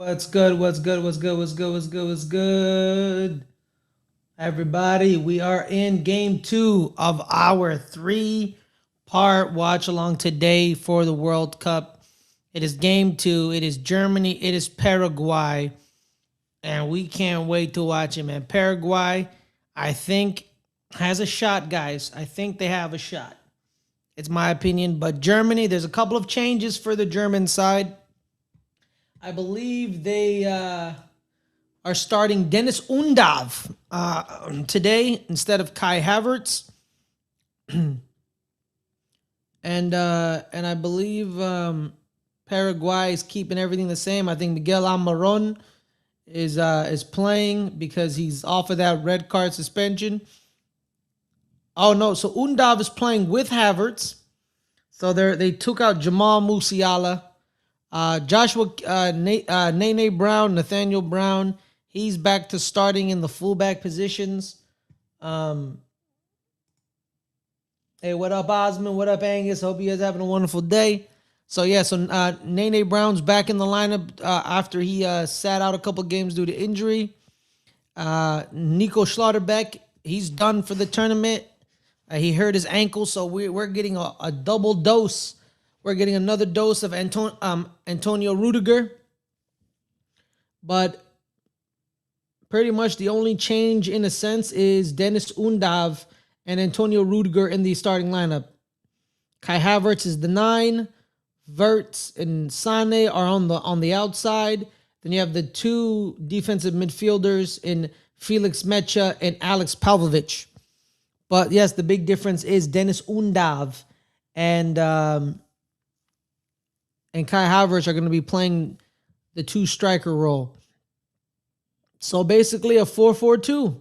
What's good? What's good? What's good? What's good? What's good? What's good? Everybody, we are in game two of our three-part watch along today for the World Cup. It is game two. It is Germany. It is Paraguay. And we can't wait to watch it, man. Paraguay, I think, has a shot, guys. I think they have a shot. It's my opinion. But Germany, there's a couple of changes for the German side. I believe they are starting Dennis Undav today instead of Kai Havertz, and I believe Paraguay is keeping everything the same. I think Miguel Almiron is playing because he's off of that red card suspension. Oh no, so Undav is playing with Havertz. So they took out Jamal Musiala. Joshua Nene Brown, Nathaniel Brown, he's back to starting in the fullback positions. Um, hey, what up, Osman? What up, Angus? Hope you guys having a wonderful day. So yeah, so Nene Brown's back in the lineup after he sat out a couple games due to injury. Nico Schlotterbeck, he's done for the tournament. He hurt his ankle, so we're getting a double dose. We're getting another dose of Antonio Rudiger. But pretty much the only change in a sense is Dennis Undav and Antonio Rudiger in the starting lineup. Kai Havertz is the 9. Verts and Sane are on the outside. Then you have the two defensive midfielders in Felix Mecha and Alex Pavlovic. But yes, the big difference is Dennis Undav and Kai Havertz are going to be playing the two striker role. So basically a 4-4-2.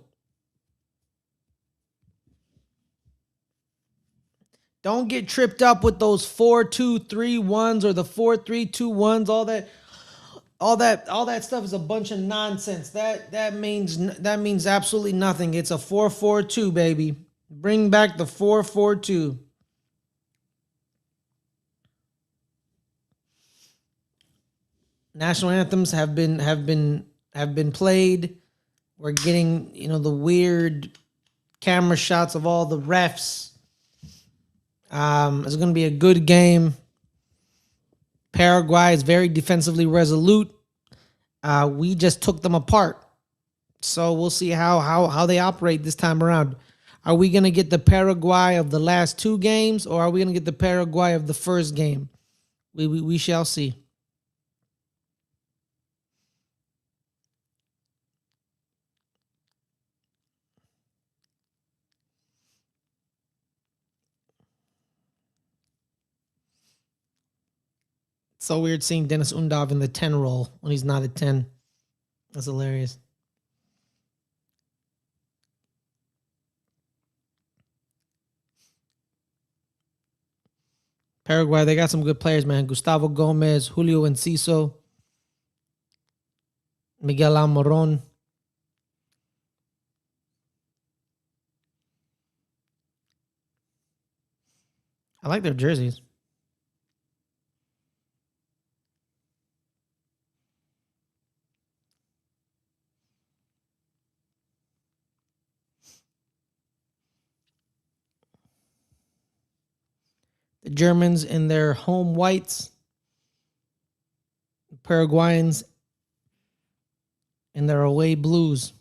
Don't get tripped up with those 4-2-3-1s or the 4-3-2-1s. All that stuff is a bunch of nonsense. That means absolutely nothing. It's a 4-4-2, baby. Bring back the 4-4-2. National anthems have been played. We're getting, the weird camera shots of all the refs. It's going to be a good game. Paraguay is very defensively resolute. We just took them apart. So we'll see how they operate this time around. Are we going to get the Paraguay of the last two games, or are we going to get the Paraguay of the first game? We shall see. It's so weird seeing Dennis Undav in the 10 role when he's not a 10. That's hilarious. Paraguay, they got some good players, man. Gustavo Gomez, Julio Enciso, Miguel Almiron. I like their jerseys. The Germans in their home whites, Paraguayans in their away blues.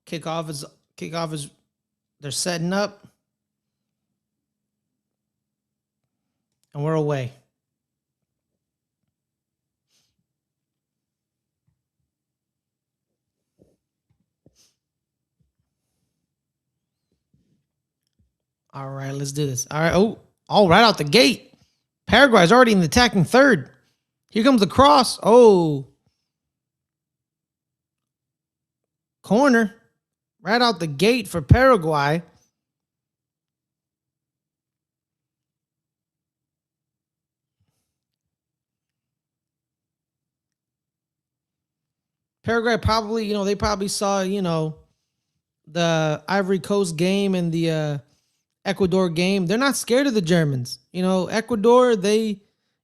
Kickoff is they're setting up and we're away. All right, let's do this. All right. Oh, all right out the gate. Paraguay's already in the attacking third. Here comes the cross. Oh, corner. Right out the gate for Paraguay. Paraguay probably, they probably saw, the Ivory Coast game and the Ecuador game. They're not scared of the Germans. Ecuador, if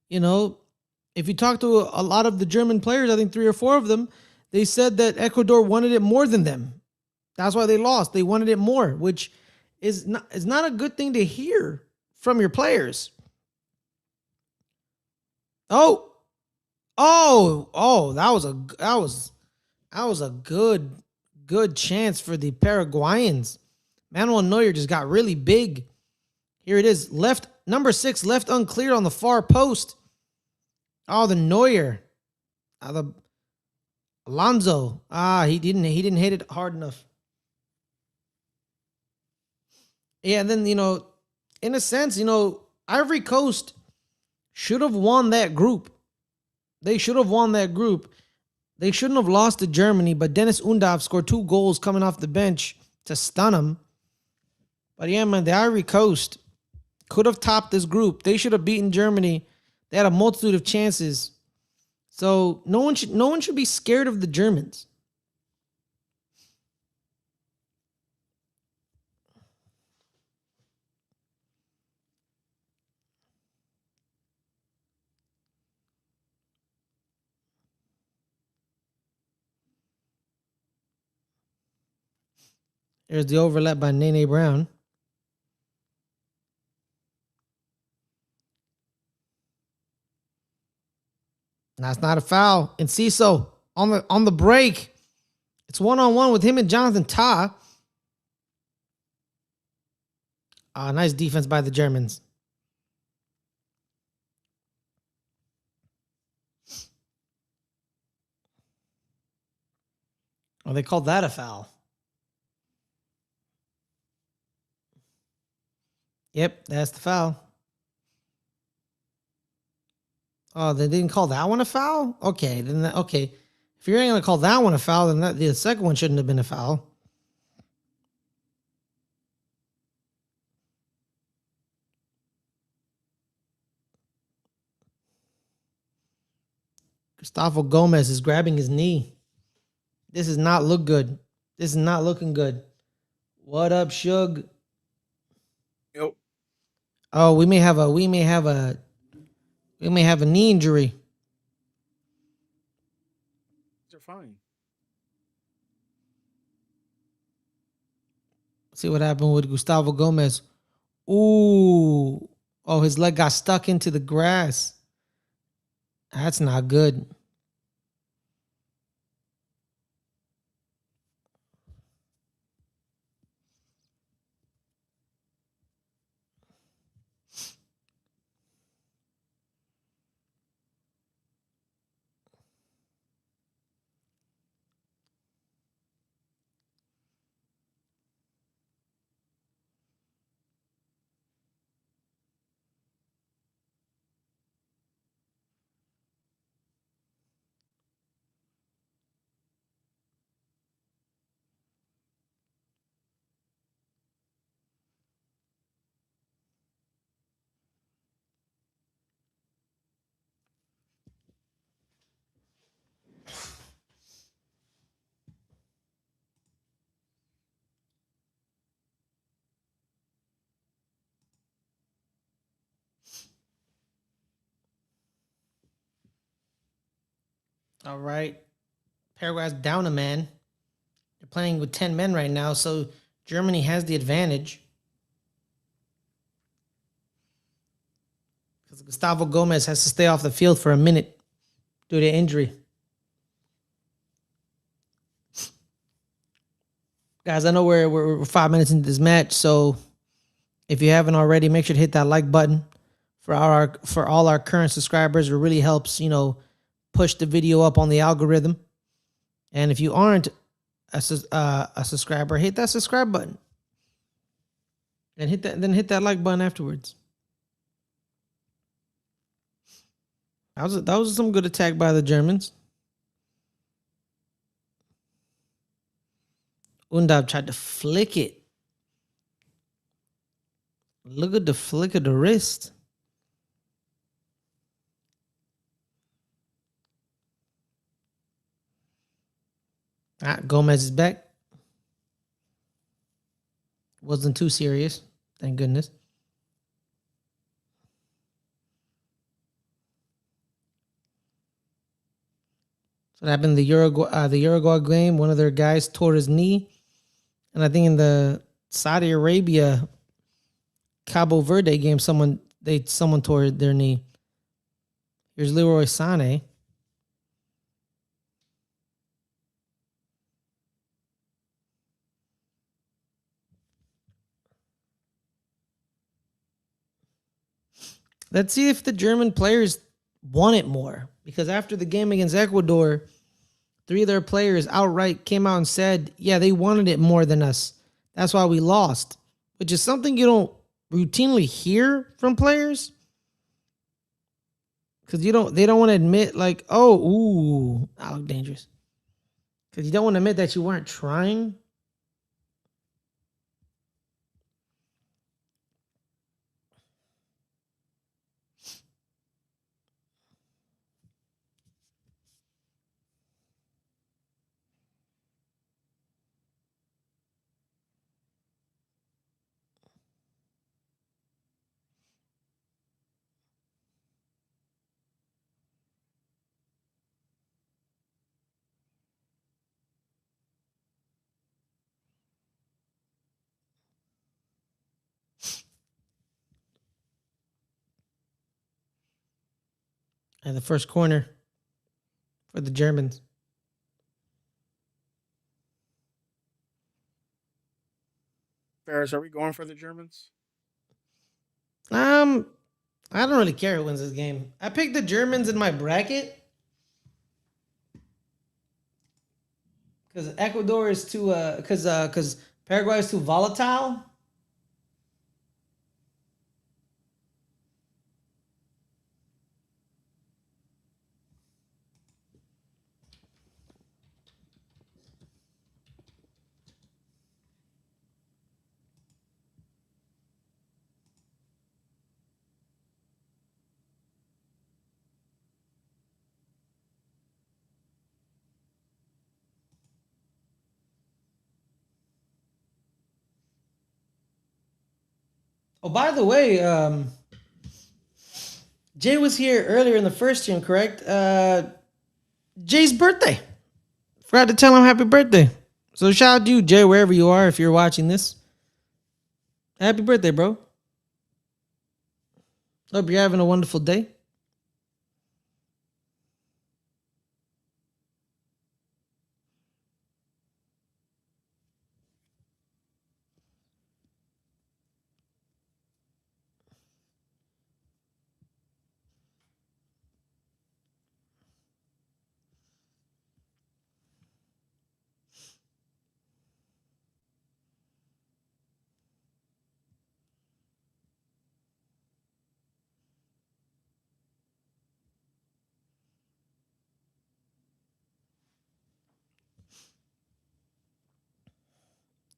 you talk to a lot of the German players, I think 3 or 4 of them, they said that Ecuador wanted it more than them. That's why they lost. They wanted it more, which is not a good thing to hear from your players. Oh, that was a good chance for the Paraguayans. Manuel Neuer just got really big. Here it is. Left, number 6, left unclear on the far post. Oh, the Neuer. The Alonso. He didn't hit it hard enough. Yeah, and then, in a sense, Ivory Coast should have won that group. They should have won that group. They shouldn't have lost to Germany, but Dennis Undav scored 2 goals coming off the bench to stun them. But yeah, man, the Ivory Coast could have topped this group. They should have beaten Germany. They had a multitude of chances. So no one should be scared of the Germans. There's the overlap by Nene Brown. That's not a foul. And Ciso on the break. It's 1-on-1 with him and Jonathan Tah. Nice defense by the Germans. Oh, they called that a foul. Yep, that's the foul. Oh, they didn't call that one a foul? Okay, then okay. If you're going to call that one a foul, then the second one shouldn't have been a foul. Gustavo Gomez is grabbing his knee. This does not look good. This is not looking good. What up, Shug? Yep. Oh, we may have a knee injury. They're fine. See what happened with Gustavo Gomez. Ooh. Oh, his leg got stuck into the grass. That's not good. All right. Paraguay's down a man. They're playing with 10 men right now, so Germany has the advantage. Because Gustavo Gomez has to stay off the field for a minute due to injury. Guys, I know we're 5 minutes into this match, so if you haven't already, make sure to hit that like button for all our current subscribers. It really helps, push the video up on the algorithm. And if you aren't a subscriber, hit that subscribe button. And hit that like button afterwards. That was some good attack by the Germans. Undab tried to flick it. Look at the flick of the wrist. Gomez is back. Wasn't too serious. Thank goodness. So that happened in the Uruguay game. One of their guys tore his knee. And I think in the Saudi Arabia Cabo Verde game, someone tore their knee. Here's Leroy Sané. Let's see if the German players want it more. Because after the game against Ecuador, 3 of their players outright came out and said, yeah, they wanted it more than us. That's why we lost. Which is something you don't routinely hear from players. Because they don't want to admit like, oh, ooh, that looked dangerous. Because you don't want to admit that you weren't trying. And the first corner for the Germans. Ferris, are we going for the Germans? I don't really care who wins this game. I picked the Germans in my bracket because Ecuador is too because Paraguay is too volatile. Oh, by the way, Jay was here earlier in the first stream, correct? Jay's birthday. Forgot to tell him happy birthday. So shout out to you, Jay, wherever you are, if you're watching this. Happy birthday, bro. Hope you're having a wonderful day.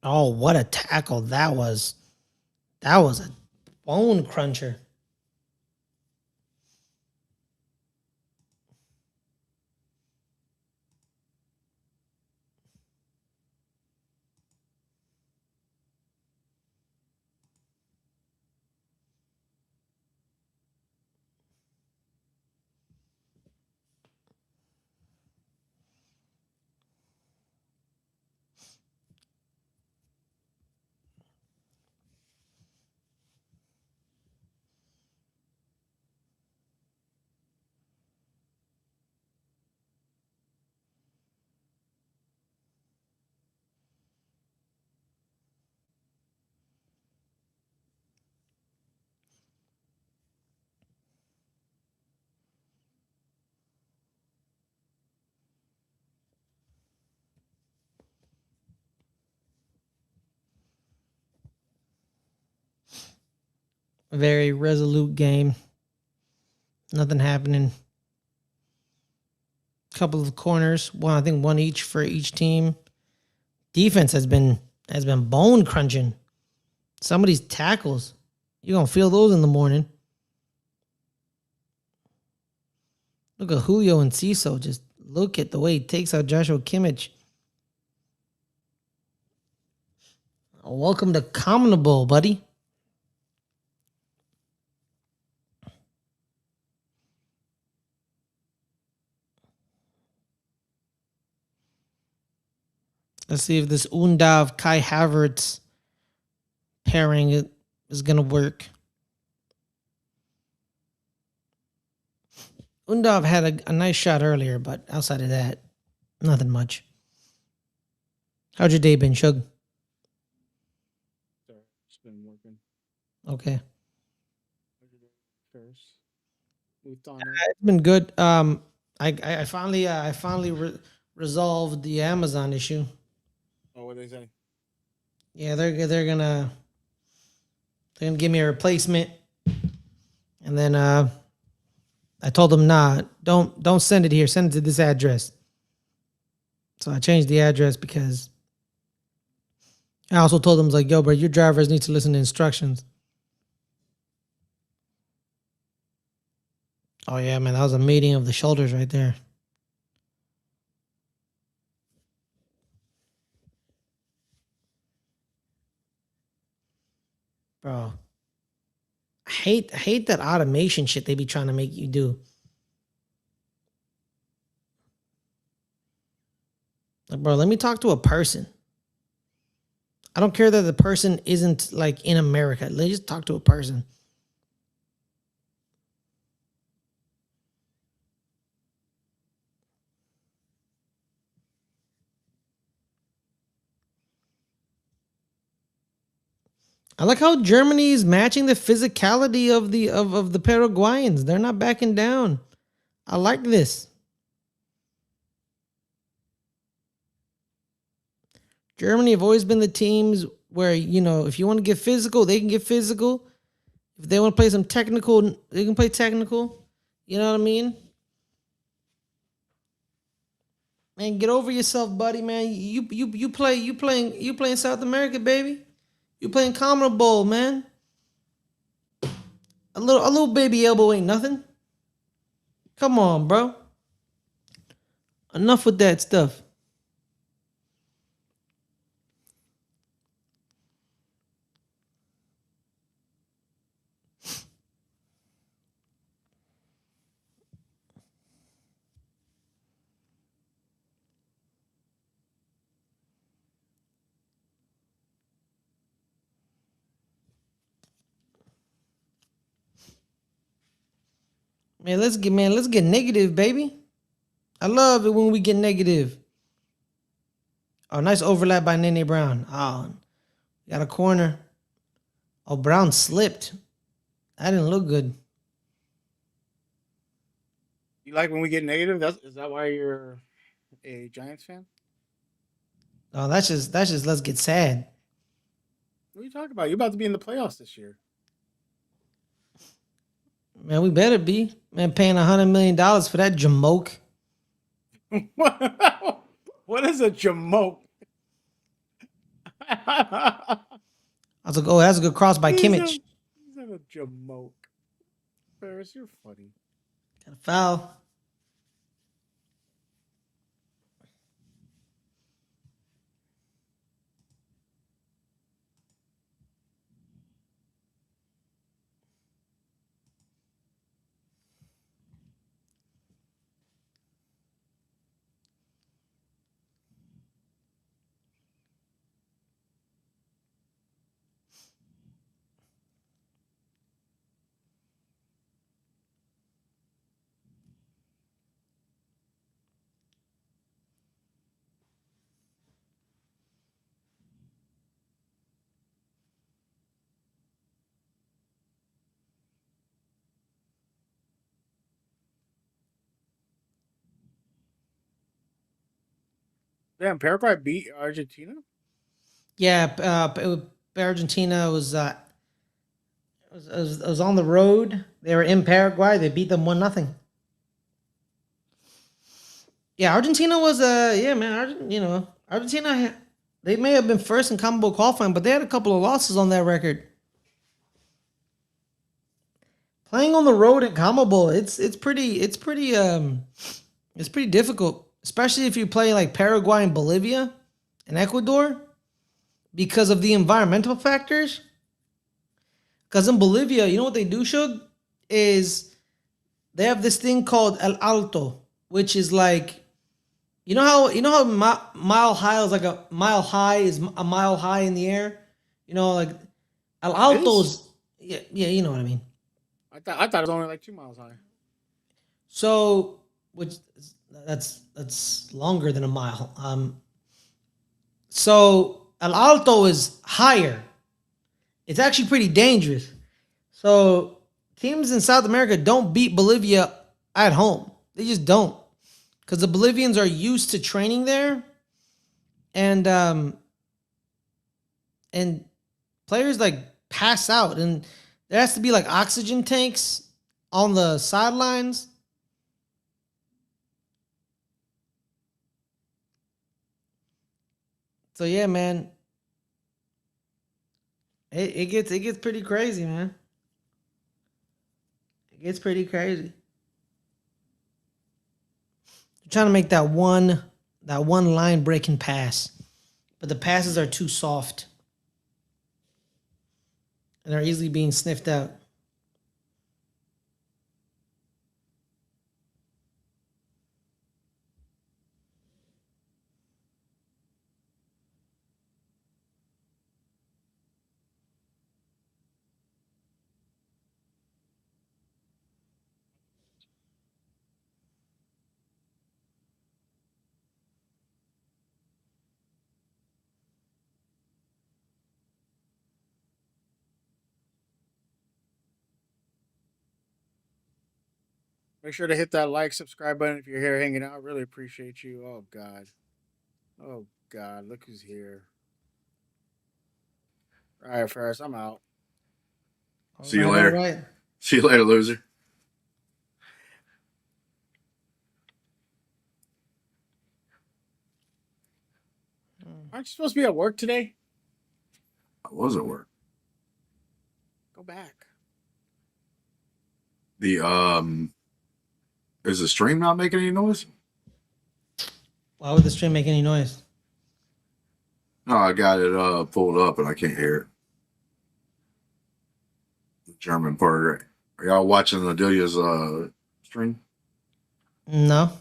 Oh, what a tackle that was. That was a bone cruncher. Very resolute game. Nothing happening. Couple of corners. One, I think one each for each team. Defense has been bone crunching. Some of these tackles, you're gonna feel those in the morning. Look at Julio and Ciso. Just look at the way he takes out Joshua Kimmich. Welcome to Common Bowl, buddy. Let's see if this Undav Kai Havertz pairing is gonna work. Undav had a nice shot earlier, but outside of that, nothing much. How's your day been, Shug? It's been working. Okay. First, moved on. It's been good. I finally resolved the Amazon issue. Oh, what did they say? Yeah, they're gonna give me a replacement, and then I told them, nah, don't send it here. Send it to this address. So I changed the address because I also told them, like, yo, bro, your drivers need to listen to instructions. Oh yeah, man, that was a meeting of the shoulders right there. Bro, I hate that automation shit they be trying to make you do. Like, bro, let me talk to a person. I don't care that the person isn't like in America. Let's just talk to a person. I like how Germany is matching the physicality of the Paraguayans. They're not backing down. I like this. Germany have always been the teams where, you know, if you want to get physical, they can get physical. If they want to play some technical, they can play technical. You know what I mean? Man, get over yourself, buddy. Man, you playing South America, baby. You playing Common Bowl, man. A little baby elbow ain't nothing. Come on, bro. Enough with that stuff. Let's get negative, baby. I love it when we get negative. Oh, nice overlap by Nene Brown. Oh, got a corner. Oh, Brown slipped. That didn't look good. You like when we get negative? Is that why you're a Giants fan? Oh, that's just let's get sad. What are you talking about? You're about to be in the playoffs this year. Man, we better be. Man, paying $100 million for that jamoke. What is a jamoke? I was like, oh, that's a good cross by Kimmich. He's a jamoke. Ferris, you're funny. Got a foul. Damn, Paraguay beat Argentina? Yeah, Argentina was It was on the road. They were in Paraguay. They beat them 1-0. Yeah, Argentina was yeah, man. Argentina. They may have been first in CONMEBOL qualifying, but they had a couple of losses on that record. Playing on the road at CONMEBOL, it's pretty difficult, especially if you play like Paraguay and Bolivia and Ecuador because of the environmental factors. Because in Bolivia, you know what they do, Shug? Is they have this thing called El Alto, which is like mile high is like a mile high is a mile high in the air. Like El Alto's, yeah, you know what I mean. I thought it was only like 2 miles high. So, which that's longer than a mile. So El Alto is higher. It's actually pretty dangerous. So teams in South America don't beat Bolivia at home. They just don't, because the Bolivians are used to training there, and players like pass out, and there has to be like oxygen tanks on the sidelines. So yeah, man, it gets pretty crazy, man. It gets pretty crazy. They're trying to make that one line breaking pass, but the passes are too soft and are easily being sniffed out. Make sure to hit that like, subscribe button if you're here hanging out. I really appreciate you. Oh God. Oh God. Look who's here. All right, Ferris. I'm out. See you later. All right. See you later, loser. Aren't you supposed to be at work today? I was at work. Go back. Is the stream not making any noise? Why would the stream make any noise? No, I got it pulled up and I can't hear it. The German part. Are y'all watching Adelia's stream? No.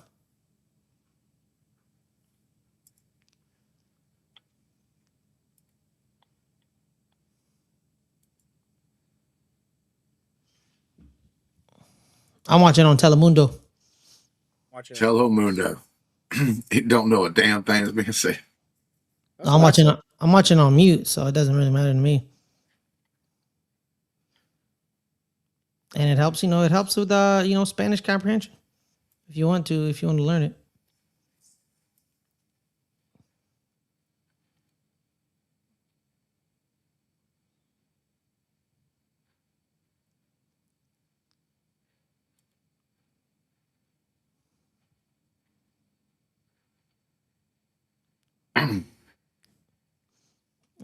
I'm watching on Telemundo. Watch it. Telemundo. He don't know a damn thing that's being said. I'm watching on mute, so it doesn't really matter to me. And it helps, it helps with Spanish comprehension. If you want to learn it.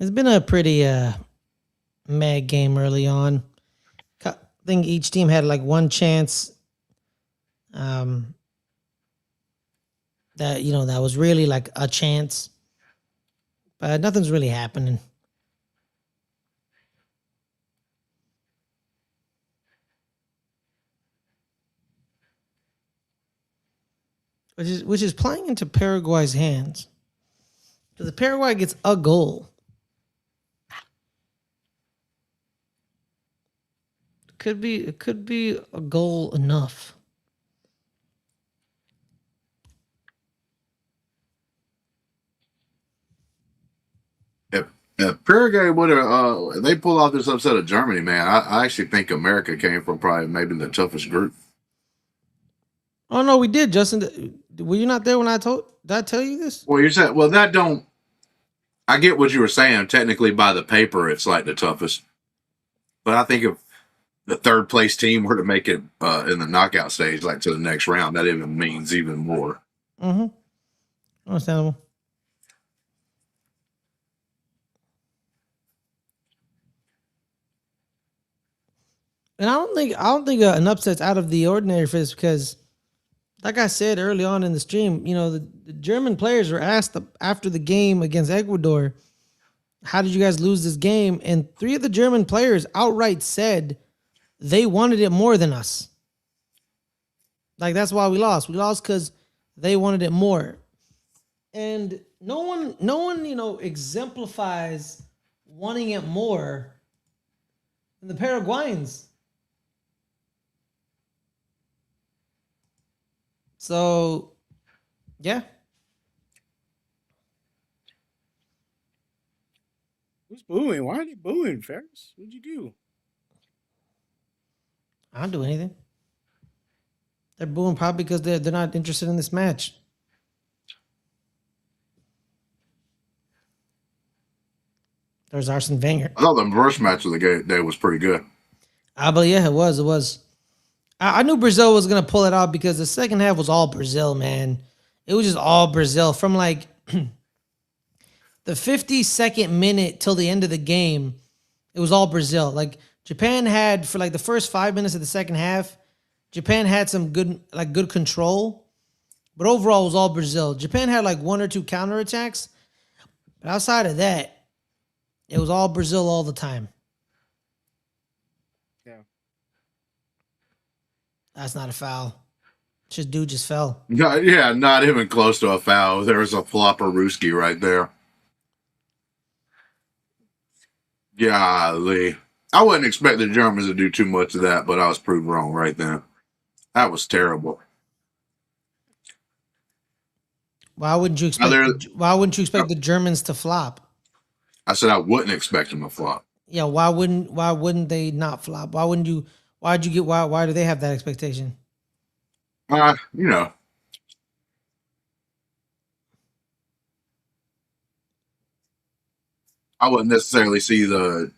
It's been a pretty mad game early on. I think each team had like one chance that that was really like a chance, but nothing's really happening. Which is playing into Paraguay's hands, because if Paraguay gets a goal, it could be a goal enough. If Paraguay would have, they pull off this upset of Germany, man. I actually think America came from probably maybe the toughest group. Oh no, we did, Justin. Were you not there when did I tell you this? Well, you said, well, that don't. I get what you were saying. Technically, by the paper, it's like the toughest. But I think the third place team were to make it in the knockout stage, like to the next round, that even means even more. Mm-hmm. Understandable. And I don't think an upset's out of the ordinary for this because, like I said early on in the stream, the German players were asked after the game against Ecuador, how did you guys lose this game? And 3 of the German players outright said they wanted it more than us. Like, that's why we lost. We lost because they wanted it more. And no one, exemplifies wanting it more than the Paraguayans. So, yeah. Who's booing? Why are they booing, Ferris? What'd you do? I don't do anything. They're booing probably because they're not interested in this match. There's Arsene Wenger. I thought the first match of the day was pretty good. But yeah, it was. I knew Brazil was gonna pull it out because the second half was all Brazil, man. It was just all Brazil from like the 52nd minute till the end of the game. It was all Brazil. Like Japan had for like the first 5 minutes of the second half, Japan had some good control, but overall it was all Brazil. Japan had like 1 or 2 counterattacks, but outside of that, it was all Brazil all the time. Yeah. That's not a foul. Dude just fell. No, yeah, not even close to a foul. There was a flopperooski right there. Golly. I wouldn't expect the Germans to do too much of that, but I was proved wrong right then. That was terrible. Why wouldn't you expect the Germans to flop? I said I wouldn't expect them to flop. Yeah, why wouldn't they not flop? Why do they have that expectation? I wouldn't necessarily see the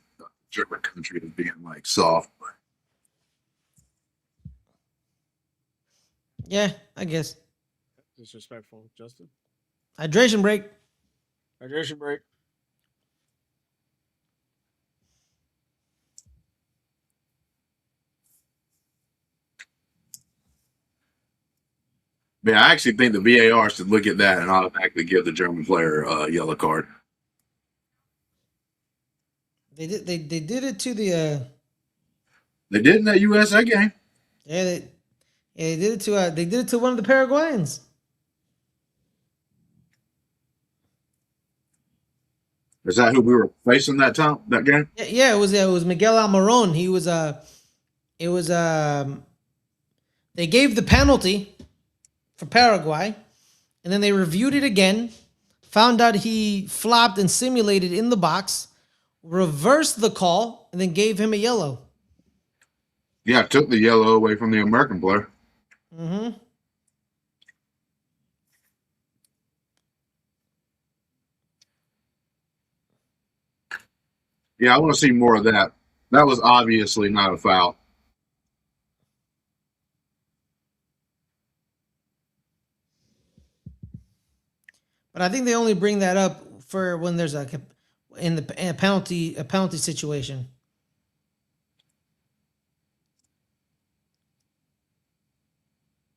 German country as being like soft. Yeah, I guess. Disrespectful, Justin. Hydration break. Hydration break. Yeah, I actually think the VAR should look at that and automatically give the German player a yellow card. They did it to the. They did in that USA game. Yeah, they did it to one of the Paraguayans. Is that who we were facing that game? Yeah, it was Miguel Almiron. They gave the penalty for Paraguay, and then they reviewed it again, found out he flopped and simulated in the box, reversed the call, and then gave him a yellow. Yeah, took the yellow away from the American player. Mm-hmm. Yeah, I want to see more of that. That was obviously not a foul. But I think they only bring that up for when there's a penalty situation.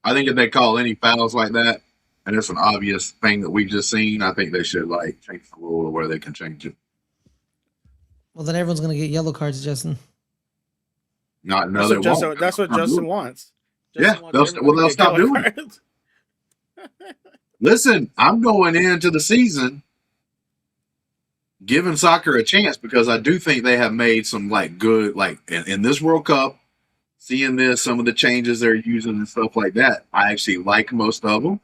I think if they call any fouls like that, and it's an obvious thing that we've just seen, I think they should like change the rule where they can change it. Well, then everyone's gonna get yellow cards, Justin. Not no, that's what Justin wants. Justin wants they'll stop doing it. Listen, I'm going into the season giving soccer a chance because I do think they have made some like good, like in this World Cup, seeing some of the changes they're using and stuff like that. I actually like most of them,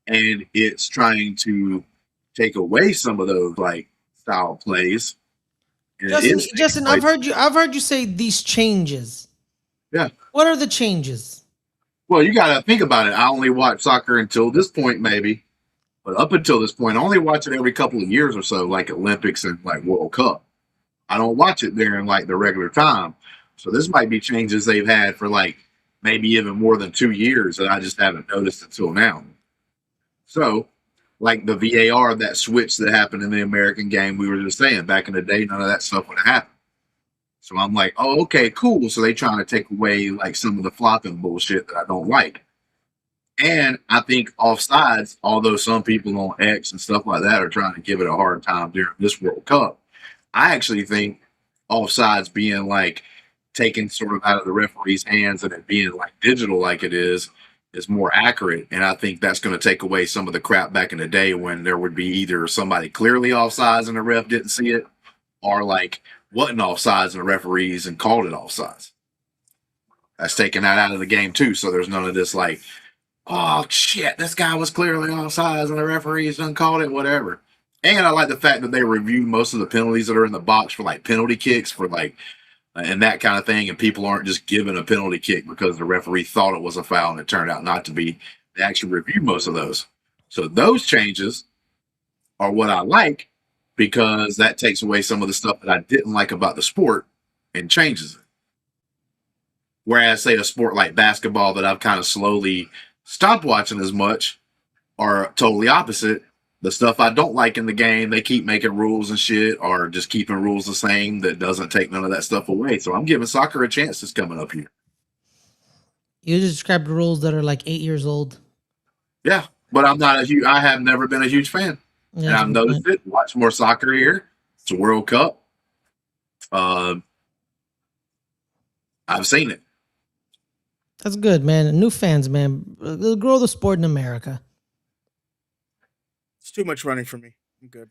and it's trying to take away some of those like style plays. Justin, I've heard you say these changes. Yeah. What are the changes? Well, you got to think about it. I only watch soccer until this point, maybe. But up until this point, I only watch it every couple of years or so, like Olympics and like World Cup. I don't watch it during like the regular time. So this might be changes they've had for like maybe even more than 2 years that I just haven't noticed until now. So, like the VAR, that switch that happened in the American game, we were just saying back in the day, none of that stuff would have happened. So I'm like, oh, okay, cool. So they trying to take away like some of the flopping bullshit that I don't like. And I think offsides, although some people on X and stuff like that are trying to give it a hard time during this World Cup, I actually think offsides being like taken sort of out of the referee's hands and it being like digital like it is more accurate. And I think that's going to take away some of the crap back in the day when there would be either somebody clearly offsides and the ref didn't see it, or like wasn't offsides and the referees and called it offsides. That's taking that out of the game too. So there's none of this like, oh shit, this guy was clearly offsides and the referees done called it, whatever. And I like the fact that they review most of the penalties that are in the box for like penalty kicks for like and that kind of thing, and people aren't just given a penalty kick because the referee thought it was a foul and it turned out not to be. They actually review most of those. So those changes are what I like because that takes away some of the stuff that I didn't like about the sport and changes it. Whereas, say, a sport like basketball that I've kind of slowly stopped watching as much are totally opposite. The stuff I don't like in the game, they keep making rules and shit or just keeping rules the same that doesn't take none of that stuff away. So I'm giving soccer a chance that's coming up here. You just described rules that are like 8 years old. Yeah, but I'm not a huge, I have never been a huge fan. Yeah, and I've noticed it. Watch more soccer here. It's a World Cup. I've seen it. That's good, man. New fans, man. Grow the sport in America. It's too much running for me. I'm good.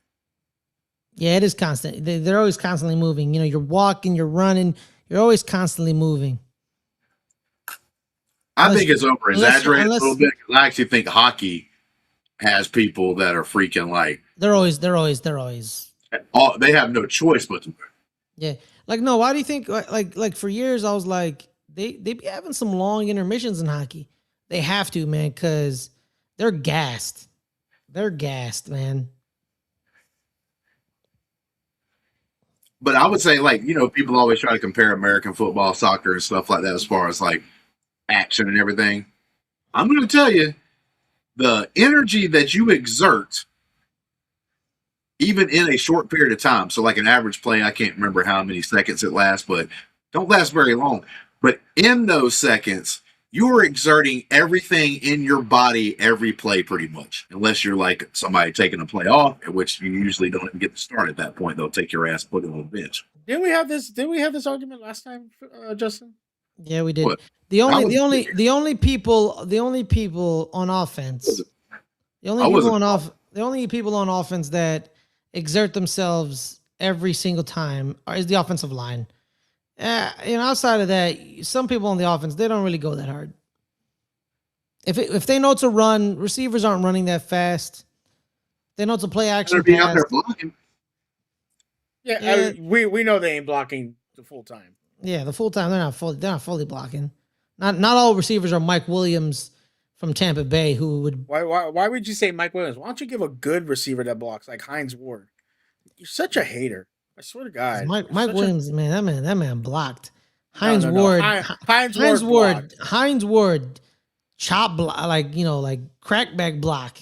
Yeah, it is constant. They're always constantly moving. You know, you're walking, you're running, you're always constantly moving. I think it's over exaggerated a little bit. I actually think hockey has people that are freaking like they're always. They have no choice but to. Yeah, like no. Why do you think like for years I was like they be having some long intermissions in hockey. They have to, man, because they're gassed. They're gassed, man. But I would say, like, you know, people always try to compare American football, soccer, and stuff like that as far as like action and everything. I'm going to tell you, the energy that you exert, even in a short period of time, so like an average play, I can't remember how many seconds it lasts, but don't last very long. But in those seconds, you're exerting everything in your body every play pretty much, unless you're like somebody taking a play off, at which you usually don't even get to start at that point. They'll take your ass, put it on the bench. Didn't we have this argument last time, Justin? Yeah, we did. What? The only people on offense, the only people on offense that exert themselves every single time is the offensive line. Outside of that, some people on the offense, they don't really go that hard. If they know to run, receivers aren't running that fast. They know to play action They're out pass. there blocking. Yeah. We know they ain't blocking the full time. Yeah, the full time they're not fully blocking. Not all receivers are Mike Williams from Tampa Bay who would. Why would you say Mike Williams? Why don't you give a good receiver that blocks like Hines Ward? You're such a hater. I swear to God. Mike Williams, man, that man blocked. Hines Ward, chop block, like crackback block.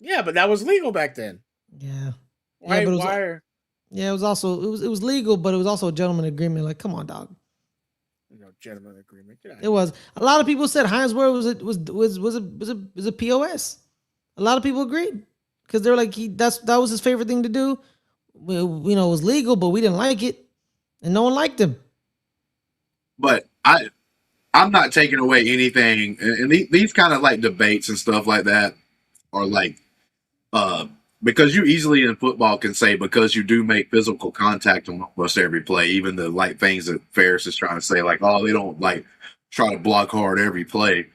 Yeah, but that was legal back then. Yeah. Why? Yeah, it was legal, but it was also a gentleman agreement. Like, come on, dog. Gentleman agreement. It was. A lot of people said Hines Ward was a POS. A lot of people agreed because they're like that was his favorite thing to do. It was legal, but we didn't like it, and no one liked him. But I'm not taking away anything, and these kind of like debates and stuff like that are like, because you easily in football can say because you do make physical contact on almost every play, even the like things that Ferris is trying to say, like, oh, they don't like try to block hard every play,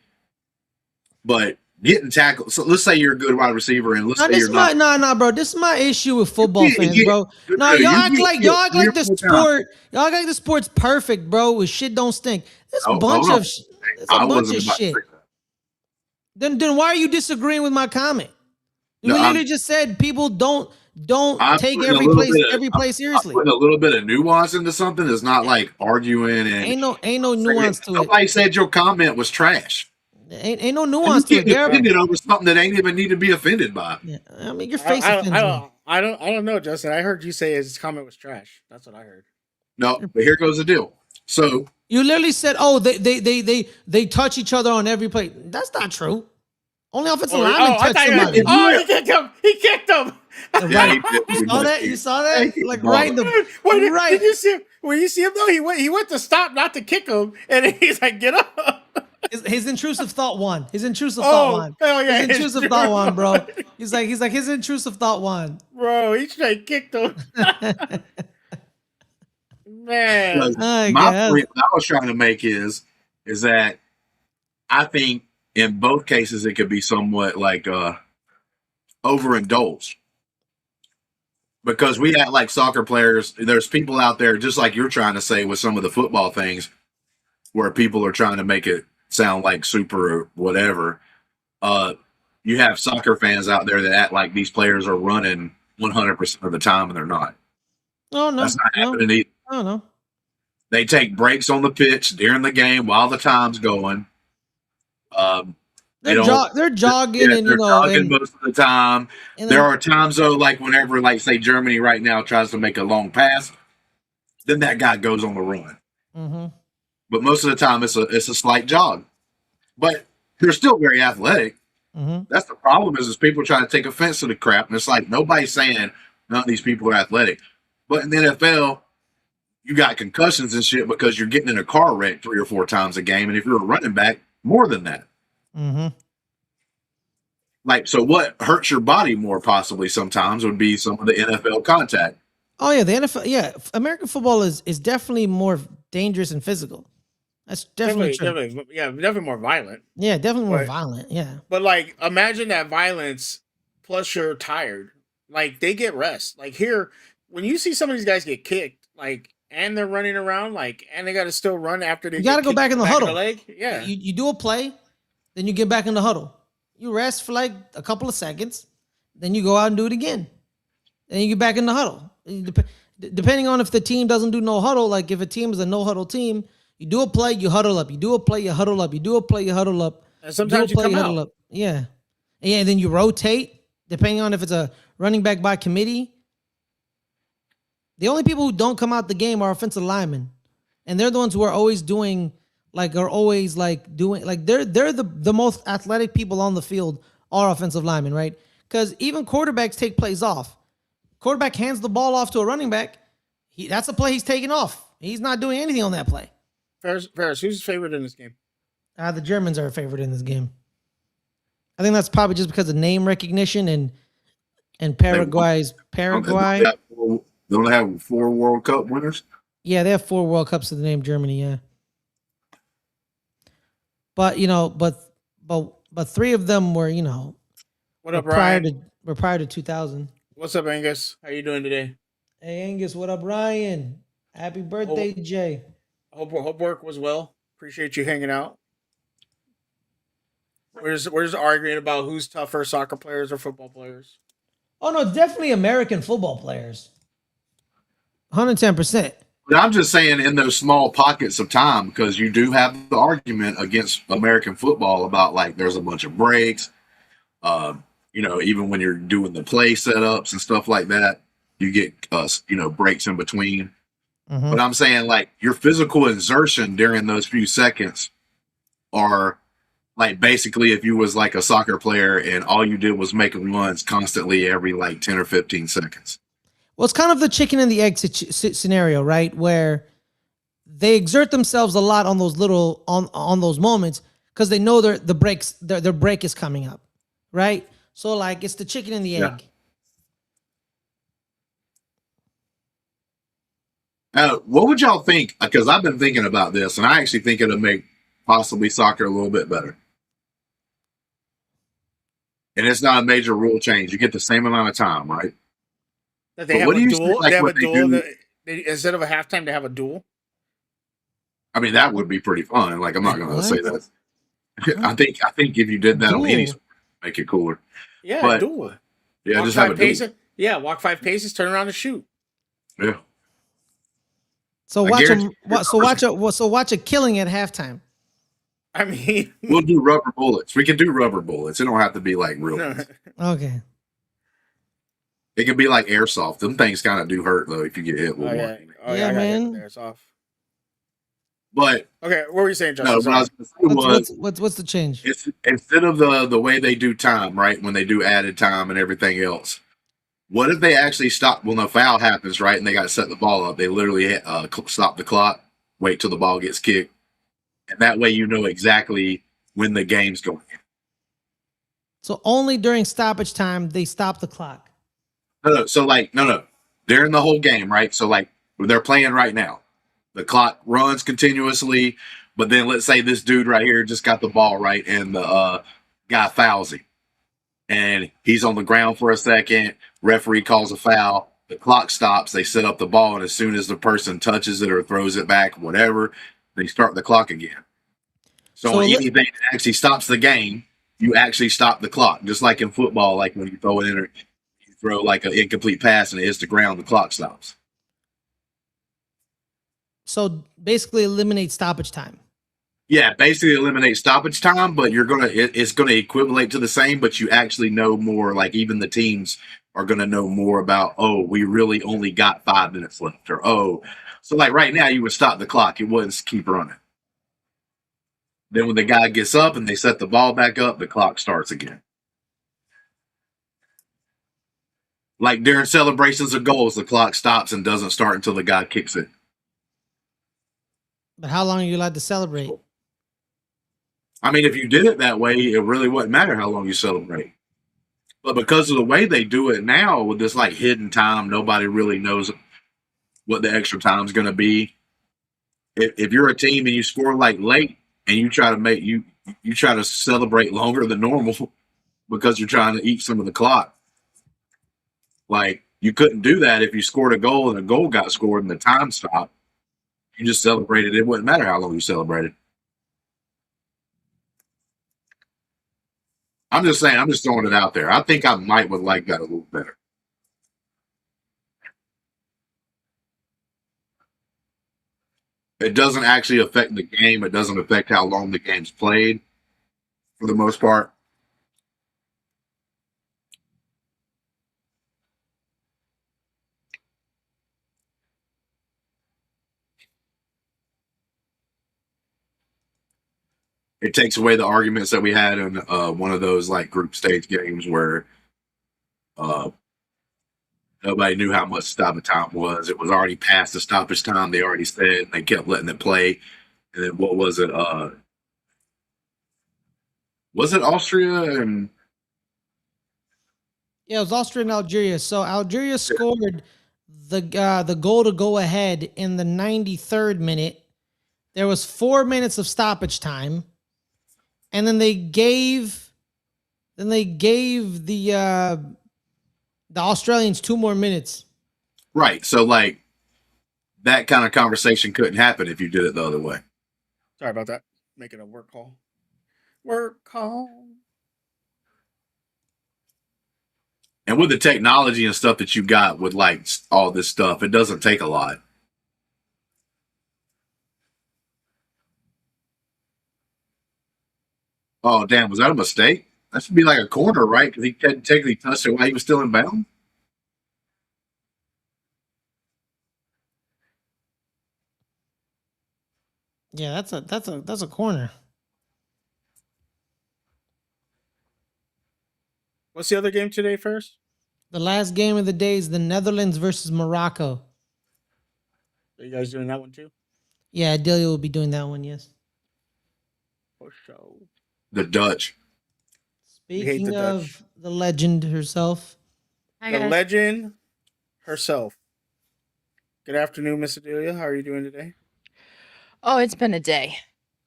but getting tackled. So let's say you're a good wide receiver, and let's say you're not. Bro. This is my issue with football fans, bro. No, y'all act like the sport's perfect, bro. With shit don't stink. There's a bunch of shit. Then why are you disagreeing with my comment? We literally just said people don't don't I'm take putting a every little play bit of every play I'm seriously. putting a little bit of nuance into something. It's not like arguing and Ain't no nuance to it. nobody said your comment was trash. Ain't no And you nuance to it. getting There, offended over something that ain't even need to be offended by. yeah, I mean, your face offends me. I don't know, Justin. I heard you say his comment was trash. That's what I heard. No, but here goes the deal. So You literally said, "Oh, they touch each other on every play." That's not true. Only offensive linemen I touch thought somebody. he kicked him. He kicked him. yeah, Right? he You saw that? You saw that? Like right in the Wait, right. did you see him? When you see him though, he went to stop, not to kick him, and he's like, "Get up." His intrusive thought won. His intrusive thought won. Hell yeah, His intrusive thought won, bro. He's like his intrusive thought won. bro. He straight kicked him. Man, I my guess. point I was trying to make is that I think in both cases it could be somewhat like overindulged. Because we act like soccer players, there's people out there, just like you're trying to say with some of the football things, where people are trying to make it sound like super or whatever. You have soccer fans out there that act like these players are running 100% of the time, and they're not. Oh no, That's not happening either. I don't know. They take breaks on the pitch during the game while the time's going. They're jogging, and they're you know, jogging and, most of the time. and There then, are times though, like whenever, like say Germany right now tries to make a long pass, then that guy goes on the run. mm-hmm. But most of the time, it's a slight jog. But they're still very athletic. Mm-hmm. That's the problem is people trying to take offense to the crap, and it's like nobody's saying none of these people are athletic. But in the NFL, you got concussions and shit because you're getting in a car wreck 3 or 4 times a game, and if you're a running back, more than that. Mm-hmm. Like, so what hurts your body more possibly sometimes would be some of the NFL contact. Oh yeah, the NFL. Yeah, American football is definitely more dangerous and physical. That's definitely true. definitely more violent. Yeah, definitely more But- violent. Yeah. But like, imagine that violence plus you're tired. Like they get rest. Like here, when you see some of these guys get kicked, like, and they're running around, like, and they got to still run after they. You got to go back in the huddle. Leg. Yeah. You do a play, then you get back in the huddle. You rest for like a couple of seconds, then you go out and do it again. Then you get back in the huddle. Depending on if the team doesn't do no huddle, like if a team is a no huddle team, you do a play, you huddle up. You do a play, you huddle up. You do a play, you huddle up. And sometimes you come out. Up. Yeah. And then you rotate, depending on if it's a running back by committee. The only people who don't come out the game are offensive linemen. And they're the ones who are always doing, like, they're the most athletic people on the field are offensive linemen, right? Because even quarterbacks take plays off. Quarterback hands the ball off to a running back. That's a play he's taking off. He's not doing anything on that play. Ferris, who's favorite in this game? The Germans are a favorite in this game. I think that's probably just because of name recognition and Paraguay. They only have 4 World Cup winners. Yeah, they have 4 World Cups to the name Germany. Yeah, but you know, but 3 of them were, you know, what up, Ryan? prior to 2000. What's up, Angus? How you doing today? Hey, Angus, what up, Ryan? Happy birthday, Jay. Hope work was well. Appreciate you hanging out. We're just arguing about who's tougher, soccer players or football players. Oh no, definitely American football players. 110%. But I'm just saying in those small pockets of time, because you do have the argument against American football about like there's a bunch of breaks. You know, even when you're doing the play setups and stuff like that, you get breaks in between. Mm-hmm. But I'm saying like your physical exertion during those few seconds are like basically if you was like a soccer player and all you did was make runs constantly every like 10 or 15 seconds. Well, it's kind of the chicken and the egg scenario, right? Where they exert themselves a lot on those little on those moments because they know their break is coming up, right? So like it's the chicken and the egg. What would y'all think? Because I've been thinking about this, and I actually think it'll make possibly soccer a little bit better. And it's not a major rule change. You get the same amount of time, right? That they have a duel. They have a duel. Instead of a halftime, they have a duel. I mean, that would be pretty fun. Like, I'm not going to say that. I think if you did that on any sport, make it cooler. Yeah, but, duel. Yeah, just have a duel. Yeah, walk 5 paces, turn around and shoot. Yeah. So I watch guarantee a watch a killing at halftime. I mean, we'll do rubber bullets. We can do rubber bullets. It don't have to be like real no. ones. Okay. It can be like airsoft. Them things kind of do hurt though if you get hit with Oh one. yeah, oh Yeah, yeah, I got hit man. there. It's off. But Okay, what were you saying, no, Justin? what I Sorry. was going to say was What's the change? it's instead of the way they do time, right? When they do added time and everything else. What if they actually stop when the foul happens, right? And they got to set the ball up. They literally stop the clock, wait till the ball gets kicked, and that way you know exactly when the game's going. So only during stoppage time they stop the clock. No, so like no, during the whole game, right? So like they're playing right now, the clock runs continuously, but then let's say this dude right here just got the ball right, and the guy fouls him, and he's on the ground for a second. Referee calls a foul. The clock stops. They set up the ball, and as soon as the person touches it or throws it back, whatever, they start the clock again. So So on li- anything that actually stops the game, you actually stop the clock. Just like in football, like when you throw it in or you throw like an incomplete pass and it hits the ground, the clock stops. So basically eliminate stoppage time. Yeah, basically eliminate stoppage time, but it's gonna equivalent to the same, but you actually know more. Like even the teams are gonna know more about. Oh, we really only got 5 minutes left, or oh, so like right now you would stop the clock. It wouldn't keep running. Then when the guy gets up and they set the ball back up, the clock starts again. Like during celebrations of goals, the clock stops and doesn't start until the guy kicks it. But how long are you allowed to celebrate? I mean, if you did it that way, it really wouldn't matter how long you celebrate. But because of the way they do it now with this like hidden time, nobody really knows what the extra time is going to be. If you're a team and you score like late and you try to you try to celebrate longer than normal because you're trying to eat some of the clock. Like you couldn't do that if you scored a goal and a goal got scored and the time stopped. You just celebrated. It wouldn't matter how long you celebrated. I'm just saying. I'm just throwing it out there. I think I might would like that a little better. It doesn't actually affect the game. It doesn't affect how long the game's played, for the most part. It takes away the arguments that we had in one of those like group stage games where uh, nobody knew how much stoppage time was. It was already past the stoppage time. They already said, and they kept letting it play. And then what was it? Was it Austria and Yeah, it was Austria and Algeria. So Algeria scored the goal to go ahead in the 93rd minute. There was 4 minutes of stoppage time, and then they gave the Australians 2 more minutes. right? So like that kind of conversation couldn't happen if you did it the other way. Sorry about that. Making a work call. Work call. And with the technology and stuff that you got with like all this stuff, it doesn't take a lot. Oh damn, was that a mistake? That should be like a corner, right? Because he technically touched it while he was still in bounds. Yeah, that's a corner. What's the other game today first? The last game of the day is the Netherlands versus Morocco. Are you guys doing that one too? Yeah, Delia will be doing that one. Yes. For sure. The Dutch. We hate Speaking the of Dutch. the legend herself, Hi The guys. legend herself. Good afternoon, Miss Adelia. How are you doing today? Oh, it's been a day.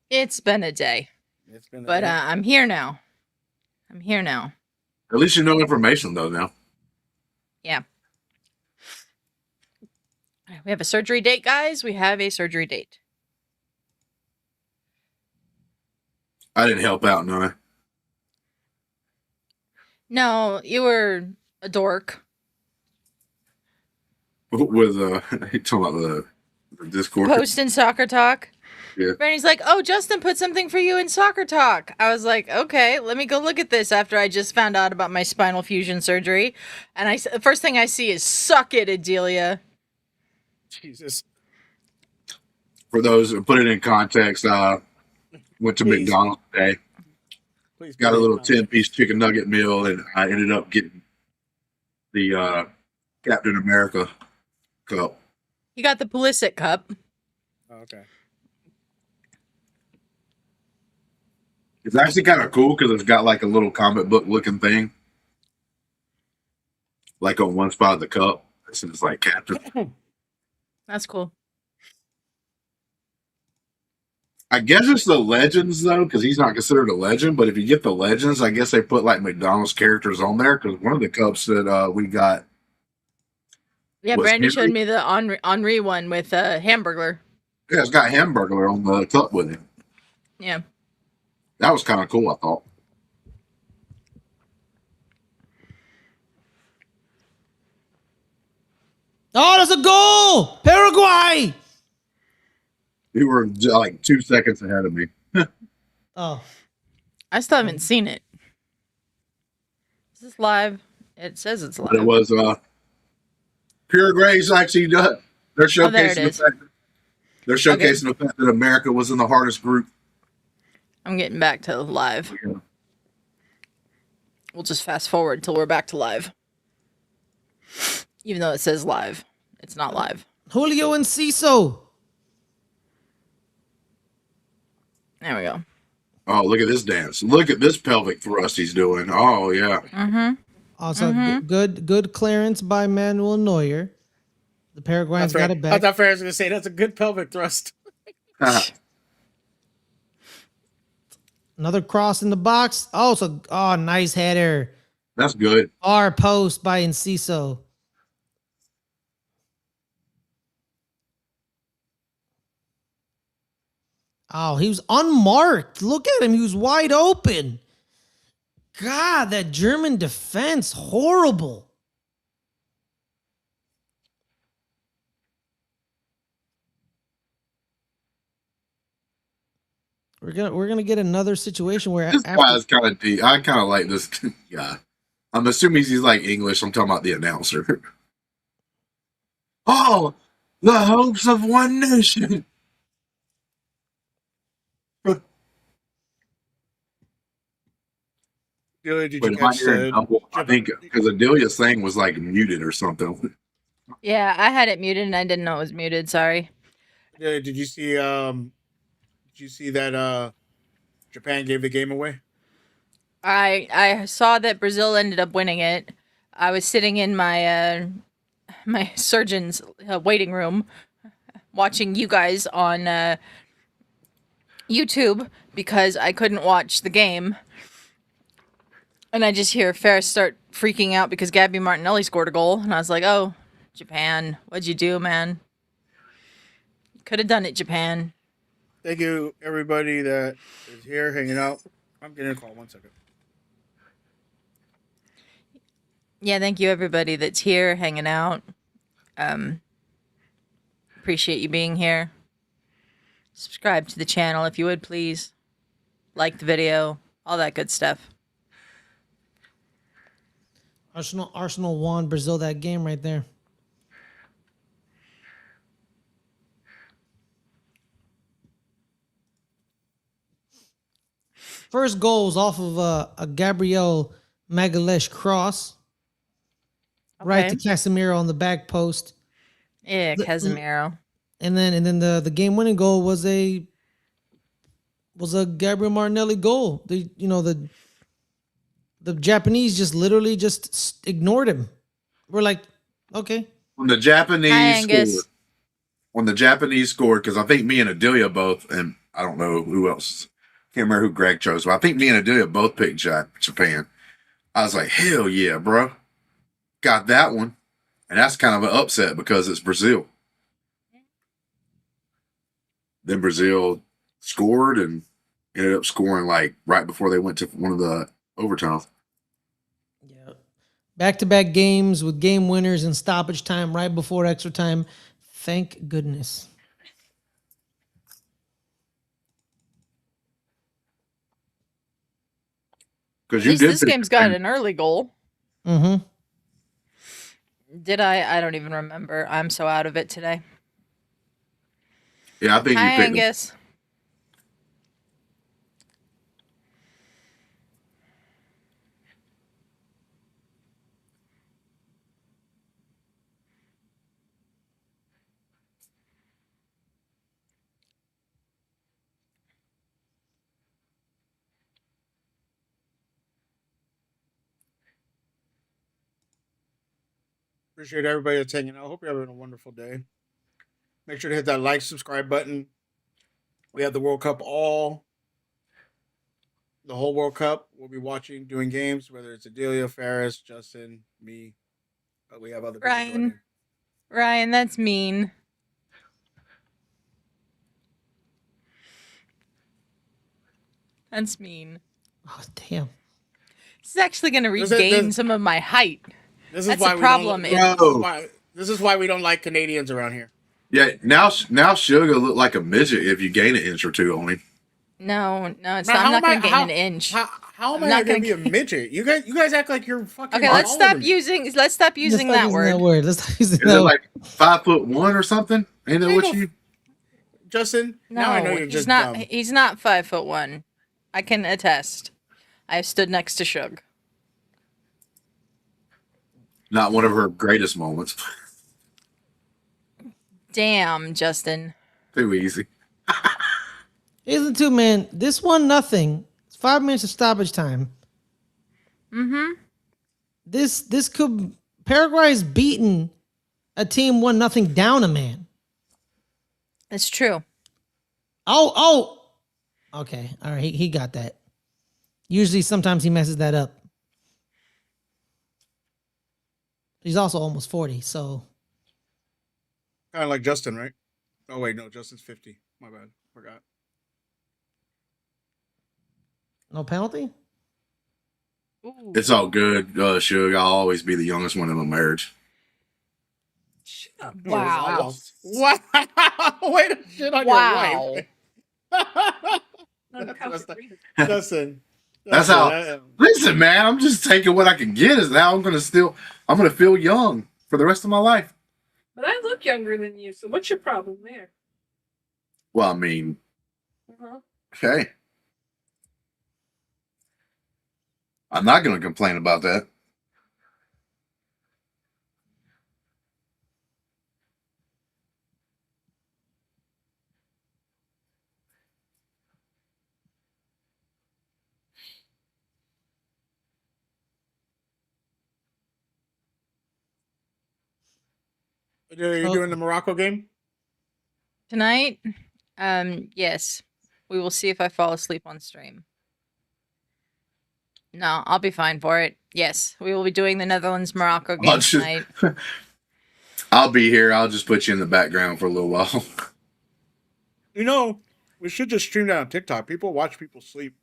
It's been a day. It's been a But day. I'm here now. I'm here now. At least you know information though now. Yeah. We have a surgery date, guys. We have a surgery date. I didn't help out, no. No, you were a dork. with you talking about the Discord. Post in soccer talk. Yeah. Brandy's like, "Oh, Justin put something for you in soccer talk." I was like, "Okay, let me go look at this." After I just found out about my spinal fusion surgery, and the first thing I see is "Suck it, Adelia." Jesus. For those who put it in context, went to Please. McDonald's today, Please got a put it in little context. 10-piece chicken nugget meal, and I ended up getting the Captain America cup. You got the Pulisic cup. Oh, okay. It's actually kind of cool because it's got like a little comic book looking thing, like on one spot of the cup. It's like Captain. That's cool. I guess it's the Legends though, because he's not considered a legend. But if you get the Legends, I guess they put like McDonald's characters on there. Because one of the cups that we got, Yeah, was Brandy Henry. showed me the Henri one with Hamburglar. Yeah, it's got Hamburglar on the cup with him. Yeah. That was kind of cool, I thought. Oh, that's a goal! Paraguay! You were like 2 seconds ahead of me. Oh, I still haven't seen it. Is this live? It says it's live. But it was Paraguay's actually done. They're Oh, there it showcasing is. they're showcasing the fact that America was in the hardest group. I'm getting back to live. We'll just fast forward till we're back to live. Even though it says live, it's not live. Julio and Ciso. There we go. Oh, look at this dance. Look at this pelvic thrust he's doing. Oh, yeah. Mm-hmm. Also, good clearance by Manuel Neuer. The Paraguayans got it I back. thought Ferris was going to say that's a good pelvic thrust. Another cross in the box. Oh, nice header. That's good. Far post by Enciso. Oh, he was unmarked. Look at him. He was wide open. God, that German defense, horrible. We're gonna get another situation where This guy's kind of deep. I kind of like this guy. I'm assuming he's like English. I'm talking about the announcer. Oh, the hopes of one nation. Did you Wait, am I catch hearing double? I think because Adelia's thing was like muted or something. Yeah, I had it muted and I didn't know it was muted. Sorry. Did you see? Did you see that? Japan gave the game away. I saw that Brazil ended up winning it. I was sitting in my my surgeon's waiting room watching you guys on YouTube because I couldn't watch the game. And I just hear Ferris start freaking out because Gabby Martinelli scored a goal. And I was like, oh, Japan, what'd you do, man? Could have done it, Japan. Thank you, everybody that is here hanging out. I'm getting a call. 1 second. Yeah, thank you, everybody that's here hanging out. Appreciate you being here. Subscribe to the channel if you would, please. Like the video, all that good stuff. Arsenal won Brazil that game right there. First goals off of a Gabriel Magalhaes cross. Okay. Right to Casemiro on the back post. Yeah, Casemiro. And then the game winning goal was a Gabriel Martinelli goal. The Japanese just literally just ignored him. We're like, okay. When the Japanese Hi, Angus. scored, because I think me and Adelia both, and I don't know who else, can't remember who Greg chose, but I think me and Adelia both picked Japan. I was like, hell yeah, bro. Got that one. And that's kind of an upset because it's Brazil. Then Brazil scored and ended up scoring like right before they went to one of the overtimes. Yeah. Back-to-back games with game winners and stoppage time right before extra time. Thank goodness. Because At you least did this pick game's got an early goal. Mm-hmm. Did I? I don't even remember. I'm so out of it today. Yeah, I think you Hi, picked. Angus. Appreciate everybody that's hanging out. Hope you're having a wonderful day. Make sure to hit that like, subscribe button. We have the World Cup the whole World Cup. We'll be watching, doing games, whether it's Adelia, Ferris, Justin, me. But we have other people Ryan. joining. Ryan, that's mean. That's mean. Oh, damn. This is actually going to Does it- regain does- some of my height. This is That's why the problem. We Is No. this is why we don't like Canadians around here. Yeah, now Sugar look like a midget if you gain an inch or two on him. no, it's Man, not. I'm not going to gain how- an inch. How am I'm I not going to gonna be a midget? You guys act like you're fucking. Okay, let's taller stop than me. using. Let's stop Let's using stop that using word. Let's stop using Is that it word. like 5'1" or something? Ain't that Ain't what no- you? Justin. No, Now I know you're he's just not. dumb. He's not 5'1". I can attest. I stood next to Shug. Not one of her greatest moments. Damn, Justin. Too easy. Isn't too, man. This 1-0. It's 5 minutes of stoppage time. Mm-hmm. This could Paraguay's beaten a team 1-0 down a man. It's true. Oh. Okay. All right. He got that. Usually, sometimes he messes that up. He's also almost 40, so Kind of like Justin, right? Oh wait, no, Justin's 50. My bad, forgot. no penalty. Ooh. It's all good, Sugar. I'll always be the youngest one in my marriage. Wow. Wow. Way to shit on Wow. your wife. Justin. That's how. Listen, man, I'm just taking what I can get. Is now I'm gonna feel young for the rest of my life. But I look younger than you, so what's your problem there? Well, I mean, hey, I'm not gonna complain about that. Are you doing the Morocco game? Tonight, yes. We will see if I fall asleep on stream. No, I'll be fine for it. Yes, we will be doing the Netherlands Morocco game tonight. I'll be here. I'll just put you in the background for a little while. You know, we should just stream that on TikTok. People watch people sleep.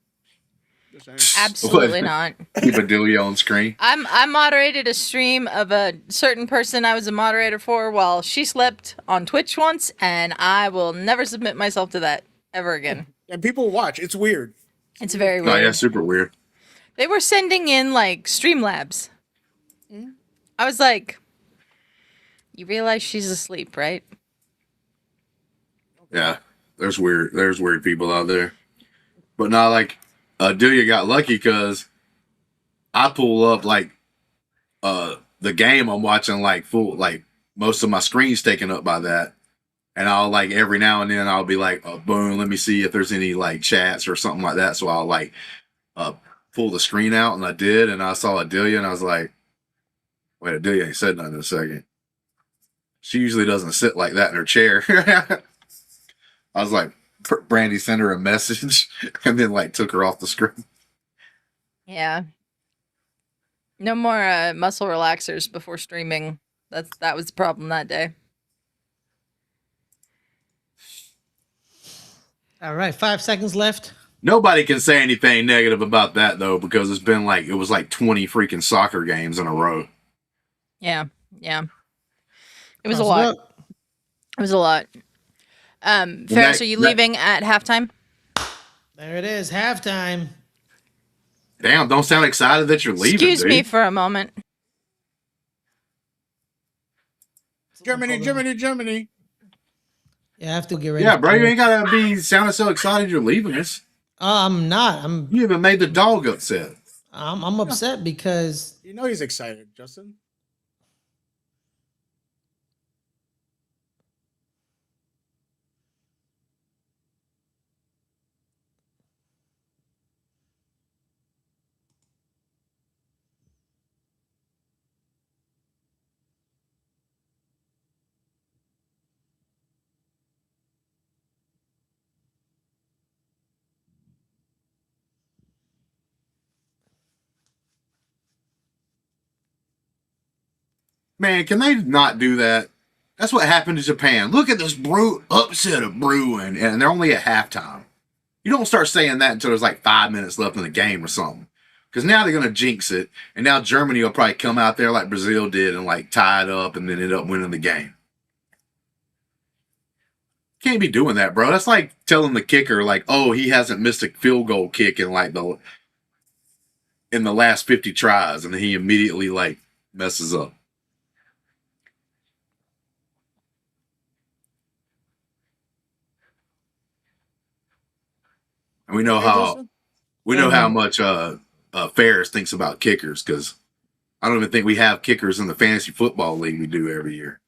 Just saying. Absolutely not. Keep a dealie on screen. I moderated a stream of a certain person I was a moderator for while she slept on Twitch once, and I will never submit myself to that ever again. And people watch. It's weird. It's very Oh weird. yeah, super weird. They were sending in like Streamlabs. I was like, you realize she's asleep, right? Yeah, there's weird people out there, but not like Delia got lucky because I pull up like the game I'm watching like full like most of my screen's taken up by that, and I'll like every now and then I'll be like, oh, boom, let me see if there's any like chats or something like that. So I'll like pull the screen out, and I did, and I saw Adelia, and I was like, wait, Adelia ain't said nothing in a second. She usually doesn't sit like that in her chair. I was like, Brandy sent her a message and then like took her off the screen. Yeah. No more muscle relaxers before streaming. That was the problem that day. All right, 5 seconds left. Nobody can say anything negative about that though, because it was like 20 freaking soccer games in a row. Yeah. It was a Toss it lot. up. It was a lot. Ferris, are you leaving at halftime? There it is. Halftime. Damn, don't sound excited that you're leaving. Excuse dude. me for a moment. Germany. Yeah, I have to get ready. Yeah, bro, you ain't gotta be sounding so excited you're leaving us. I'm not. You even made the dog upset. I'm upset because You know he's excited, Justin. Man, can they not do that? That's what happened to Japan. Look at this upset of brewing, and they're only at halftime. You don't start saying that until there's like 5 minutes left in the game or something. Because now they're going to jinx it, and now Germany will probably come out there like Brazil did and like tie it up and then end up winning the game. Can't be doing that, bro. That's like telling the kicker, like, oh, he hasn't missed a field goal kick in the last 50 tries, and then he immediately like messes up. And we know how much Ferris thinks about kickers, because I don't even think we have kickers in the fantasy football league we do every year.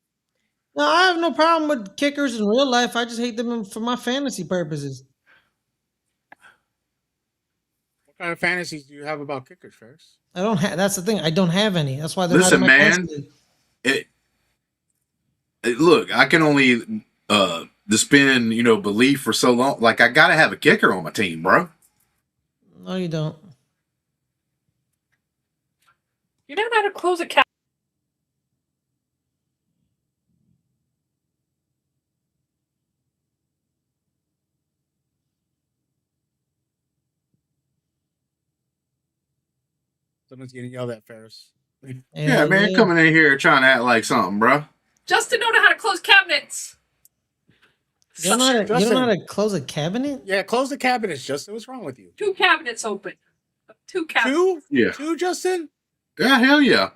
no, I have no problem with kickers in real life. I just hate them for my fantasy purposes. What kind of fantasies do you have about kickers, Ferris? I don't have. That's the thing. I don't have any. That's why they're Listen, not in my man, fantasy league. Look, I can only suspend belief for so long. Like, I gotta have a kicker on my team, bro. No, you don't. You don't know how to close a cabinet. Someone's getting yelled at, Ferris. Yeah, man, coming in here trying to act like something, bro. Justin don't know how to close cabinets. You don't know how to close a cabinet? Yeah, close the cabinets, Justin. What's wrong with you? 2 cabinets open. 2 cabinets. 2? Yeah. 2, Justin? Yeah, hell yeah.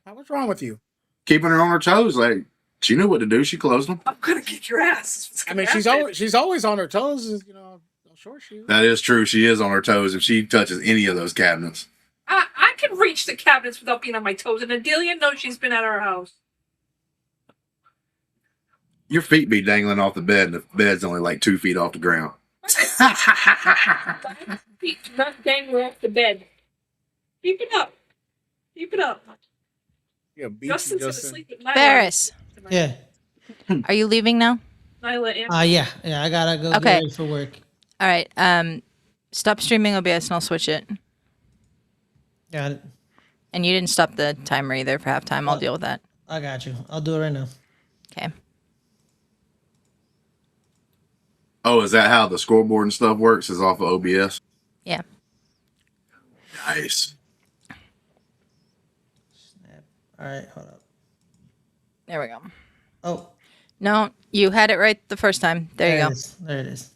What's wrong with you? Keeping her on her toes. Like, she knew what to do. She closed them. I'm gonna kick your ass. I mean, she's always on her toes. How short she is. That is true. She is on her toes if she touches any of those cabinets. I can reach the cabinets without being on my toes, and Adelia knows she's been at our house. Your feet be dangling off the bed, and the bed's only like 2 feet off the ground. Feet do not dangle off the bed. Keep it up. Keep it up. Yeah, Justin's gonna sleep at night. Ferris, Yeah. are you leaving now? Nyla and Yeah. I gotta go get Okay. ready for work. All right. Stop streaming OBS and I'll switch it. Got it. And you didn't stop the timer either for halftime. I'll deal with that. I got you. I'll do it right now. Okay. Oh, is that how the scoreboard and stuff works? Is off of OBS? Yeah. Nice. Snap. All right, hold up. There we go. Oh, No, you had it right the first time. There you go. There it is.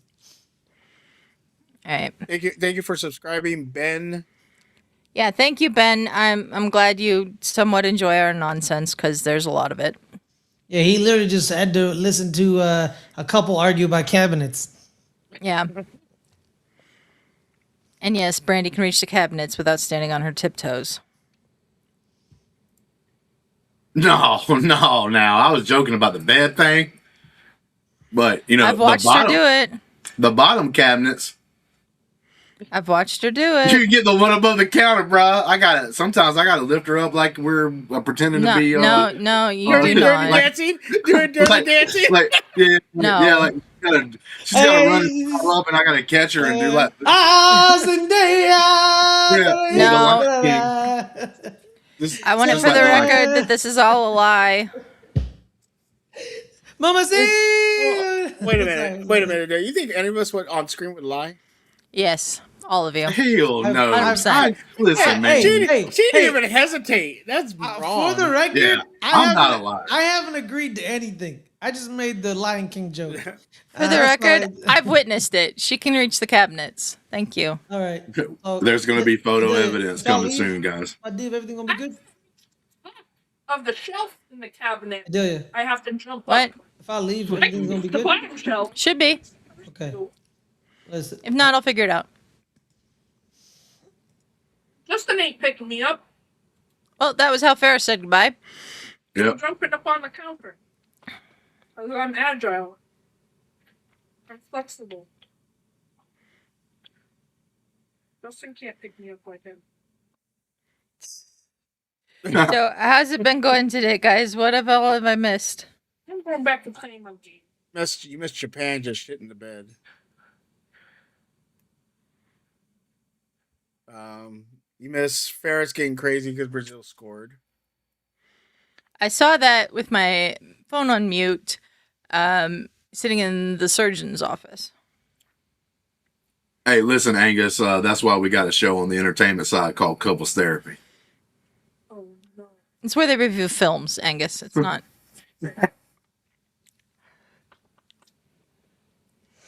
All right. Thank you for subscribing, Ben. Yeah, thank you, Ben. I'm glad you somewhat enjoy our nonsense because there's a lot of it. Yeah, he literally just had to listen to a couple argue about cabinets. Yeah. And yes, Brandy can reach the cabinets without standing on her tiptoes. No. Now I was joking about the bed thing, but I've watched her do it. The bottom cabinets. I've watched her do it. You get the one above the counter, bro. Sometimes I gotta lift her up like we're pretending to be. No, you do Dirty not. dancing. Doing dirty dancing. No. Yeah, like she's gotta run up, and I gotta catch her and do like. I want it for the record that this is all a lie. Mama see. Wait a minute. You think any of us on screen would lie? Yes, all of you. Hell no. 100%. Listen, man. She Hey, didn't even hesitate. That's wrong. For the record, Yeah, I I'm not haven't- a liar. I haven't agreed to anything. I just made the Lion King joke. For the That's record, why- I've witnessed it. She can reach the cabinets. Thank you. All right. So, There's going to be photo the- evidence if y'all coming leave, soon, guys. My dude, everything gonna be good. Of the shelf in the cabinet, Adelia, I have to jump What? up. if I leave, everything's gonna be The good. bottom shelf. Should be. Okay. Listen. If not, I'll figure it out. Justin ain't picking me up. Well, that was how Ferris said goodbye. Yep. I'm jumping up on the counter. I'm agile. I'm flexible. Justin can't pick me up like him. So, how's it been going today, guys? What have all have I missed? I'm going back to playing my game. You missed Japan just shit in the bed. You miss Ferris getting crazy because Brazil scored. I saw that with my phone on mute, sitting in the surgeon's office. Hey, listen, Angus, that's why we got a show on the entertainment side called Couples Therapy. Oh no. It's where they review films, Angus. It's not.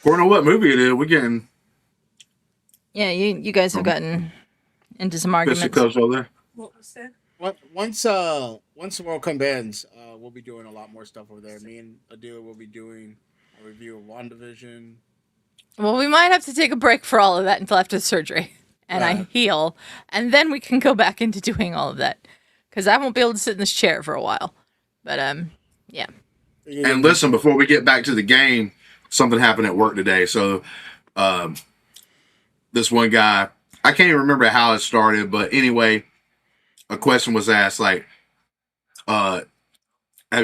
According to what movie it is, we're getting Yeah, you guys have gotten into some arguments. fisticuffs over there. What was that? Once the World Cup ends, we'll be doing a lot more stuff over there. Me and Adila will be doing a review of WandaVision. Well, we might have to take a break for all of that until after the surgery and I heal, and then we can go back into doing all of that because I won't be able to sit in this chair for a while. But yeah. And listen, before we get back to the game, something happened at work today. So, this one guy, I can't even remember how it started, but anyway, a question was asked like, have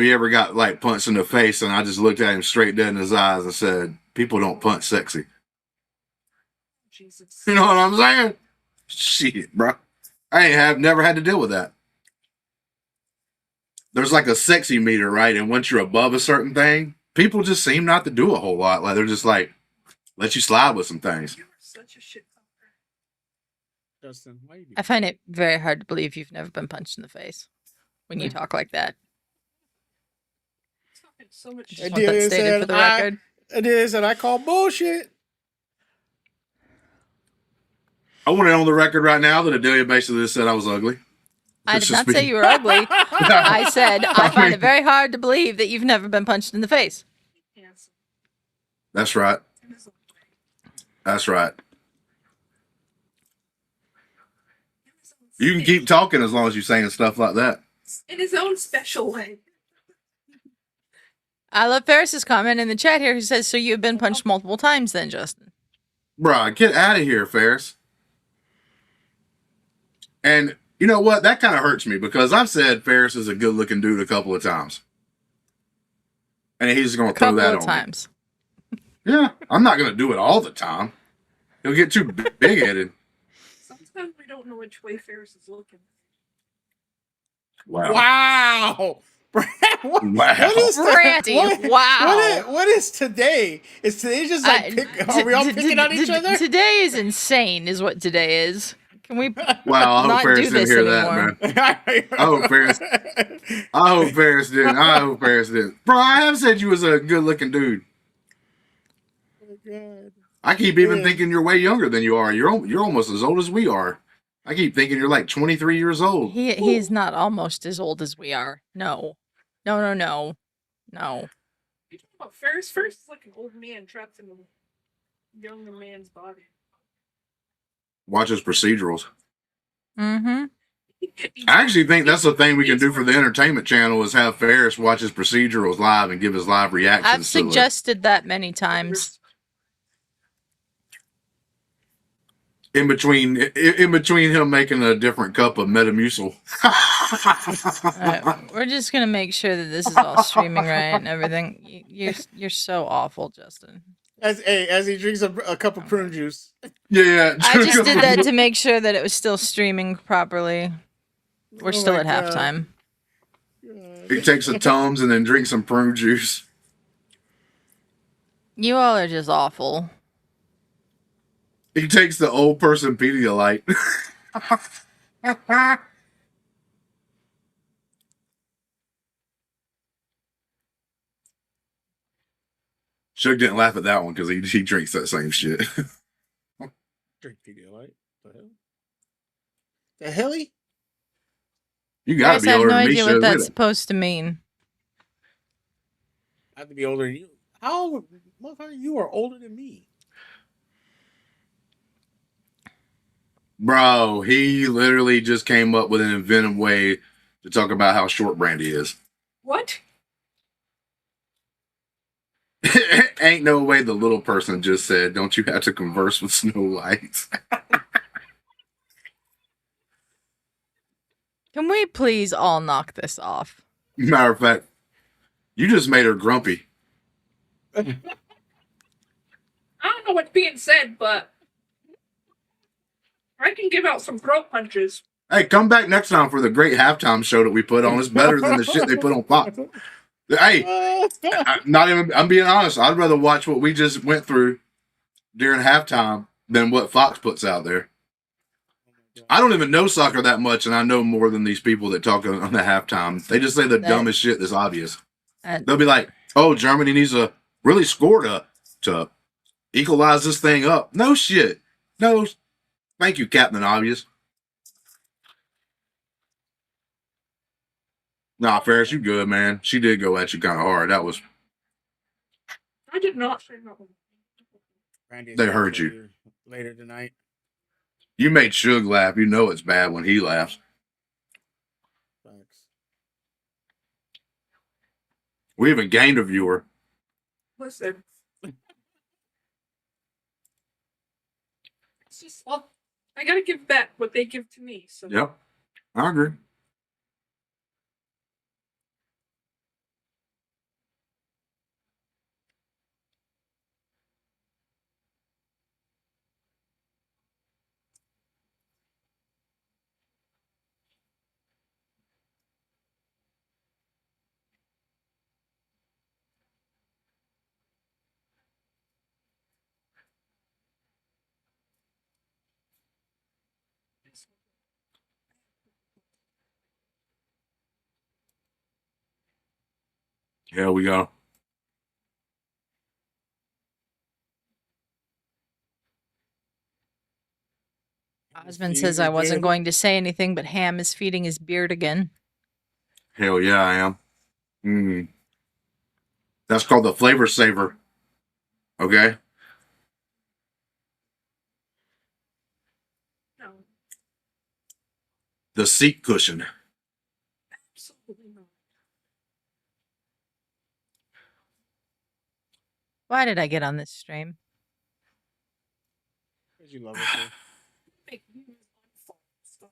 you ever got like punched in the face? And I just looked at him straight dead in his eyes and said, people don't punch sexy. Jesus. You know what I'm saying? Shit, bro. Never had to deal with that. There's like a sexy meter, right? And once you're above a certain thing, people just seem not to do a whole lot. Like they're just like, let you slide with some things. You are such a shit fucker. Justin, why you do I find it very hard to believe you've never been punched in the face when you talk like that. Talking so much Just shit. want that Adelia stated said, for the record. Adila said I call bullshit. I want it on the record right now that Adelia basically said I was ugly. I It's did just not say me. you were ugly. I said I find it very hard to believe that you've never been punched in the face. Handsome. That's right. In his own way. That's right. In his own You can space. keep talking as long as you're saying stuff like that. In his own special way. I love Ferris's comment in the chat here who says, so you've been punched multiple times then, Justin. Bruh, get out of here, Ferris. And you know what? That kind of hurts me because I've said Ferris is a good looking dude a couple of times. And he's going A to throw couple that of on times. me. Yeah, I'm not going to do it all the time. He'll get too big headed. Sometimes we don't know which way Ferris is looking. Wow. Wow. Brad, what, Wow. what is Randy, wow. what is today? Is today just like are we all picking on each other? Today is insane, is what today is. Can we Wow, I hope not Ferris do didn't this hear anymore? that, man. I hope Ferris didn't. I hope Ferris didn't. Bro, I have said you was a good looking dude. Oh, God. I keep even Yeah. thinking you're way younger than you are. You're almost as old as we are. I keep thinking you're like 23 years old. He's not almost as old as we are. No. No. You talking about Ferris? Ferris is like an old man trapped in a younger man's body. Watch his procedurals. Mm-hmm. I actually think that's the thing we can do for the entertainment channel is have Ferris watch his procedurals live and give his live reactions. I've to it. suggested that many times. in between him making a different cup of Metamucil. Alright, we're just gonna make sure that this is all streaming right and everything. You're so awful, Justin. As he drinks a cup of prune juice. Yeah. I just did that to make sure that it was still streaming properly. We're Oh still my at God. halftime. He takes a Tums and then drinks some prune juice. You all are just awful. He takes the old person Pedialyte. Suge didn't laugh at that one because he drinks that same shit. Drink Pedialyte. The hell? The helly? You You gotta guys be have older no than me, idea Suge. what Look that's at it. supposed to mean. I have to be older than you. How, motherfucker, you are older than me. Bro, he literally just came up with an inventive way to talk about how short Brandy is. What? Ain't no way the little person just said, don't you have to converse with Snow White? Can we please all knock this off? Matter of fact, you just made her grumpy. I don't know what's being said, but I can give out some throat punches. Hey, come back next time for the great halftime show that we put on. It's better than the shit they put on Fox. Hey, I'm being honest. I'd rather watch what we just went through during halftime than what Fox puts out there. I don't even know soccer that much, and I know more than these people that talk on the halftime. They just say the dumbest shit that's obvious. They'll be like, "Oh, Germany needs to really score to equalize this thing up." No shit. No, thank you, Captain Obvious. Nah, Ferris, you good, man. She did go at you kind of hard. That was. I did not say nothing. Randy's They back heard you. later tonight. You made Suge laugh. You know it's bad when he laughs. Thanks. We even gained a viewer. Listen. It's just, well, I gotta give back what they give to me. So. Yep, I agree. Here we go. Osmond says I wasn't going to say anything, but Ham is feeding his beard again. Hell yeah, I am. That's called the flavor saver. Okay. No, The seat cushion. absolutely not. Why did I get on this stream? Because you love it. Too. Make me unfollow. Stop.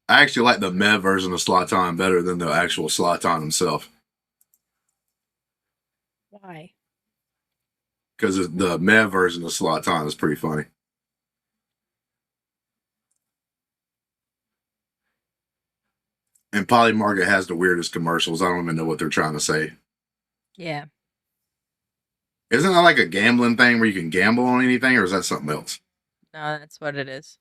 I actually like the Mev version of Slatan better than the actual Slatan himself. Why? Because the Mev version of Slatan is pretty funny. And Polly Market has the weirdest commercials. I don't even know what they're trying to say. Yeah. Isn't that like a gambling thing where you can gamble on anything, or is that something else? No, that's what it is.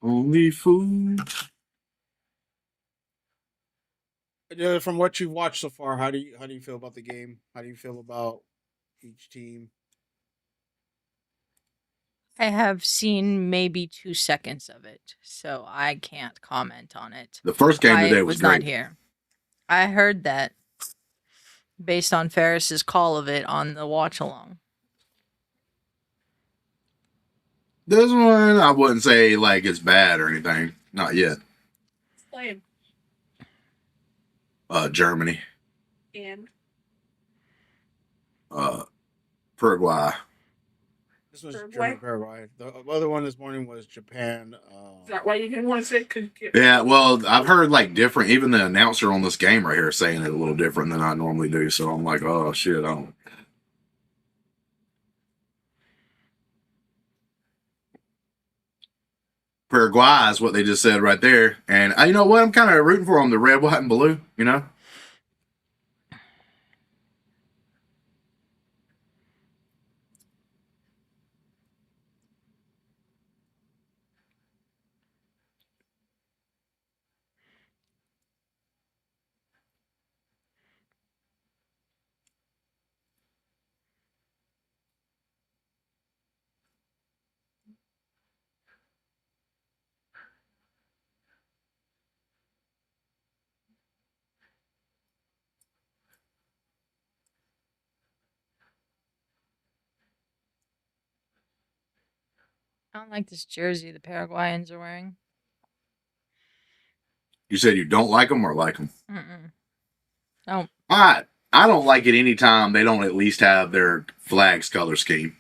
Only food. From what you've watched so far, how do you feel about the game? How do you feel about each team? I have seen maybe 2 seconds of it, so I can't comment on it. The first game I today was not great. here. I heard that based on Ferris's call of it on the Watchalong. This one, I wouldn't say like it's bad or anything. Not yet. Playing. Germany, And Paraguay. This was Paraguay? Germany, Paraguay. The other one this morning was Japan. is that why you didn't want to say? Cause Yeah, well, I've heard like different. Even the announcer on this game right here is saying it a little different than I normally do. So I'm like, oh shit, I don't. Paraguay is what they just said right there, and you know what? I'm kind of rooting for them. The red, white, and blue. You know. I don't like this jersey the Paraguayans are wearing. You said you don't like them or like them? Mm-mm. Oh, I don't like it anytime they don't at least have their flag's color scheme.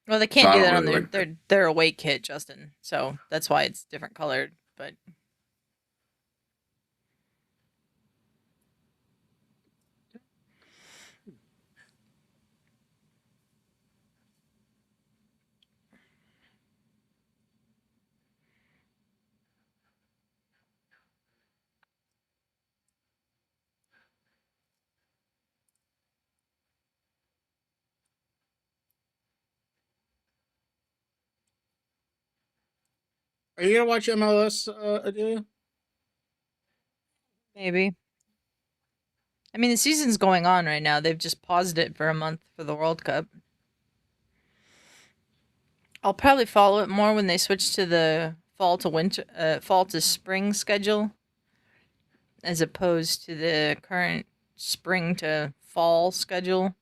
well, they So can't I do don't that on really their away kit, Justin. So that's why it's different colored. But Are you gonna watch MLS, Adelia? maybe. I mean, the season's going on right now. They've just paused it for a month for the World Cup. I'll probably follow it more when they switch to the fall to spring schedule, as opposed to the current spring to fall schedule.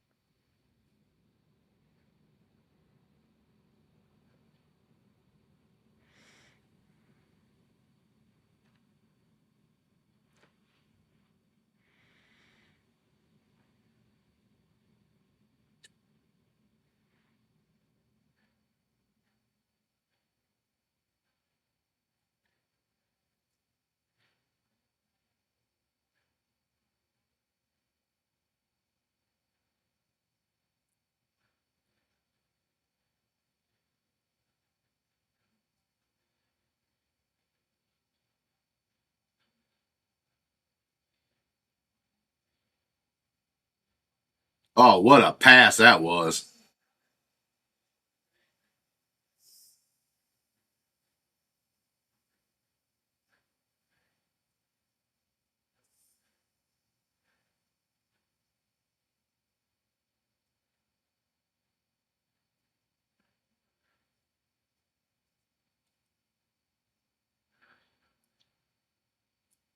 Oh, what a pass that was!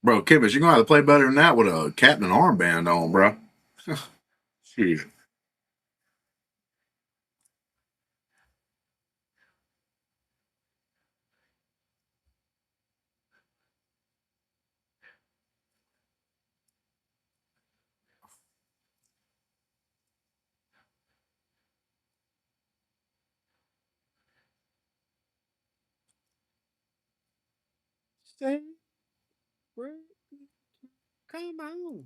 Bro, Kivitz, you're gonna have to play better than that with a captain armband on, bro. Jeez. Say, come on.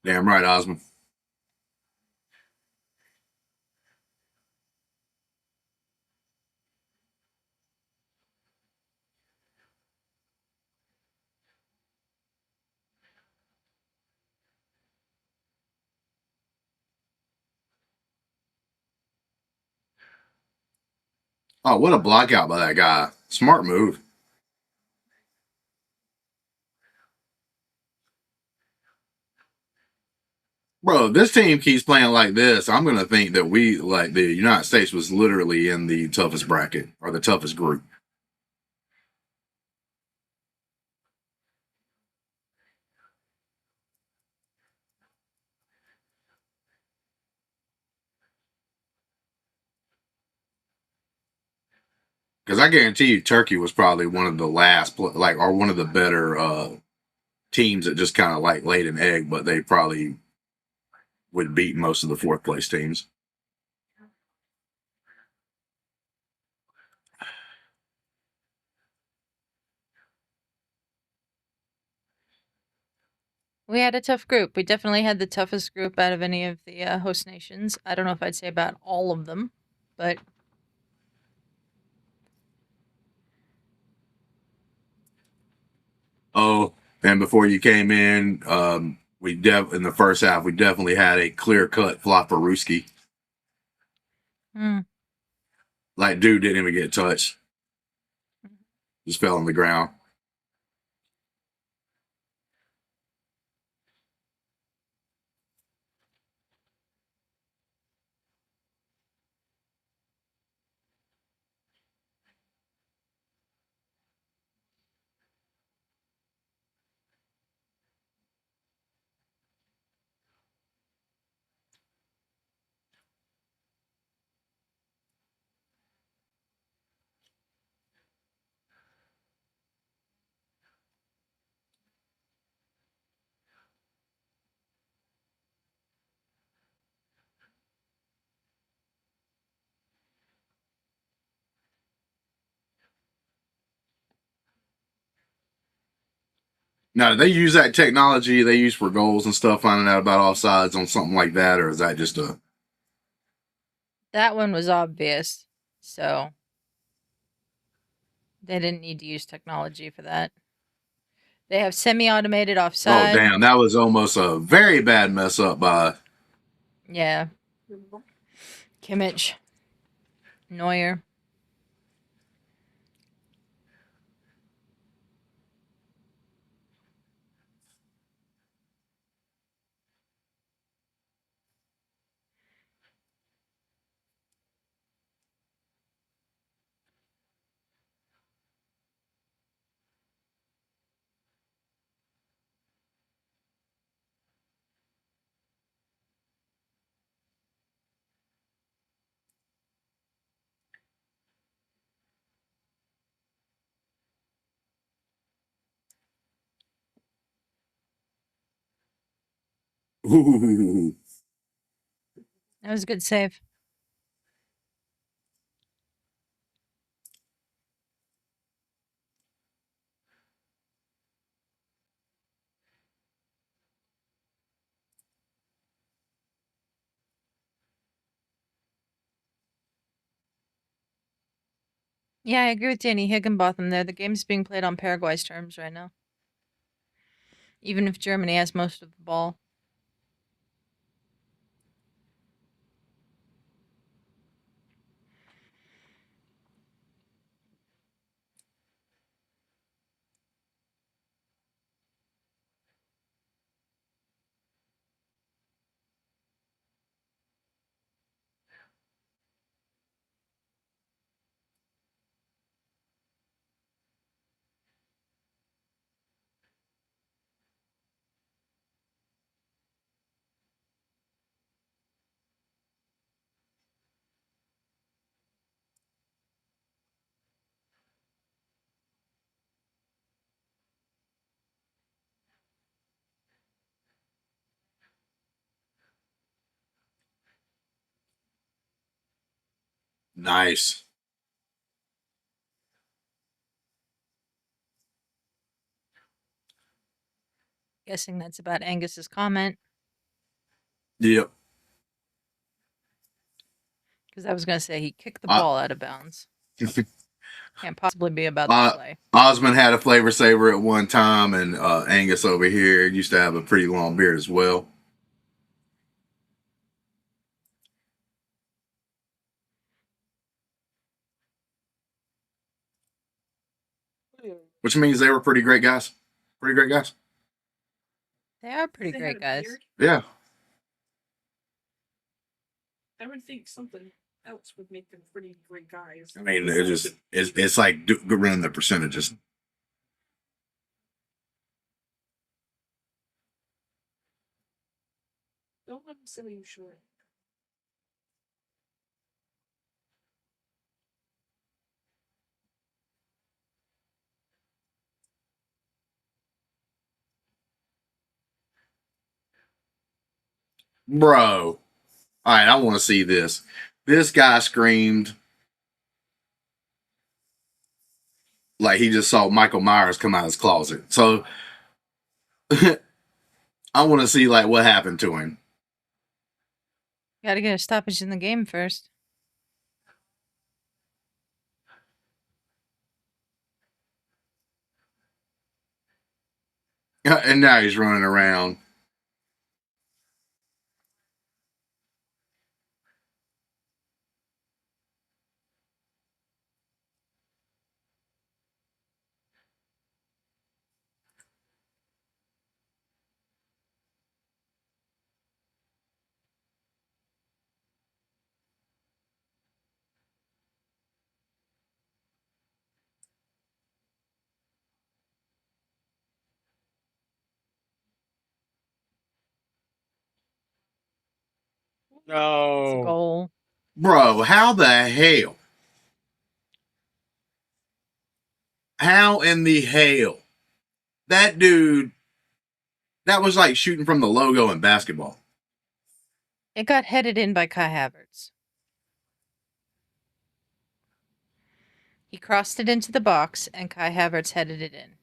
Damn right, Osmond. Oh, what a block out by that guy. Smart move. Bro, if this team keeps playing like this, I'm going to think that we, like, the United States was literally in the toughest bracket or the toughest group. Because I guarantee you, Turkey was probably one of the last, like, or one of the better teams that just kind of like laid an egg, but they probably would beat most of the fourth place teams. We had a tough group. We definitely had the toughest group out of any of the host nations. I don't know if I'd say about all of them, but Oh, and before you came in, in the first half, we definitely had a clear cut flop for Ruski. Like, dude didn't even get touched. Just fell on the ground. Now, do they use that technology they use for goals and stuff, finding out about offsides on something like that, or is that just a? that one was obvious. So they didn't need to use technology for that. They have semi-automated offside. Oh, damn! That was almost a very bad mess up by. Yeah. Kimmich. Neuer. Ooh. That was a good save. Yeah, I agree with Danny Higginbotham there. The game's being played on Paraguay's terms right now. Even if Germany has most of the ball. Nice. Guessing that's about Angus's comment. Yep. Because I was going to say he kicked the ball out of bounds. Can't possibly be about the play. Osman had a flavor saver at one time, and Angus over here used to have a pretty long beard as well. which means they were pretty great guys. Pretty great guys. They are pretty They great had a guys. beard. Yeah. I would think something else would make them pretty great guys. I mean, it's like running the percentages. Don't let them sell you short. Bro. All right, I want to see this. This guy screamed like he just saw Michael Myers come out of his closet. So I want to see like what happened to him. Gotta get a stoppage in the game first. And now he's running around. It's a No. goal. Bro, how the hell? How in the hell? That dude, that was like shooting from the logo in basketball. It got headed in by Kai Havertz. He crossed it into the box, and Kai Havertz headed it in.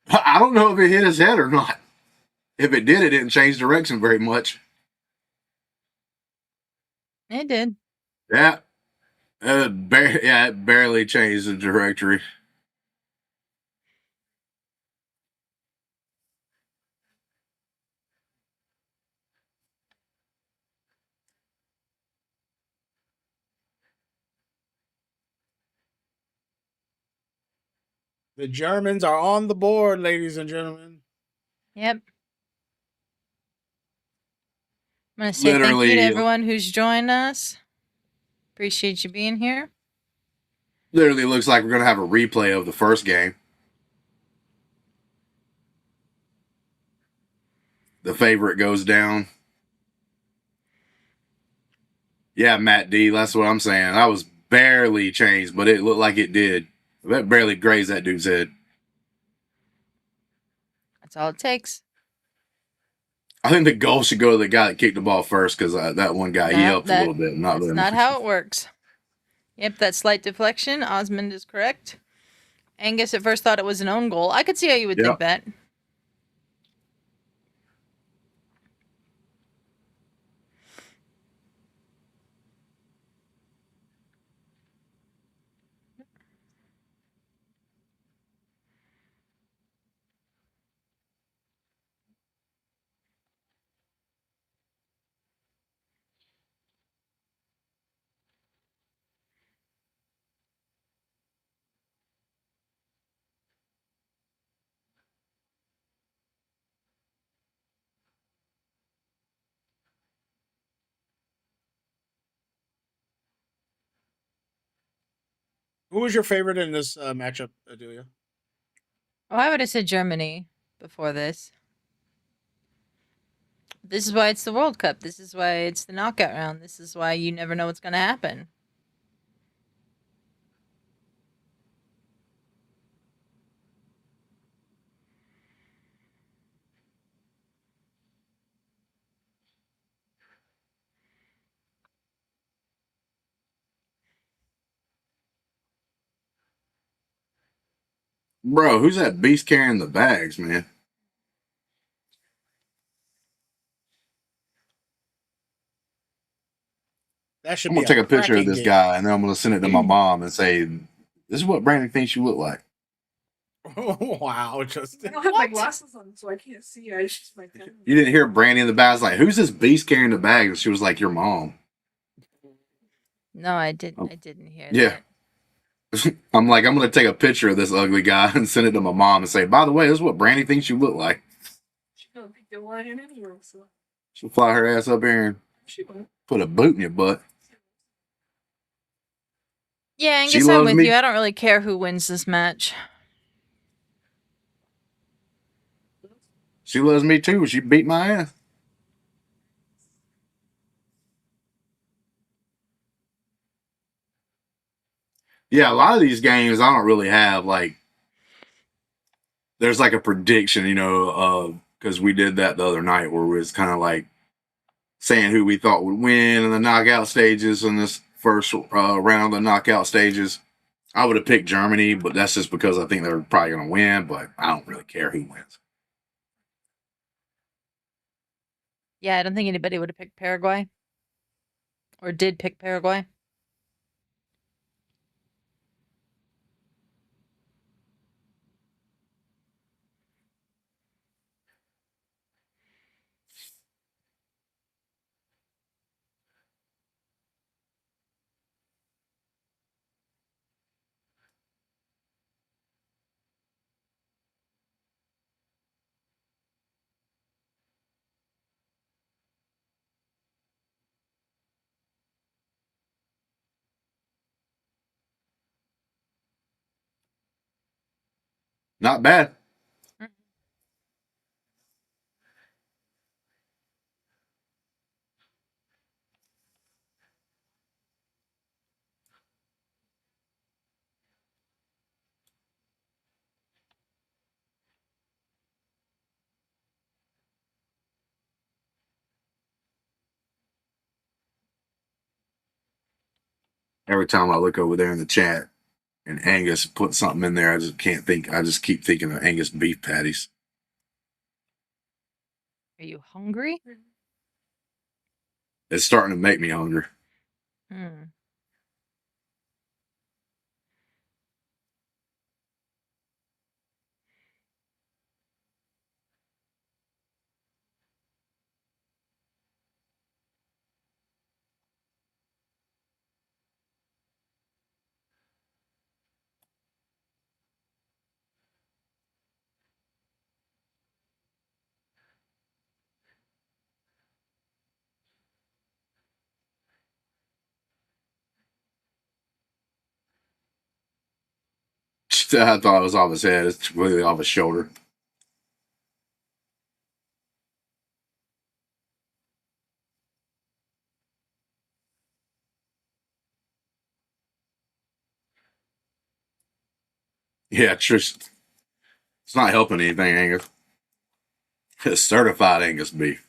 I don't know if it hit his head or not. If it did, it didn't change direction very much. It did. Yeah. It barely changed the trajectory. The Germans are on the board, ladies and gentlemen. Yep. I'm going to say thank you to Literally- everyone who's joined us. Appreciate you being here. Literally looks like we're going to have a replay of the first game. The favorite goes down. Yeah, Matt D, that's what I'm saying. I was barely changed, but it looked like it did. That barely grazed that dude's head. That's all it takes. I think the goal should go to the guy that kicked the ball first because that one guy, he helped a little bit. Not That's really not much. how it works. Yep, that slight deflection. Osmond is correct. Angus at first thought it was an own goal. I could see how you would think that. Who was your favorite in this matchup, Adelia? Oh, I would have said Germany before this. This is why it's the World Cup. This is why it's the knockout round. This is why you never know what's going to happen. Bro, who's that beast carrying the bags, man? That should I'm be going to take a picture of cracking this game. guy, and then I'm going to send it to my mom and say, this is what Brandon thinks you look like. Wow, I Justin. don't have my What? glasses on, so I can't see. I just use my pen. You didn't hear Brandy in the bag. I was like, who's this beast carrying the bag? And she was like, your mom. No, I didn't hear Yeah. that. I'm like, I'm going to take a picture of this ugly guy and send it to my mom and say, by the way, this is what Brandy thinks you look like. She don't think you're lying anyway, so She'll fly her ass up here and she won't. put a boot in your butt. Yeah, She Angus, I'm loves with me. you. I don't really care who wins this match. She loves me too. She beat my ass. Yeah, a lot of these games I don't really have like. There's like a prediction, because we did that the other night where it was kind of like saying who we thought would win in the knockout stages in this first round of the knockout stages. I would have picked Germany, but that's just because I think they're probably going to win. But I don't really care who wins. Yeah, I don't think anybody would have picked Paraguay. Or did pick Paraguay. Not bad. Every time I look over there in the chat and Angus put something in there, I just can't think. I just keep thinking of Angus beef patties. Are you hungry? It's starting to make me hungry. Hmm. I thought it was off his head. It's really off his shoulder. Yeah, Trish. It's not helping anything, Angus. It's certified Angus beef.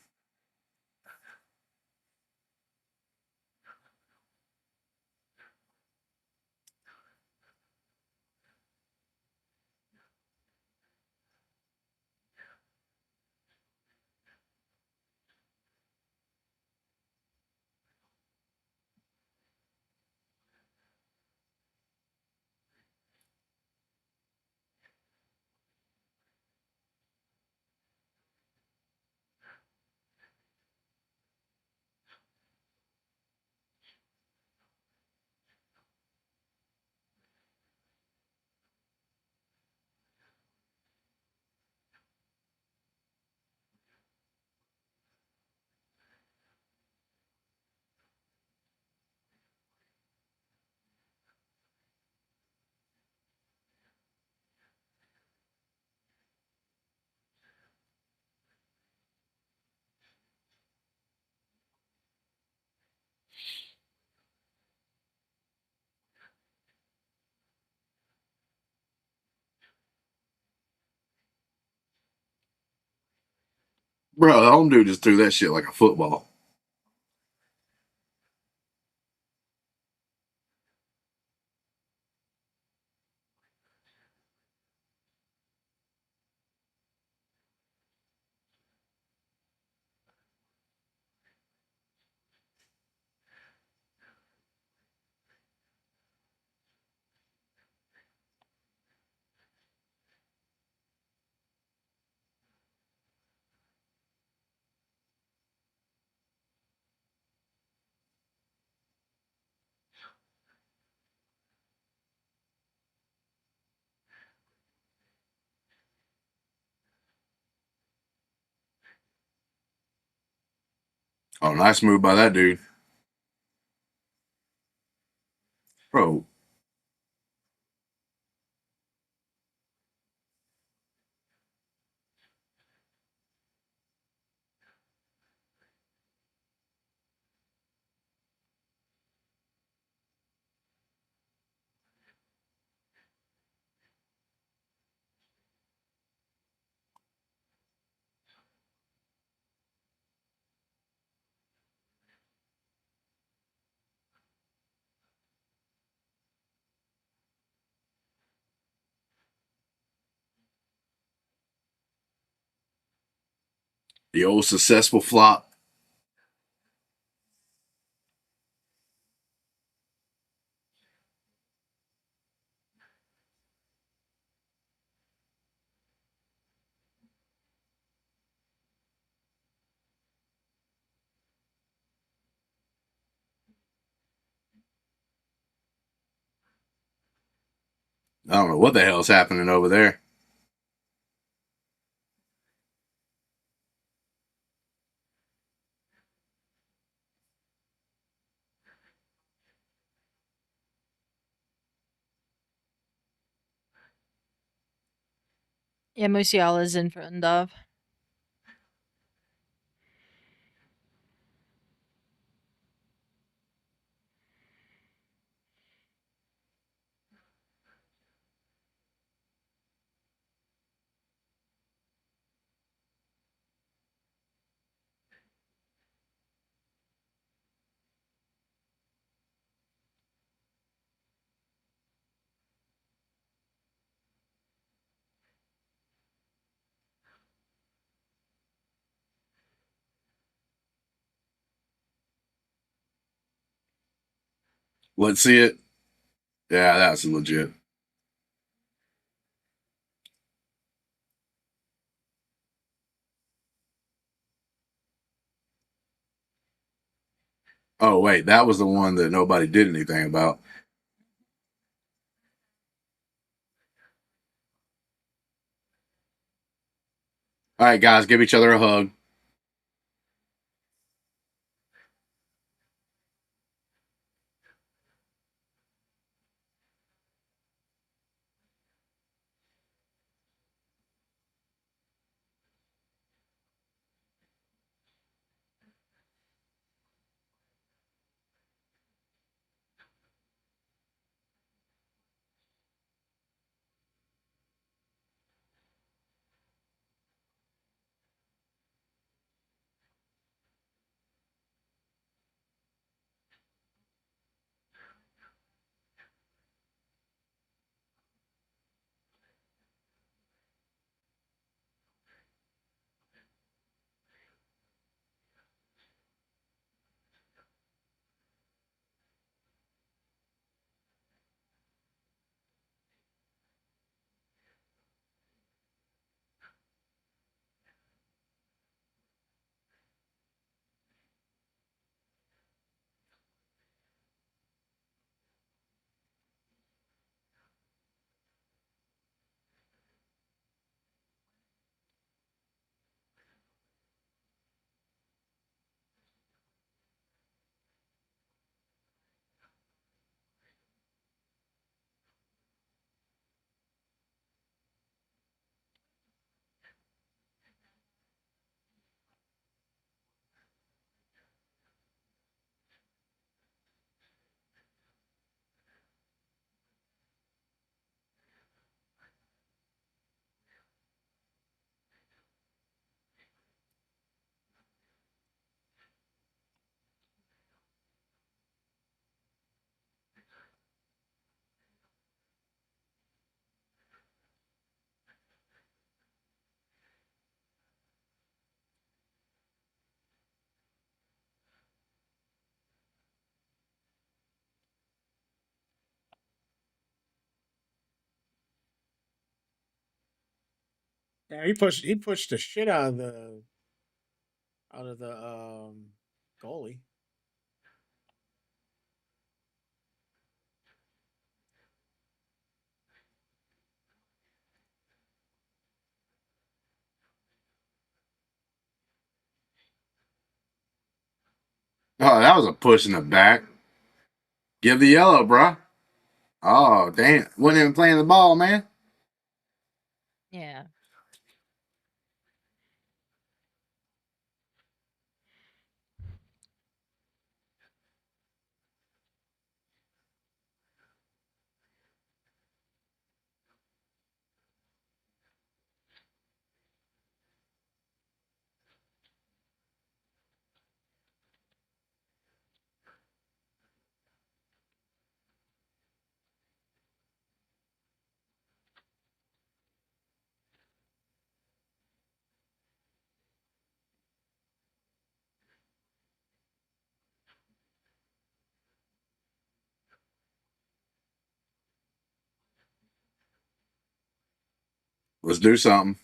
Bro, the home dude just threw that shit like a football. Oh, nice move by that dude. Bro, the old successful flop. I don't know what the hell's happening over there. Yeah, Musiala's in front of. Let's see it. Yeah, that's legit. Oh, wait, that was the one that nobody did anything about. All right, guys, give each other a hug. Yeah, he pushed the shit out of the goalie. Oh, that was a push in the back. Give the yellow, bruh. Oh, damn. Wasn't even playing the ball, man. Yeah. Let's do something.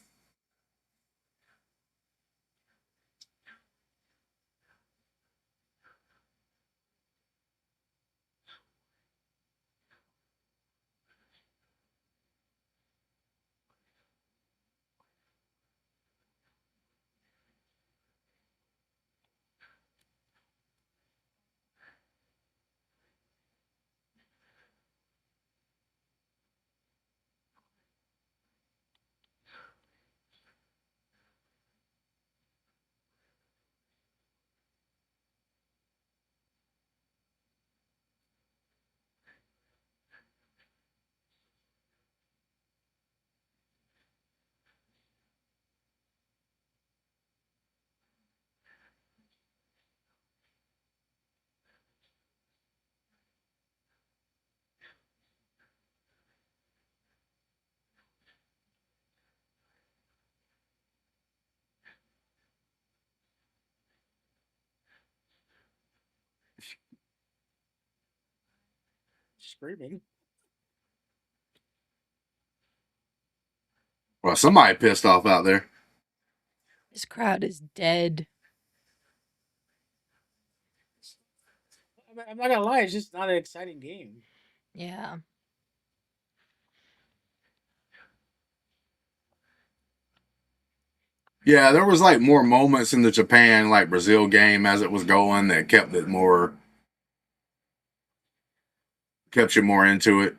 Screaming. Well, somebody pissed off out there. This crowd is dead. I'm not gonna lie, it's just not an exciting game. Yeah. Yeah, there was like more moments in the Japan like Brazil game as it was going that kept it more kept you more into it.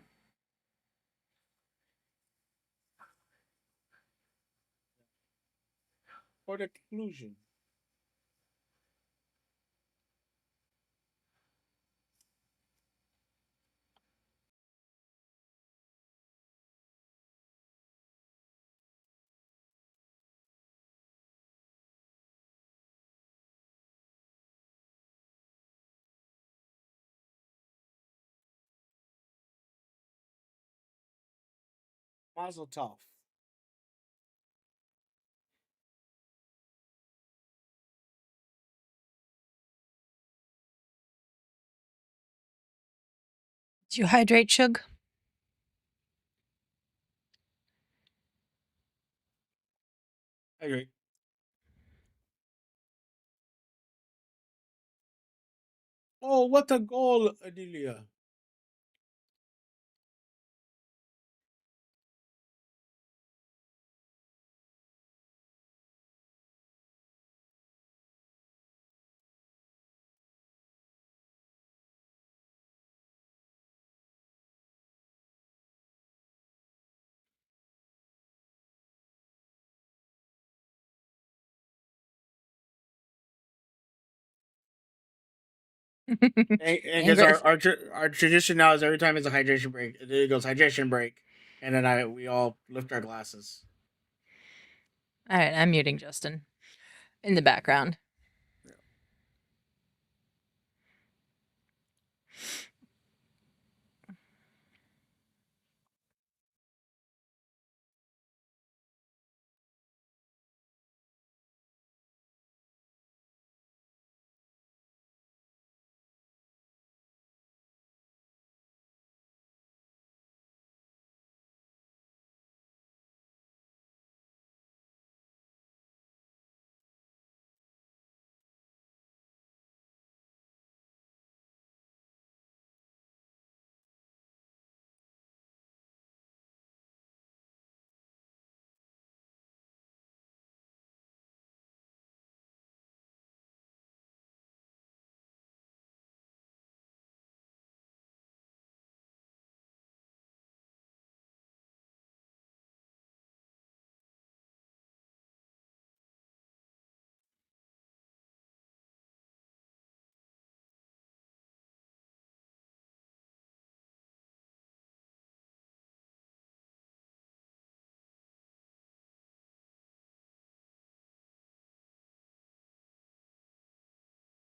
For the conclusion. Mazel tov. Did you hydrate, Shug? I agree. Oh, what a goal, Adelia. And because Angry. our tradition now is every time it's a hydration break, it goes hydration break, and then we all lift our glasses. All right, I'm muting Justin in the background.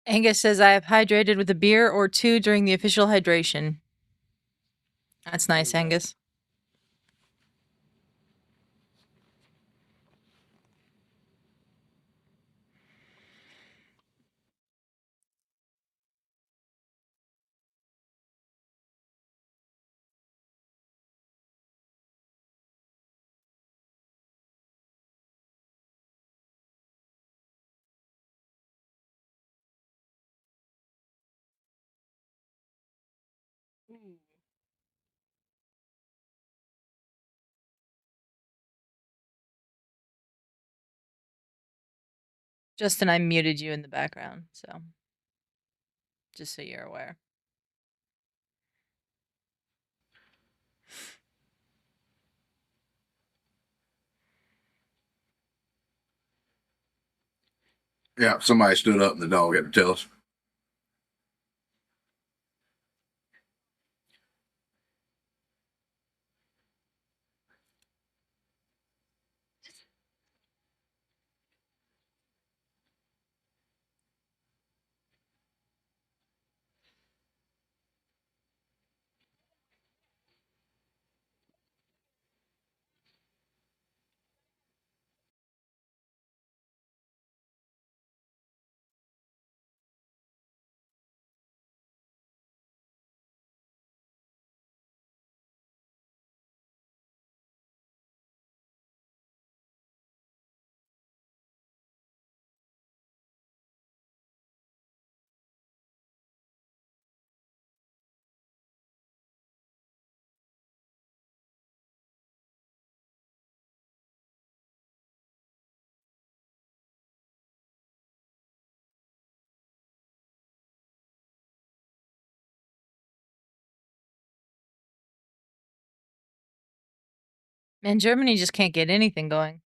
Angus says, I have hydrated with a beer or two during the official hydration. That's nice, Angus. Justin, I muted you in the background, so just so you're aware. Yeah, somebody stood up and the dog had to tell us. Man, Germany just can't get anything going.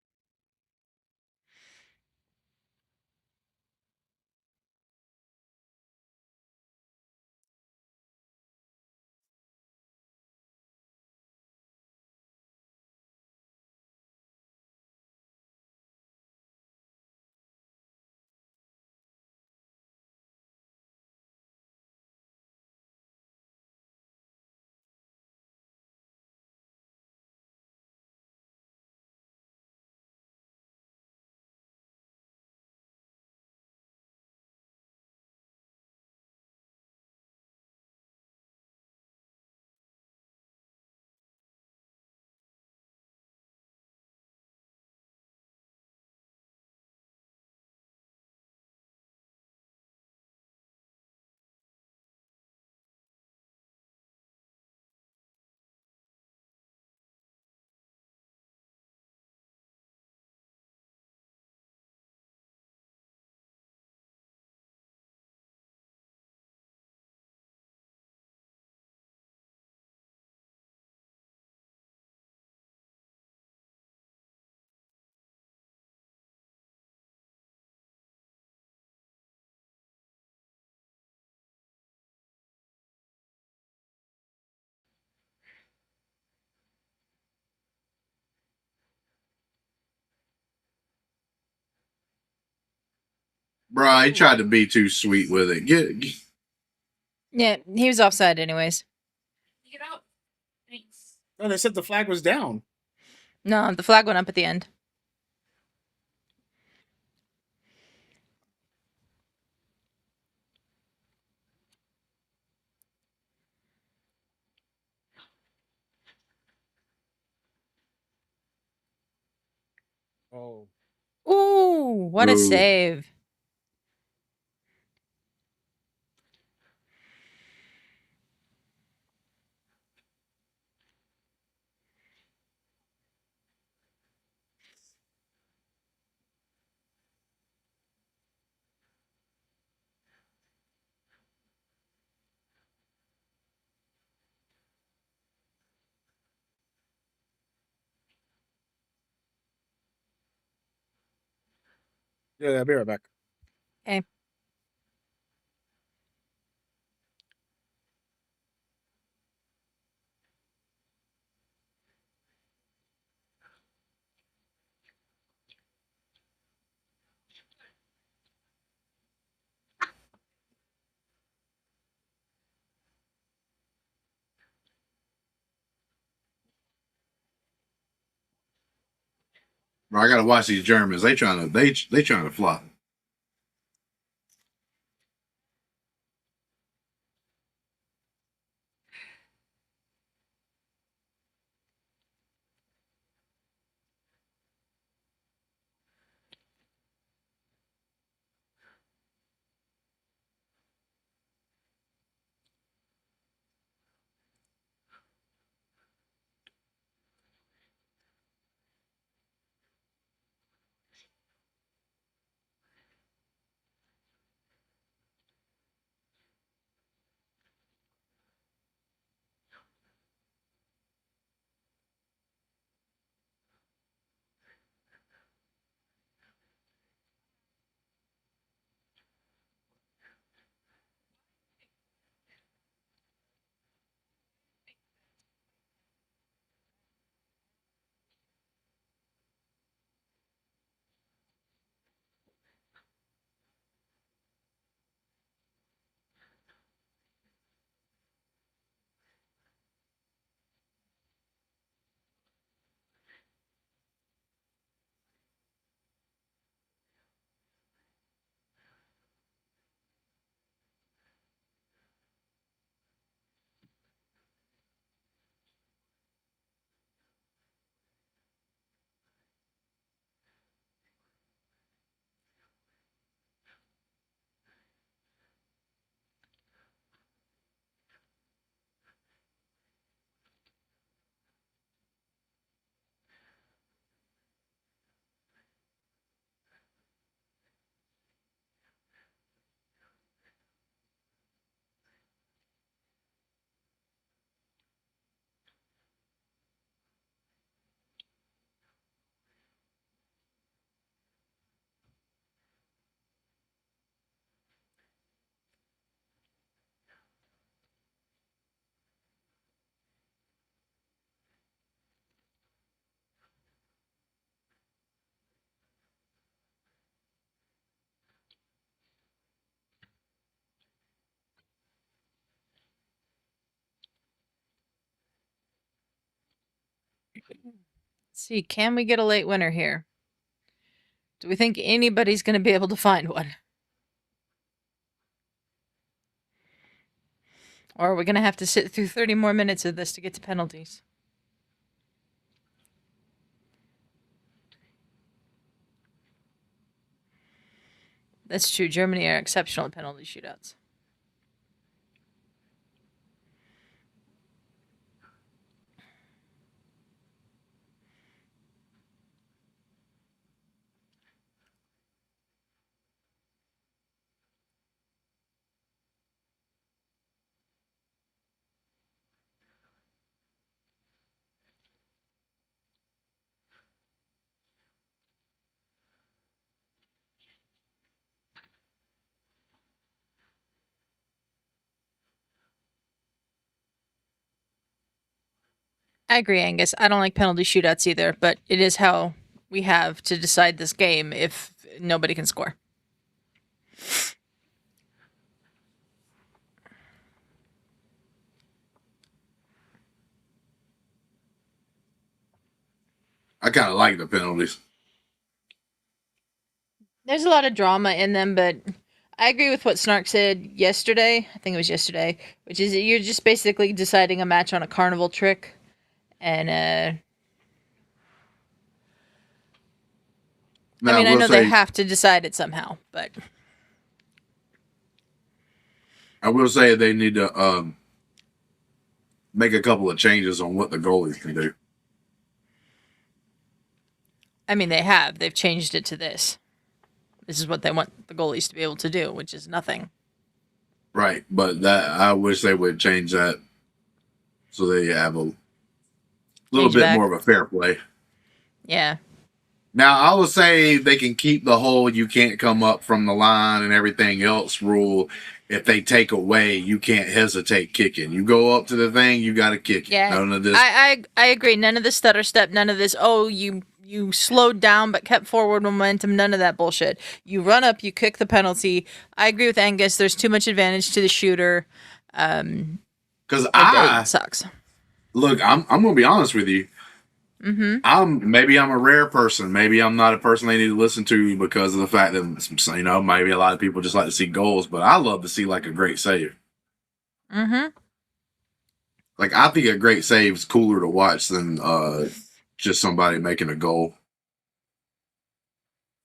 Bro, he tried to be too sweet with it. Yeah, he was offside anyways. Get out. Thanks. No, they said the flag was down. No, the flag went up at the end. Oh. Ooh, what a Ooh. save. Yeah, I'll be right back. Okay. Bro, I gotta watch these Germans. They trying to flop. Let's see, can we get a late winner here? Do we think anybody's going to be able to find one? Or are we going to have to sit through 30 more minutes of this to get to penalties? That's true. Germany are exceptional at penalty shootouts. I agree, Angus. I don't like penalty shootouts either, but it is how we have to decide this game if nobody can score. I kind of like the penalties. There's a lot of drama in them, but I agree with what Snark said yesterday. I think it was yesterday, which is you're just basically deciding a match on a carnival trick. And Now, I mean, I will know say, they have to decide it somehow, but I will say they need to make a couple of changes on what the goalies can do. I mean, they have. They've changed it to this. This is what they want the goalies to be able to do, which is nothing. Right, but that I wish they would change that so they have a little Change bit back. more of a fair play. Yeah. Now, I will say they can keep the whole you can't come up from the line and everything else rule. If they take away, you can't hesitate kicking. You go up to the thing, you got to kick it. Yeah. None of this. I agree. None of this stutter step. None of this. Oh, you slowed down but kept forward momentum. None of that bullshit. You run up. You kick the penalty. I agree with Angus. There's too much advantage to the shooter. Because It sucks. look, I'm going to be honest with you. I'm a rare person. Maybe I'm not a person they need to listen to because of the fact that maybe a lot of people just like to see goals, but I love to see like a great save. Like I think a great save is cooler to watch than just somebody making a goal.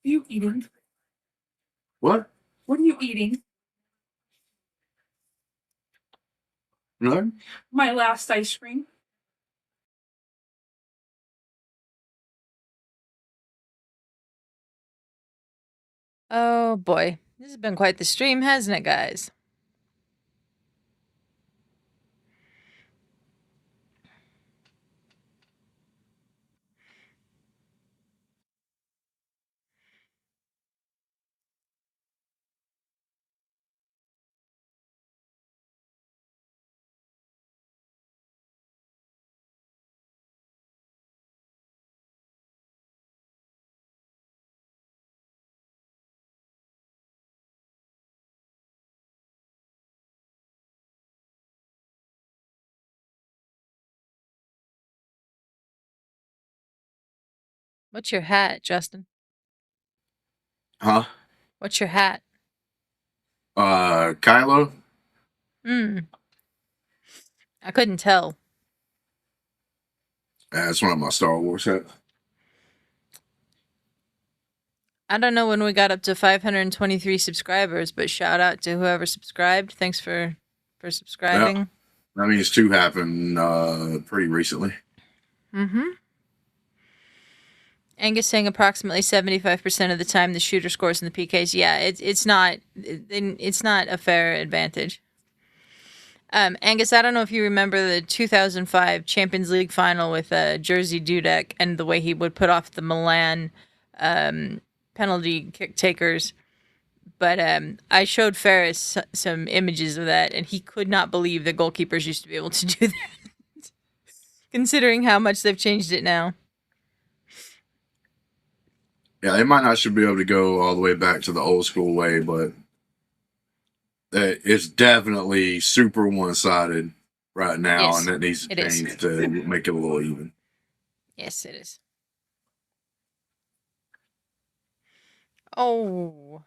You eating? What? What are you eating? No? My last ice cream. Oh boy, this has been quite the stream, hasn't it, guys? What's your hat, Justin? Huh? What's your hat? Kylo? I couldn't tell. That's one of my Star Wars hats. I don't know when we got up to 523 subscribers, but shout out to whoever subscribed. Thanks for subscribing. Yeah. That means two happened pretty recently. Angus saying approximately 75% of the time the shooter scores in the PKs. Yeah, it's not a fair advantage. Angus, I don't know if you remember the 2005 Champions League final with Jerzy Dudek and the way he would put off the Milan penalty kick takers. But I showed Ferris some images of that, and he could not believe that goalkeepers used to be able to do that, considering how much they've changed it now. Yeah, they might not should be able to go all the way back to the old school way, but it's definitely super one-sided right now, Yes, and that needs to it is. change to make it a little even. Yes, it is. Oh.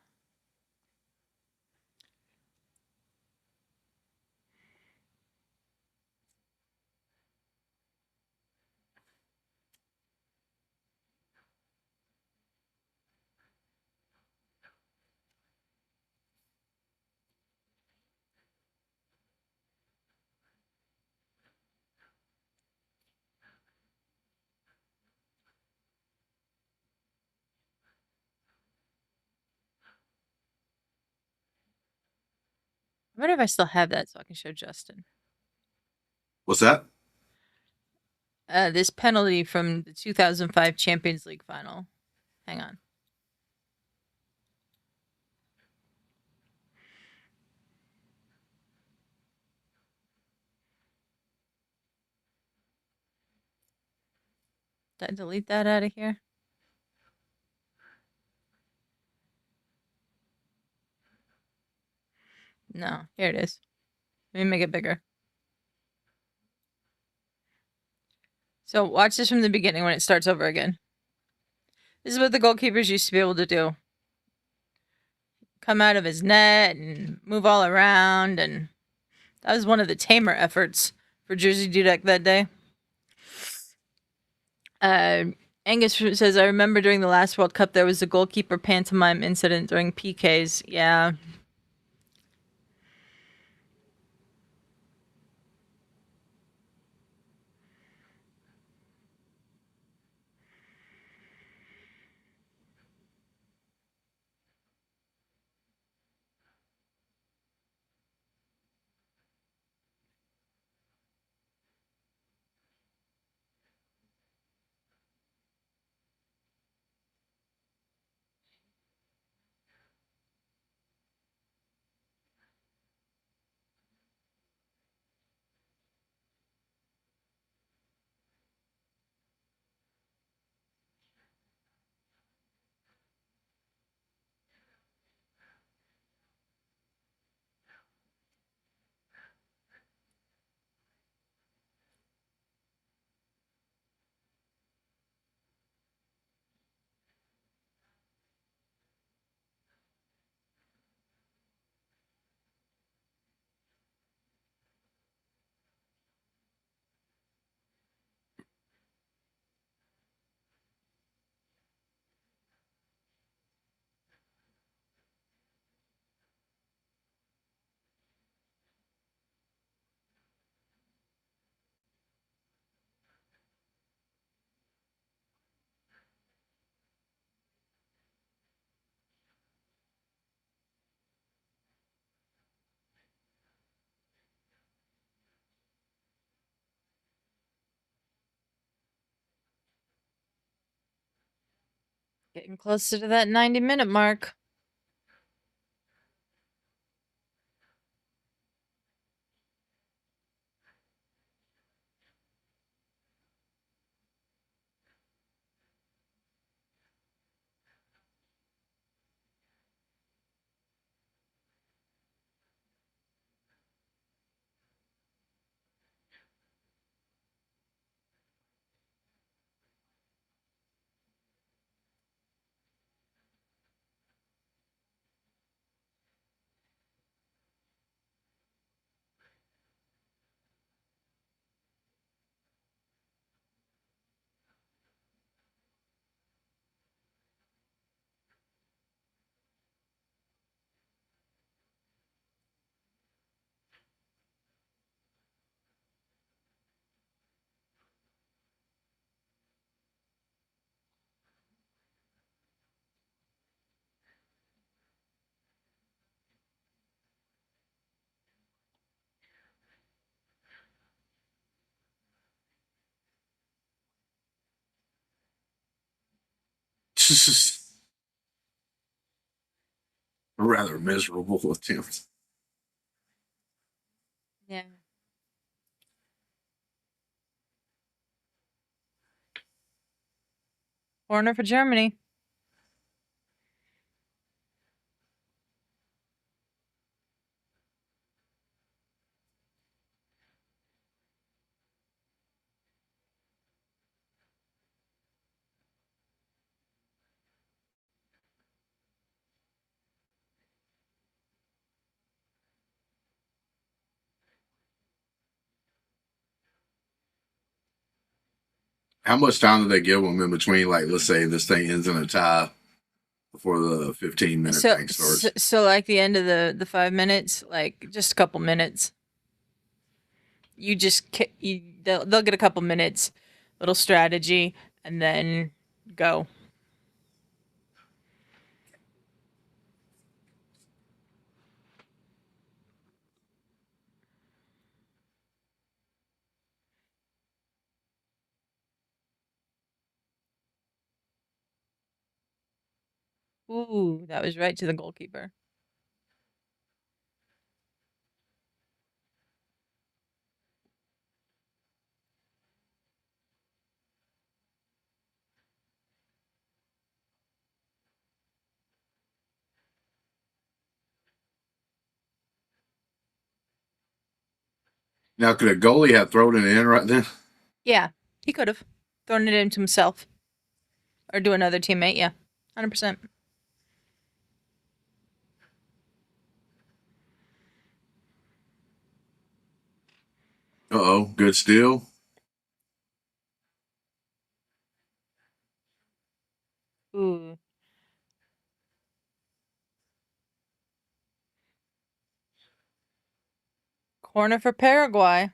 I wonder if I still have that so I can show Justin. What's that? This penalty from the 2005 Champions League final. Hang on. Did I delete that out of here? No, here it is. Let me make it bigger. So watch this from the beginning when it starts over again. This is what the goalkeepers used to be able to do. Come out of his net and move all around, and that was one of the tamer efforts for Jerzy Dudek that day. Angus says, I remember during the last World Cup there was a goalkeeper pantomime incident during PKs. Yeah. Getting closer to that 90-minute mark. A rather miserable attempt. Yeah. Corner for Germany. How much time do they give them in between? Like, let's say this thing ends in a tie before the 15-minute So, thing so, starts. so like the end of the 5 minutes, like just a couple minutes. You just they'll get a couple minutes, little strategy, and then go. Ooh, that was right to the goalkeeper. Now, could a goalie have thrown it in right then? Yeah, he could have thrown it into himself or to another teammate. Yeah, 100%. Uh-oh, good steal. Ooh. Corner for Paraguay.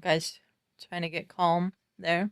Guys, trying to get calm there.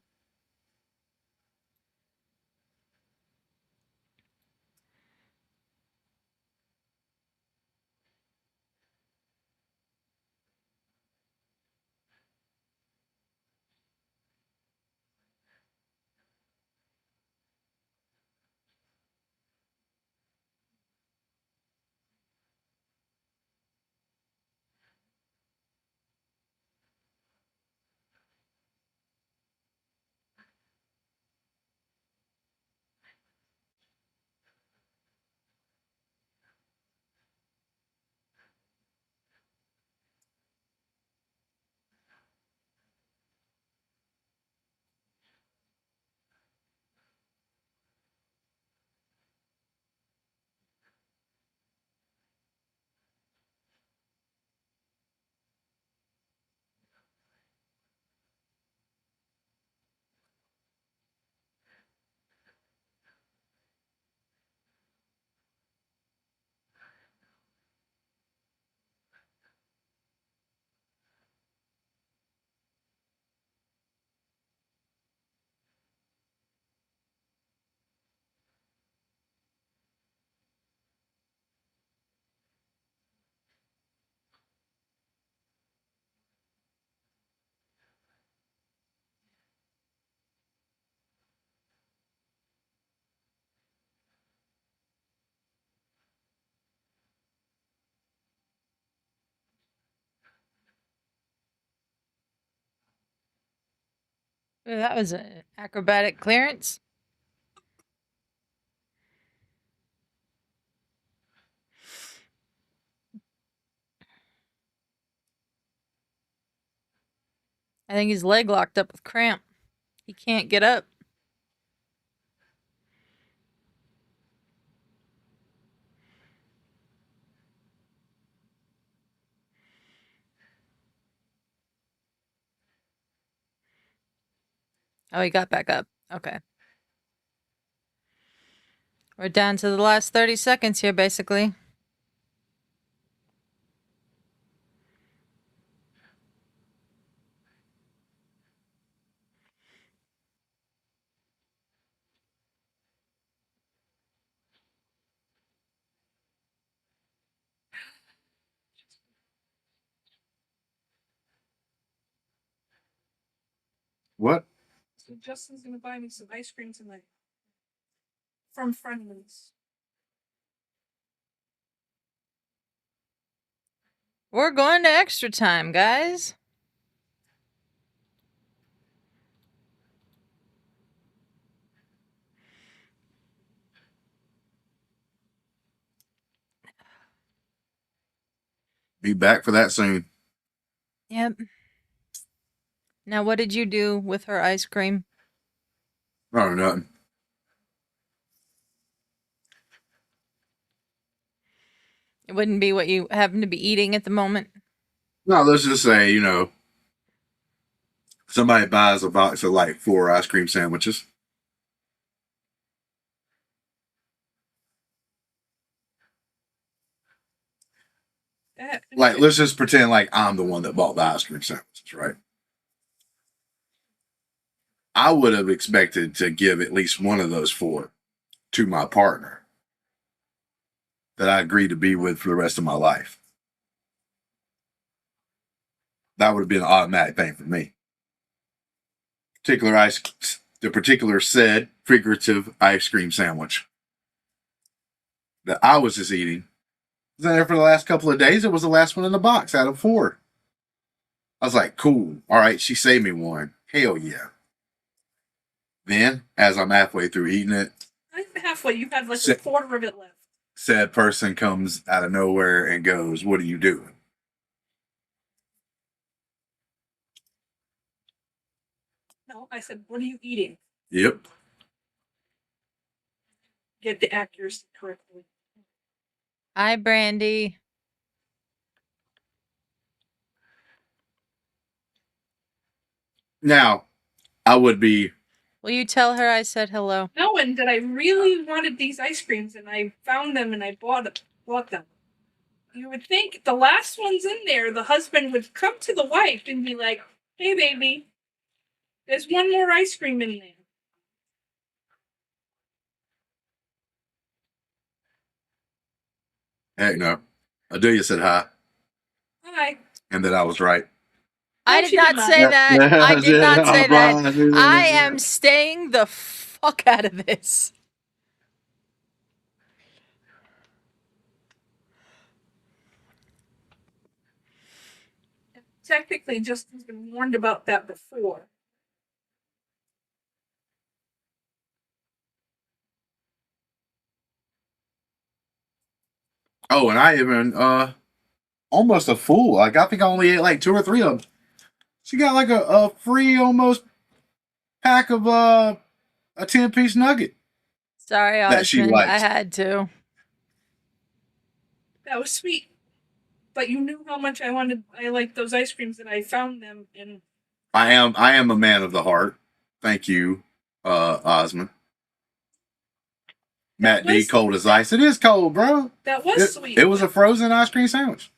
Ooh, that was an acrobatic clearance. I think his leg locked up with cramp. He can't get up. Oh, he got back up. Okay. We're down to the last 30 seconds here, basically. What? So Justin's gonna buy me some ice cream tonight from Friendly's. We're going to extra time, guys. Be back for that soon. Yep. Now, what did you do with her ice cream? Oh, nothing. It wouldn't be what you happen to be eating at the moment. No, let's just say, somebody buys a box of like 4 ice cream sandwiches. Like, let's just pretend like I'm the one that bought the ice cream sandwiches, right? I would have expected to give at least one of those 4 to my partner that I agreed to be with for the rest of my life. That would have been an automatic thing for me. The particular said figurative ice cream sandwich that I was just eating was in there for the last couple of days. It was the last one in the box out of 4. I was like, cool. All right, she saved me one. Hell yeah. Then, as I'm halfway through eating it, I'm halfway. You had like a quarter of it left. said person comes out of nowhere and goes, "What are you doing?" No, I said, what are you eating? Yep. Get the accuracy correctly. Hi, Brandy. Now, I would be. Will you tell her I said hello? Knowing that I really wanted these ice creams and I found them and I bought them. You would think the last one's in there, the husband would come to the wife and be like, hey, baby, there's one more ice cream in there. Heck no. Adelia said hi, Hi. and that I was right. I No, did she not did not. say that. I did not say that. I that. am staying the fuck out of this. Technically, Justin's been warned about that before. Oh, and I even almost a fool. Like, I think I only ate like 2 or 3 of them. She got like a free almost pack of a 10-piece nugget. Sorry, That she Osmond. I likes. had to. That was sweet. But you knew how much I liked those ice creams and I found them in. I am a man of the heart. Thank you, Osmond. Matt D, cold as ice. It is cold, bro. That was sweet. It was a frozen ice cream sandwich.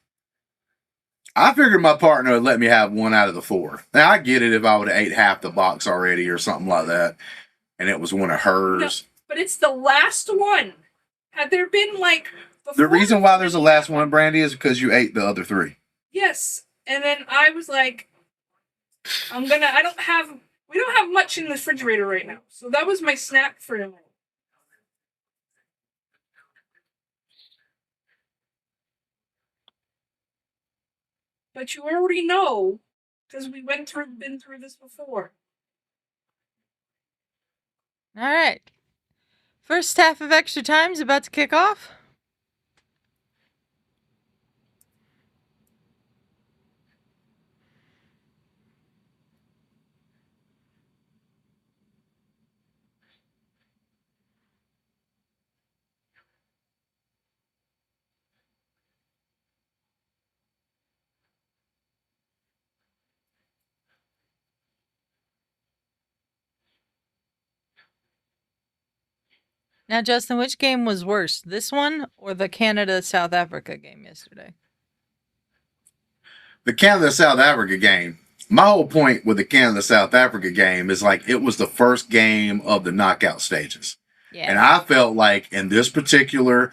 I figured my partner would let me have 1 out of the 4. Now, I get it if I would have ate half the box already or something like that, and it was one of hers. No, but it's the last one. Had there been like The reason why there's a last one, Brandy, is because you ate the other 3. Yes, and then I was like, we don't have much in the refrigerator right now, so that was my snack for tonight. But you already know, because we been through this before. All right. First half of extra time is about to kick off. Now, Justin, which game was worse, this one or the Canada-South Africa game yesterday? The Canada-South Africa game. My whole point with the Canada-South Africa game is like it was the first game of the knockout stages. Yeah. And I felt like in this particular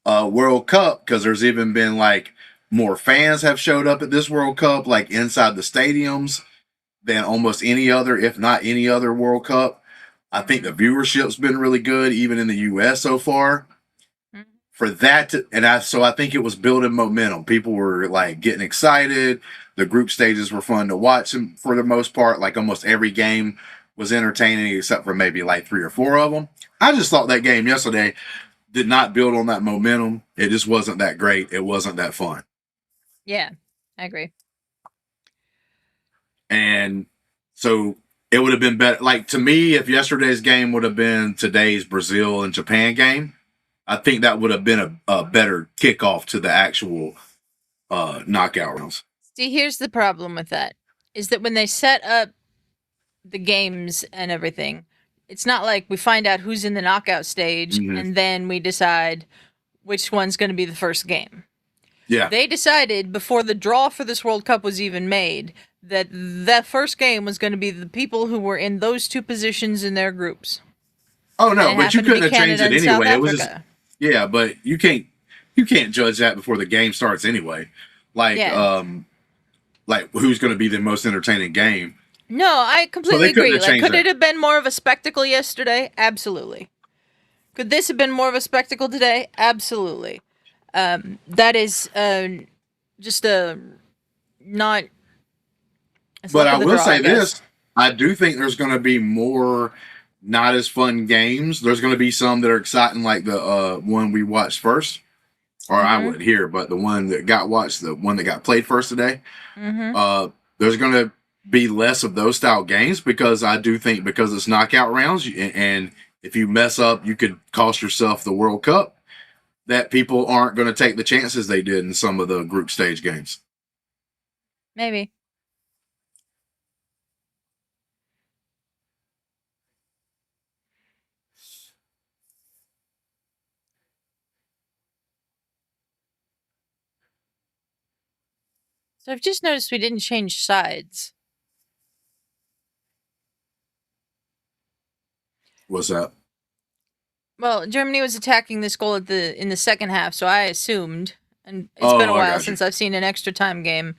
World Cup, because there's even been like more fans have showed up at this World Cup, like inside the stadiums, than almost any other, if not any other World Cup. I think the viewership's been really good, even in the U.S. so far. Mhm. For that, so I think it was building momentum. People were like getting excited. The group stages were fun to watch, and for the most part, like almost every game was entertaining, except for maybe like 3 or 4 of them. I just thought that game yesterday did not build on that momentum. It just wasn't that great. It wasn't that fun. Yeah, I agree. And so it would have been better. Like to me, if yesterday's game would have been today's Brazil and Japan game, I think that would have been a better kickoff to the actual knockout rounds. See, here's the problem with that, is that when they set up the games and everything, it's not like we find out who's in the knockout stage Mhm. and then we decide which one's going to be the first game. Yeah. They decided before the draw for this World Cup was even made that that first game was going to be the people who were in those two positions in their groups. Oh no, And it but you happened to be couldn't have changed Canada it and South anyway. It was just Africa. yeah, but you can't judge that before the game starts anyway. Like Yeah. like who's going to be the most entertaining game. No, I completely couldn't agree. have Like, changed could that. it have been more of a spectacle yesterday? Absolutely. Could this have been more of a spectacle today? Absolutely. That is just a not. It's But luck I of the will draw, say I guess. this: I do think there's going to be more not as fun games. There's going to be some that are exciting, like the one we watched first, or I Mhm. would here, but the one that got watched, the one that got played first today. Mm-hmm. There's going to be less of those style games because I do think because it's knockout rounds, and if you mess up, you could cost yourself the World Cup. That people aren't going to take the chances they did in some of the group stage games. Maybe. So I've just noticed we didn't change sides. What's that? Well, Germany was attacking this goal in the second half, so I assumed, and it's Oh, been a I while got you. since I've seen an extra time game,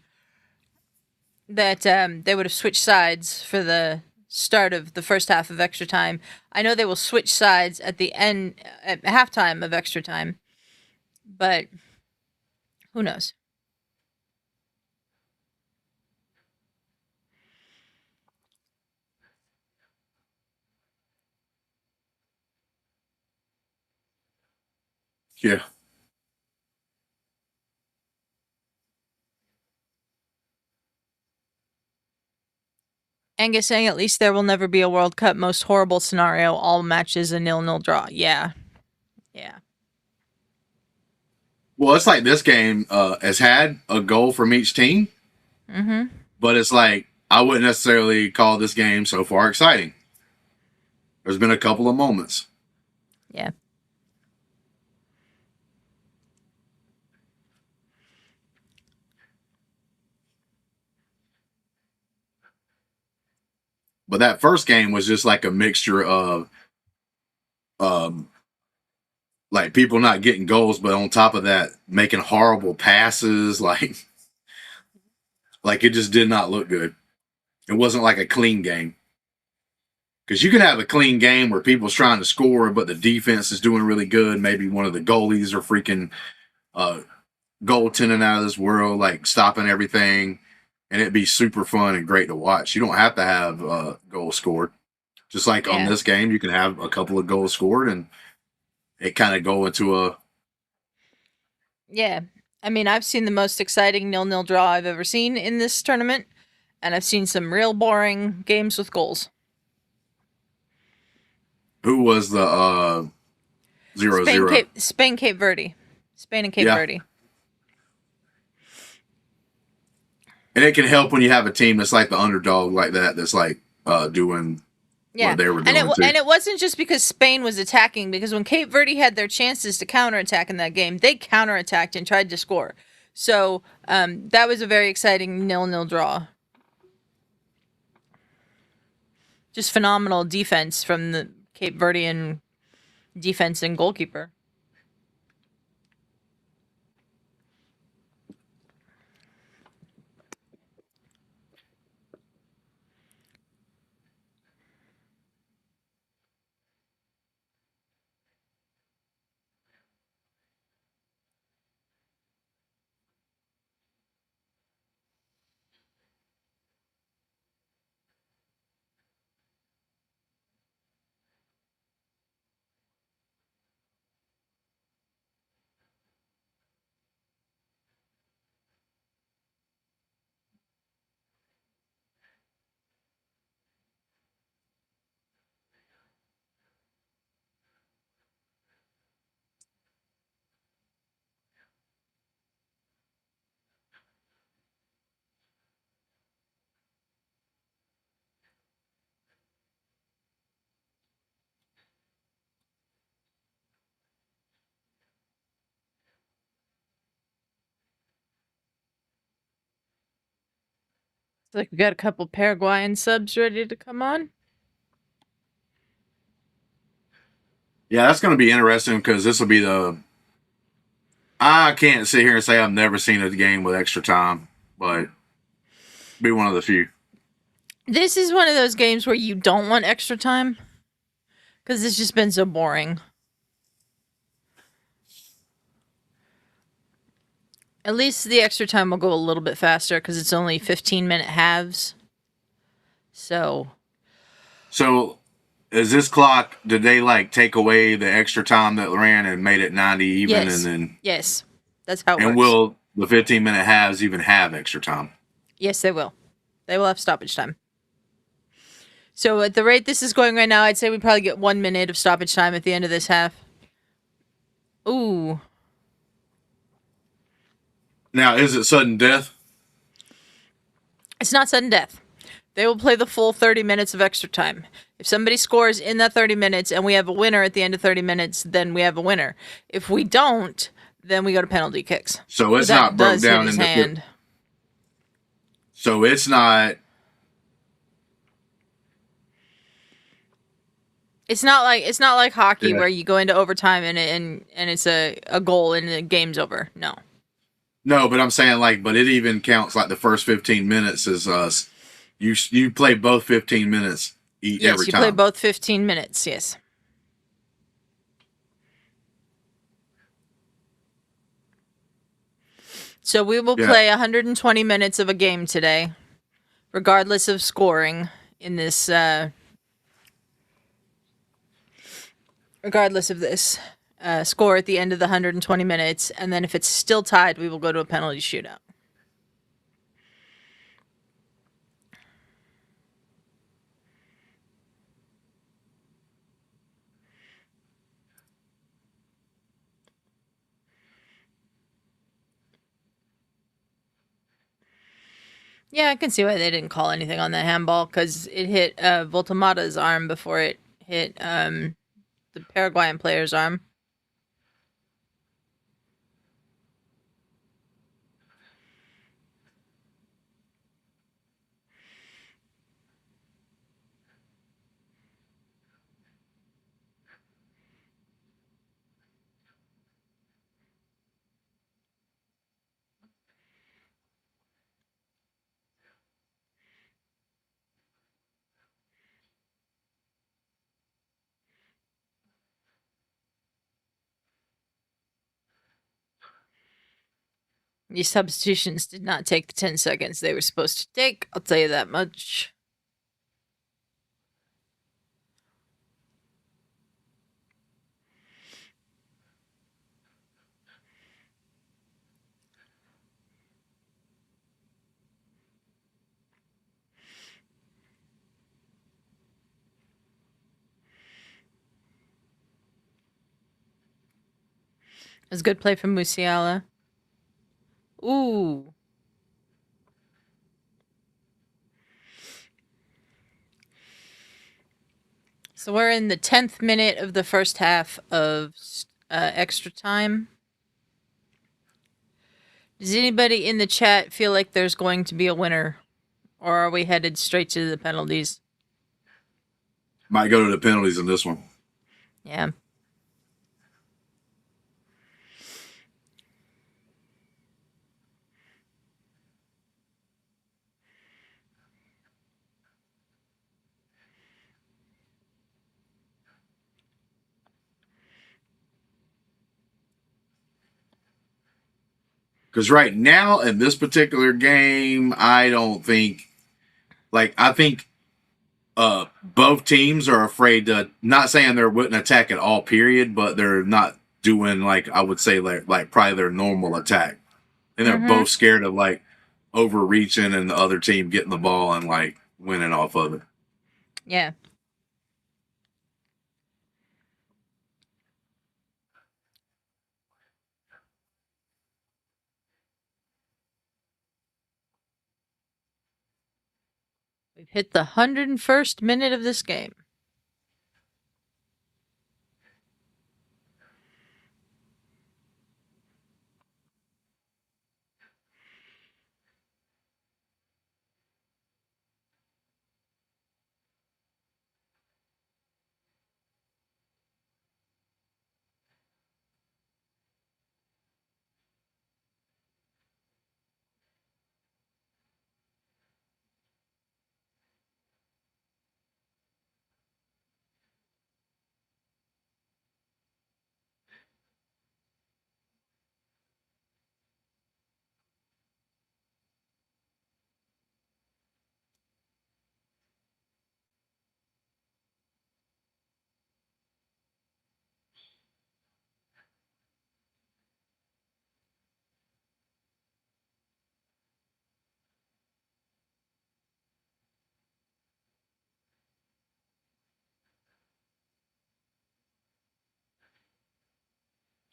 that they would have switched sides for the start of the first half of extra time. I know they will switch sides at the end, at halftime of extra time, but who knows? Yeah. Angus saying at least there will never be a World Cup. Most horrible scenario, all matches a 0-0 draw. Yeah. Yeah. Well, it's like this game has had a goal from each team, Mm-hmm. but it's like I wouldn't necessarily call this game so far exciting. There's been a couple of moments. Yeah. But that first game was just like a mixture of um like people not getting goals, but on top of that, making horrible passes, like it just did not look good. It wasn't like a clean game. Because you can have a clean game where people's trying to score, but the defense is doing really good. Maybe one of the goalies are freaking goaltending out of this world, like stopping everything, and it'd be super fun and great to watch. You don't have to have goals scored. Just like on Yeah. this game, you can have a couple of goals scored and it kind of go into a. Yeah. I mean, I've seen the most exciting 0-0 draw I've ever seen in this tournament, and I've seen some real boring games with goals. Who was the 0-0? Spain, Cape Verde. Spain and Cape Yeah. Verde. And it can help when you have a team that's like the underdog like that, that's like doing Yeah. what they were doing And it wasn't just because Spain was attacking, because when Cape Verde had their chances to counterattack in that game, they counterattacked and tried to score. So that was a very exciting 0-0 draw. Just phenomenal defense from the Cape Verdean defense and goalkeeper. It's like we got a couple Paraguayan subs ready to come on. Yeah, that's going to be interesting because this will be the. I can't sit here and say I've never seen a game with extra time, but be one of the few. This is one of those games where you don't want extra time, because it's just been so boring. At least the extra time will go a little bit faster because it's only 15-minute halves. So is this clock? Did they like take away the extra time that ran and made it 90 even, yes, and then yes, that's how it and works. will the 15-minute halves even have extra time? Yes, they will. They will have stoppage time. So at the rate this is going right now, I'd say we probably get 1 minute of stoppage time at the end of this half. Ooh. Now, is it sudden death? It's not sudden death. They will play the full 30 minutes of extra time. If somebody scores in that 30 minutes and we have a winner at the end of 30 minutes, then we have a winner. If we don't, then we go to penalty kicks. So it's That not broke does down hit his into. hand. So it's not. It's not like hockey Yeah. where you go into overtime and it's a goal and the game's over. No. No, but I'm saying but it even counts like the first 15 minutes as us. You play both 15 minutes Yes, every you time. play both 15 minutes. Yes. So we will play 120 minutes of a game today, regardless of scoring in this. Regardless of this score at the end of the 120 minutes, and then if it's still tied, we will go to a penalty shootout. Yeah, I can see why they didn't call anything on that handball, because it hit Voltamata's arm before it hit the Paraguayan player's arm. These substitutions did not take the 10 seconds they were supposed to take, I'll tell you that much. It's good play from Musiala. Ooh. So we're in the 10th minute of the first half of extra time. Does anybody in the chat feel like there's going to be a winner? Or are we headed straight to the penalties? Might go to the penalties in this one. Yeah. Because right now in this particular game, I don't think, I think both teams are afraid to, not saying they wouldn't attack at all, period, but they're not doing, I would say, like probably their normal attack. And they're both scared of overreaching and the other team getting the ball and winning off of it. Yeah. We've hit the 101st minute of this game.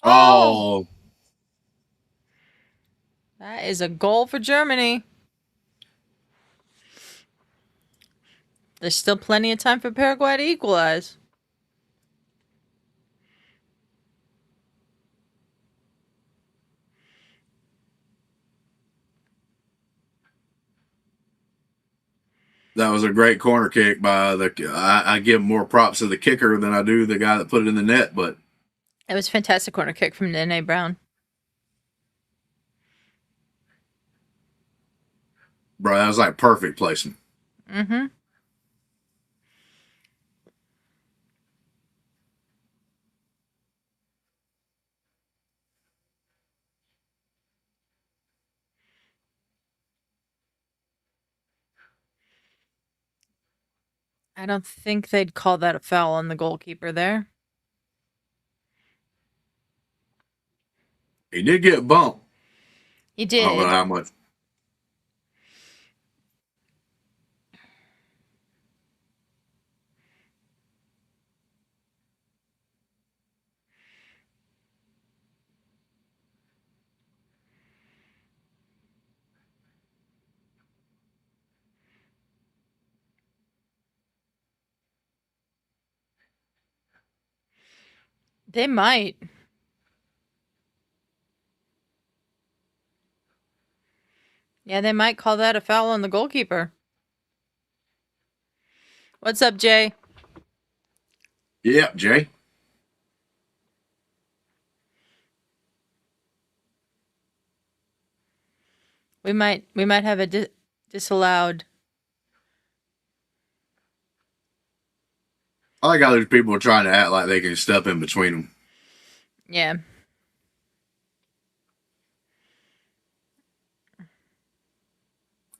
Oh, That is a goal for Germany. There's still plenty of time for Paraguay to equalize. that was a great corner kick by I give more props to the kicker than I do the guy that put it in the net, but It was a fantastic corner kick from Nene Brown. bro, that was perfect placement. Mm-hmm. I don't think they'd call that a foul on the goalkeeper there. He did get bumped. He I don't know did. how much. They might. Yeah, they might call that a foul on the goalkeeper. What's up, Jay? Yeah, Jay. We might have a disallowed. I like how there's people trying to act like they can step in between them. Yeah.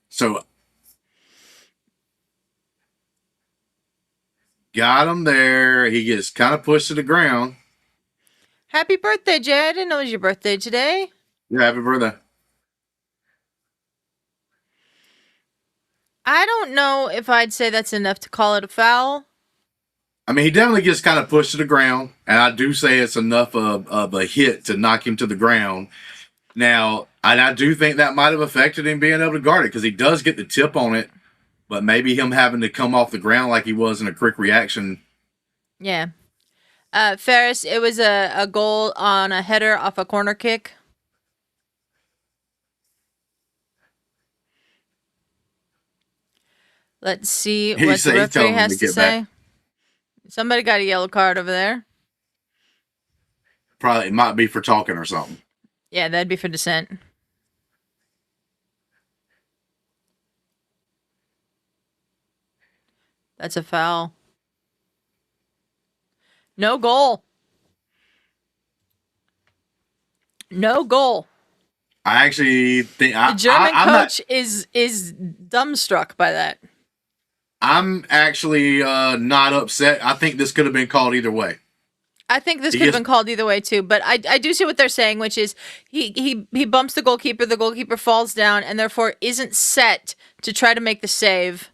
So got him there. He gets kind of pushed to the ground. Happy birthday, Jay. I didn't know it was your birthday today. Yeah, happy birthday. I don't know if I'd say that's enough to call it a foul. I mean, he definitely gets kind of pushed to the ground, and I do say it's enough of a hit to knock him to the ground. Now, and I do think that might have affected him being able to guard it because he does get the tip on it, but maybe him having to come off the ground like he was in a quick reaction. Yeah. Ferris, it was a goal on a header off a corner kick. Let's see what the referee has to say. Back. Somebody got a yellow card over there. Probably it might be for talking or something. Yeah, that'd be for dissent. That's a foul. No goal. No goal. I actually think the German coach is dumbstruck by that. I'm actually not upset. I think this could have been called either way. I think this could have been called either way too, but I do see what they're saying, which is he bumps the goalkeeper falls down, and therefore isn't set to try to make the save.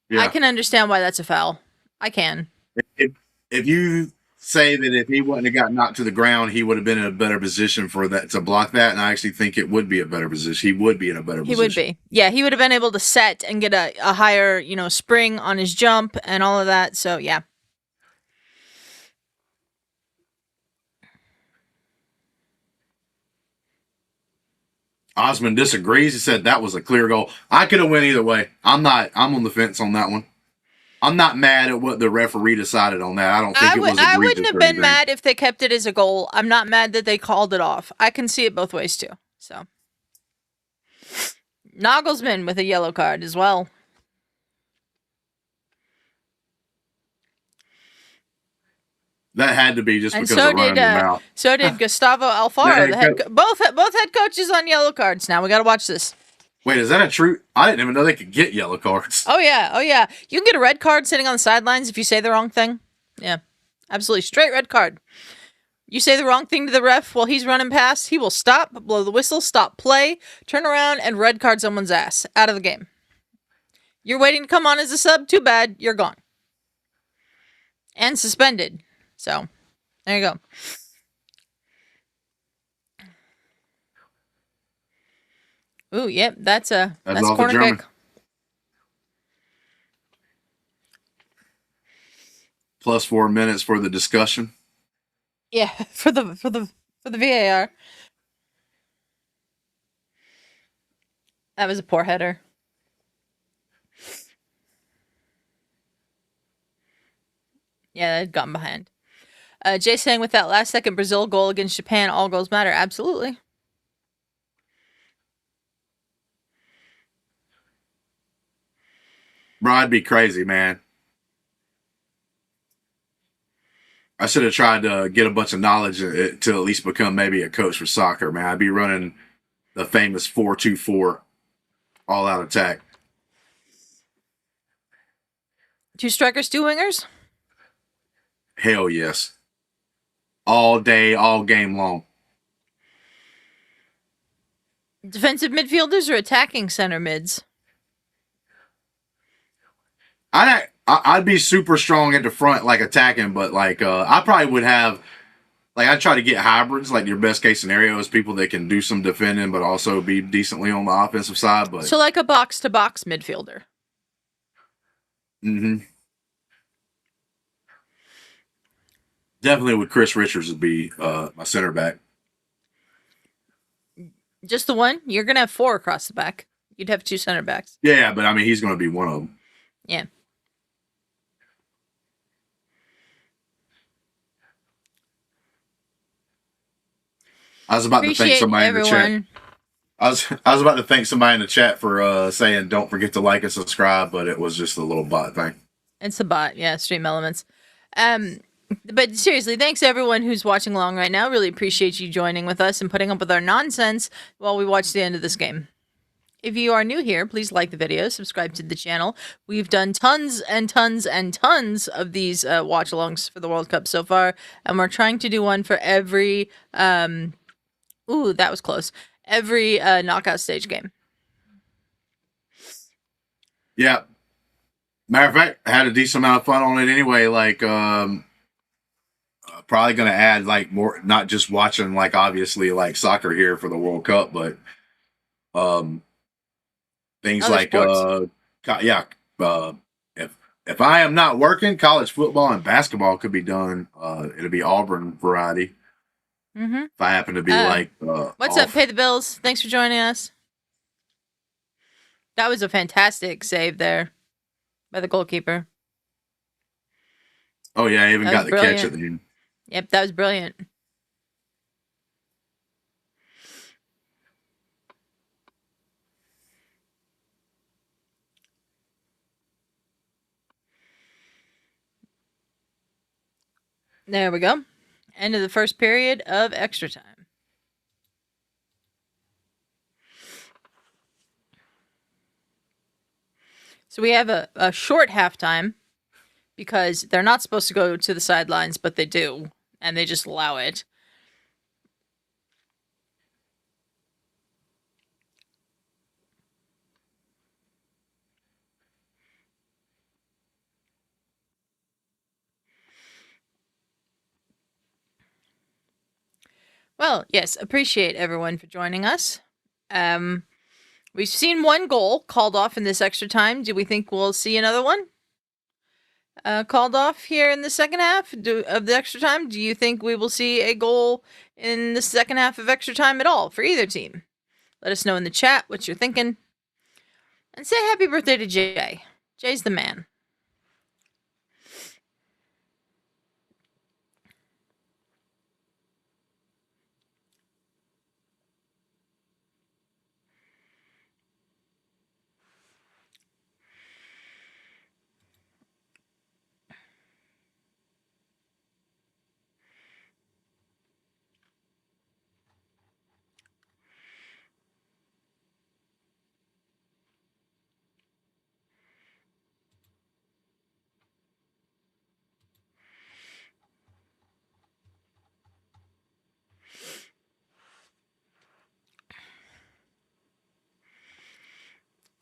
Yeah. I can understand why that's a foul. I can. If you say that if he wouldn't have got knocked to the ground, he would have been in a better position for that to block that, and I actually think it would be a better position. He would be in a better position. He would be. Yeah, he would have been able to set and get a higher, spring on his jump and all of that. So yeah. Osman disagrees. He said that was a clear goal. I could have went either way. I'm on the fence on that one. I'm not mad at what the referee decided on that. I don't think it was egregious. I wouldn't have been mad if they kept it as a goal. I'm not mad that they called it off. I can see it both ways too. So Nagelsmann with a yellow card as well. That had to be just because of running them out. So did Gustavo Alfaro. Both head coaches on yellow cards. Now we got to watch this. Wait, is that a true? I didn't even know they could get yellow cards. Oh yeah. You can get a red card sitting on the sidelines if you say the wrong thing. Yeah, absolutely straight red card. You say the wrong thing to the ref while he's running past, he will stop, blow the whistle, stop play, turn around, and red card someone's ass out of the game. You're waiting to come on as a sub. Too bad, you're gone and suspended. So, there you go. Ooh, yep, that's corner kick. Plus 4 minutes for the discussion. Yeah, for the VAR. That was a poor header. Yeah, they'd gotten behind. Jay saying with that last second Brazil goal against Japan, all goals matter. Absolutely. Bro, I'd be crazy, man. I should have tried to get a bunch of knowledge to at least become maybe a coach for soccer, man. I'd be running the famous 4-2-4 all-out attack. 2 strikers, 2 wingers? Hell yes. All day, all game long. Defensive midfielders or attacking center mids? I'd be super strong at the front, like attacking, but like I probably would have, like I'd try to get hybrids. Like your best case scenario is people that can do some defending, but also be decently on the offensive side. But so like a box to box midfielder. Mm-hmm. Definitely with Chris Richards would be my center back. Just the one? You're gonna have 4 across the back. You'd have 2 center backs. Yeah, but I mean he's gonna be one of them. Yeah. I was about to thank somebody in the chat. I was about to thank somebody in the chat for saying don't forget to like and subscribe, but it was just a little bot thing. It's a bot, yeah, Stream Elements. But seriously, thanks everyone who's watching along right now. Really appreciate you joining with us and putting up with our nonsense while we watch the end of this game. If you are new here, please like the video, subscribe to the channel. We've done tons and tons and tons of these watch-alongs for the World Cup so far, and we're trying to do one for every ooh, that was close. Every knockout stage game. Yeah. Matter of fact, I had a decent amount of fun on it anyway. Like, probably going to add like more, not just watching like obviously like soccer here for the World Cup, but um, things Other like sports. yeah, if I am not working, college football and basketball could be done. It'll be Auburn variety. Mm-hmm. If I happen to be like What's off. up? Pay the bills. Thanks for joining us. That was a fantastic save there by the goalkeeper. Oh yeah, I even That got was the catch brilliant. at the end. Yep, that was brilliant. There we go. End of the first period of extra time. So we have a short halftime because they're not supposed to go to the sidelines, but they do, and they just allow it. Well, yes, appreciate everyone for joining us. We've seen one goal called off in this extra time. Do we think we'll see another one called off here in the second half of the extra time? Do you think we will see a goal in the second half of extra time at all for either team? Let us know in the chat what you're thinking. And say happy birthday to Jay. Jay's the man.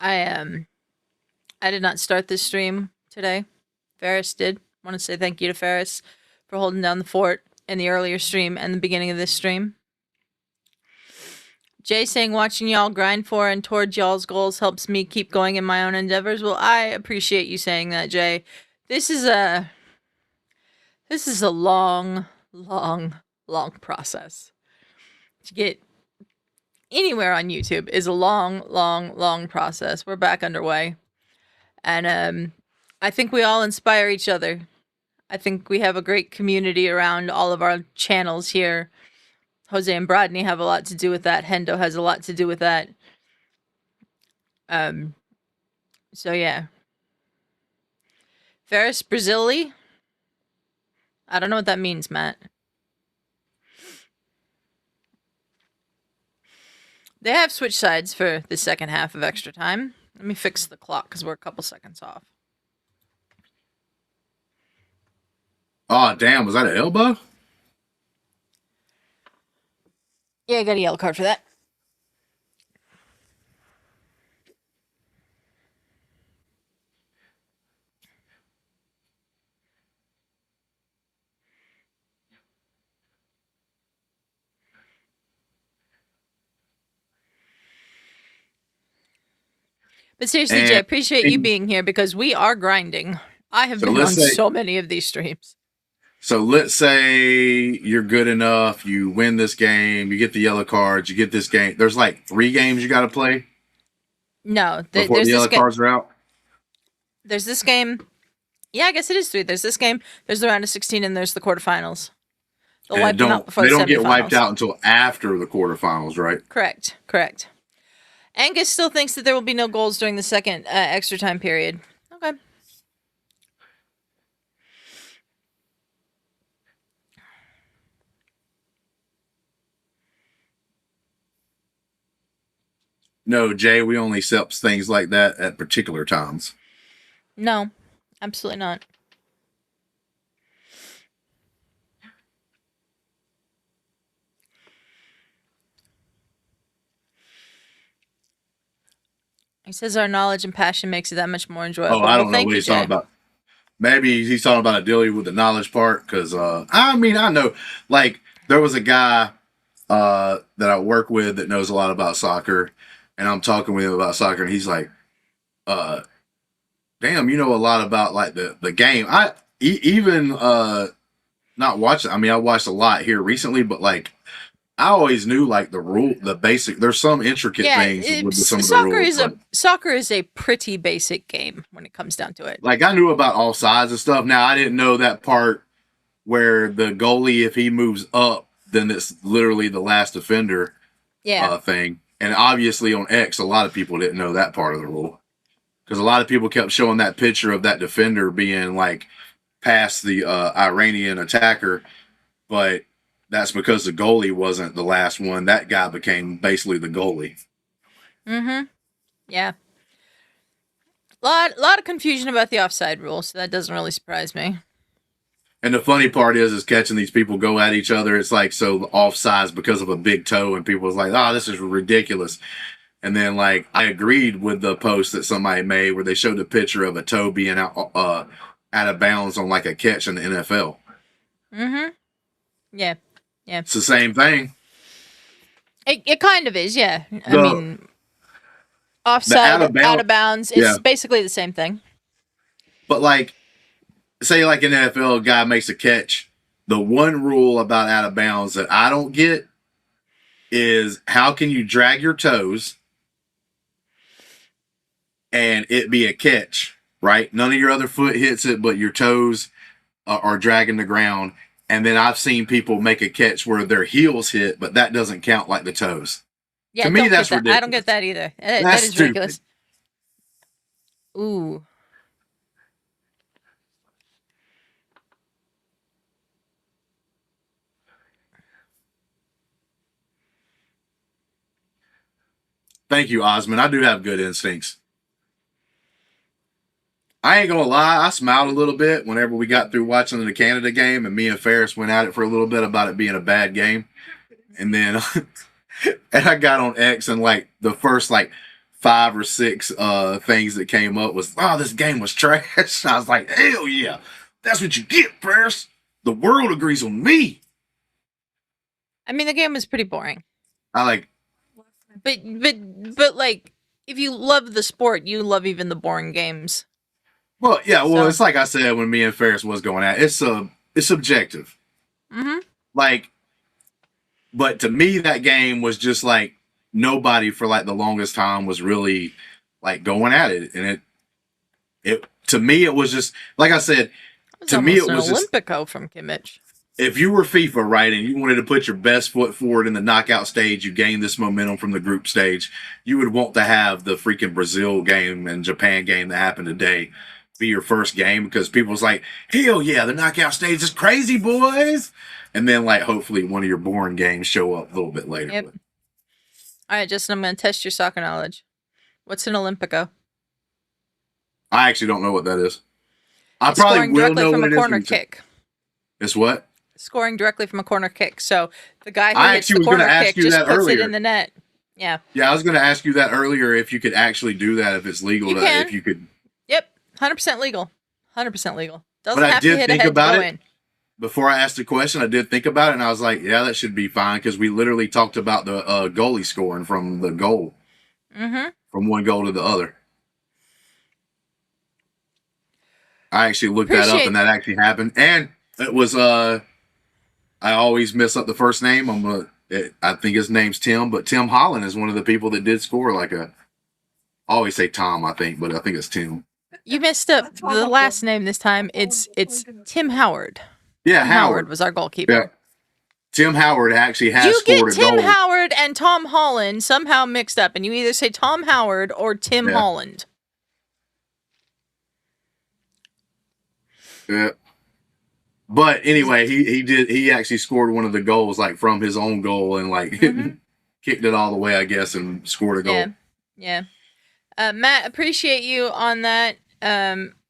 I did not start this stream today. Ferris did. Want to say thank you to Ferris for holding down the fort in the earlier stream and the beginning of this stream. Jay saying watching y'all grind for and towards y'all's goals helps me keep going in my own endeavors. Well, I appreciate you saying that, Jay. This is a long, long, long process. To get anywhere on YouTube is a long, long, long process. We're back underway. And I think we all inspire each other. I think we have a great community around all of our channels here. Jose and Brodney have a lot to do with that. Hendo has a lot to do with that. So yeah. Ferris Brazili. I don't know what that means, Matt. They have switched sides for the second half of extra time. Let me fix the clock because we're a couple seconds off. Oh damn, was that an elbow? Yeah, I got a yellow card for that. But seriously, Jay, I And appreciate you being here because we are grinding. I have been on so many of these streams. So let's say you're good enough, you win this game, you get the yellow cards, you get this game. There's like 3 games you got to play. No, before the yellow cards are out. There's this game. Yeah, I guess it is 3. There's this game. There's the round of 16, and there's the quarterfinals. They'll wipe them out before they the don't get wiped semifinals. out until after the quarterfinals, right? Correct. Angus still thinks that there will be no goals during the second extra time period. Okay. No, Jay, we only accept things like that at particular times. No, absolutely not. He says our knowledge and passion makes it that much more enjoyable. Oh, I don't Well, know thank what you, he's talking Jay. about. Maybe he's talking about a deal with the knowledge part. Because I mean, I know, like, there was a guy that I work with that knows a lot about soccer, and I'm talking with him about soccer, and he's like, "Damn, you know a lot about like the game." Even not watching. I mean, I watched a lot here recently, but like I always knew like the basic. There's some intricate Yeah, things with some of the rules. Soccer is a pretty basic game when it comes down to it. Like I knew about offsides and stuff. Now I didn't know that part where the goalie, if he moves up, then it's literally the last defender thing. And obviously on X, a lot of people didn't know that part of the rule because a lot of people kept showing that picture of that defender being like past the Iranian attacker, but that's because the goalie wasn't the last one. That guy became basically the goalie. Mm-hmm. Yeah. Lot of confusion about the offside rule, so that doesn't really surprise me. And the funny part is catching these people go at each other. It's like so offsides because of a big toe, and people was like, "Oh, this is ridiculous." And then like I agreed with the post that somebody made where they showed a picture of a toe being out of bounds on like a catch in the NFL. Mm-hmm. Yeah. Yeah. It's the same thing. It kind of is, yeah. I mean, offside, out of bounds, it's basically the same thing. But like, say like an NFL guy makes a catch, the one rule about out of bounds that I don't get is how can you drag your toes and it be a catch, right? None of your other foot hits it, but your toes are dragging the ground. And then I've seen people make a catch where their heels hit, but that doesn't count like the toes. Yeah, to me, that's ridiculous. I don't get that either. That's that is stupid. ridiculous. Ooh. Thank you, Osmond. I do have good instincts. I ain't gonna lie, I smiled a little bit whenever we got through watching the Canada game and me and Ferris went at it for a little bit about it being a bad game. And then and I got on X and like the first like 5 or 6 things that came up was, "Oh, this game was trash." I was like, "Hell yeah. That's what you get, Ferris. The world agrees with me." I mean, the game was pretty boring. I like But like if you love the sport, you love even the boring games. Well, yeah, it's like I said when me and Ferris was going at it's subjective. Mm-hmm. Like, but to me, that game was just like nobody for like the longest time was really like going at it, and it to me it was just like I said. To me, it was just Olympico from Kimmich. If you were FIFA, right, and you wanted to put your best foot forward in the knockout stage, you gained this momentum from the group stage, you would want to have the freaking Brazil game and Japan game that happened today be your first game because people's like, hell yeah, the knockout stage is crazy, boys. And then, like, hopefully one of your boring games show up a little bit later. Yep. All right, Justin, I'm going to test your soccer knowledge. What's an Olympico? I actually don't know what that is. I probably will know what it is. Scoring directly from a corner kick. It's what? Scoring directly from a corner kick. So the guy who hits the corner kick just puts it in the net. Yeah. Yeah, I was going to ask you that earlier if you could actually do that, if it's legal. If you could. Yep, 100% legal. 100% legal. Doesn't have to hit a head to go in. Before I asked the question, I did think about it, and I was like, yeah, that should be fine because we literally talked about the goalie scoring from the goal. Mm-hmm. From one goal to the other. I actually looked that up, and that actually happened. And it was, I always mess up the first name. I think his name's Tim, but Tim Holland is one of the people that did score I always say Tom, I think, but I think it's Tim. You messed up the last name this time. It's Tim Howard. Yeah, Tim Howard was our goalkeeper. Yeah. Tim Howard actually has scored a goal. You get Tim Howard and Tom Holland somehow mixed up, and you either say Tom Howard or Tim Holland. Yeah. But anyway, he actually scored one of the goals from his own goal and kicked it all the way, I guess, and scored a goal. Yeah. Matt, appreciate you on that.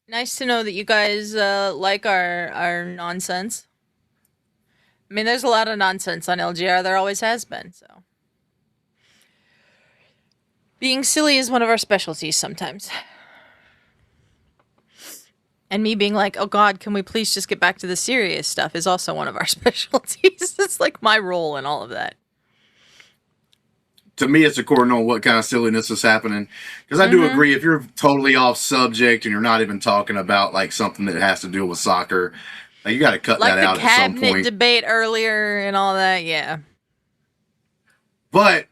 Nice to know that you guys like our nonsense. I mean, there's a lot of nonsense on LGR. There always has been. So, Being silly is one of our specialties sometimes. And me being like, oh God, can we please just get back to the serious stuff is also one of our specialties. It's like my role in all of that. To me, it's according on what kind of silliness is happening. Because I do agree, if you're totally off subject and you're not even talking about like something that has to do with soccer, like, you got to cut Like that the out at some cabinet point. debate earlier and all that, yeah. But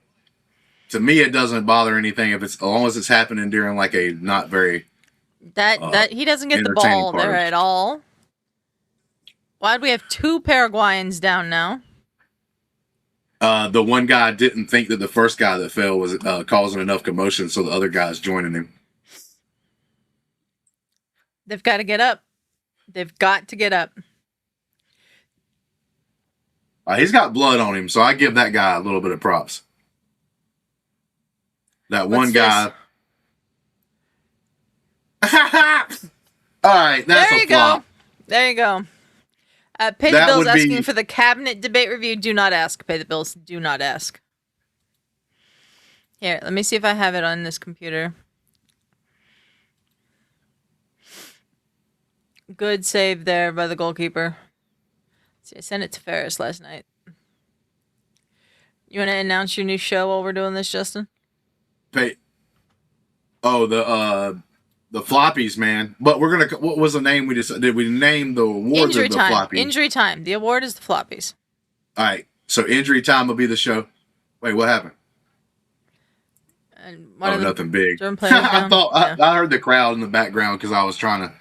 to me, it doesn't bother anything if it's, as long as it's happening during like a not very That he doesn't get the entertaining ball part there of it. at all. Why'd we have 2 Paraguayans down now? The one guy didn't think that the first guy that fell was causing enough commotion, so the other guy's joining him. They've got to get up. They've got to get up. He's got blood on him, so I give that guy a little bit of props. That one What's guy. All right, that's There a you flop. go. There you go. Pay the That Bills would be- asking for the cabinet debate review. Do not ask. Pay the Bills. Do not ask. Here, let me see if I have it on this computer. Good save there by the goalkeeper. See, I sent it to Ferris last night. You want to announce your new show while we're doing this, Justin? Oh, the floppies, man. But we're gonna. What was the name we just did? We name the award Injury the time. floppy. Injury time. The award is the floppies. All right. So injury time will be the show. Wait, what happened? And one Oh, of the nothing big. German players I down. thought Yeah. I heard the crowd in the background because I was trying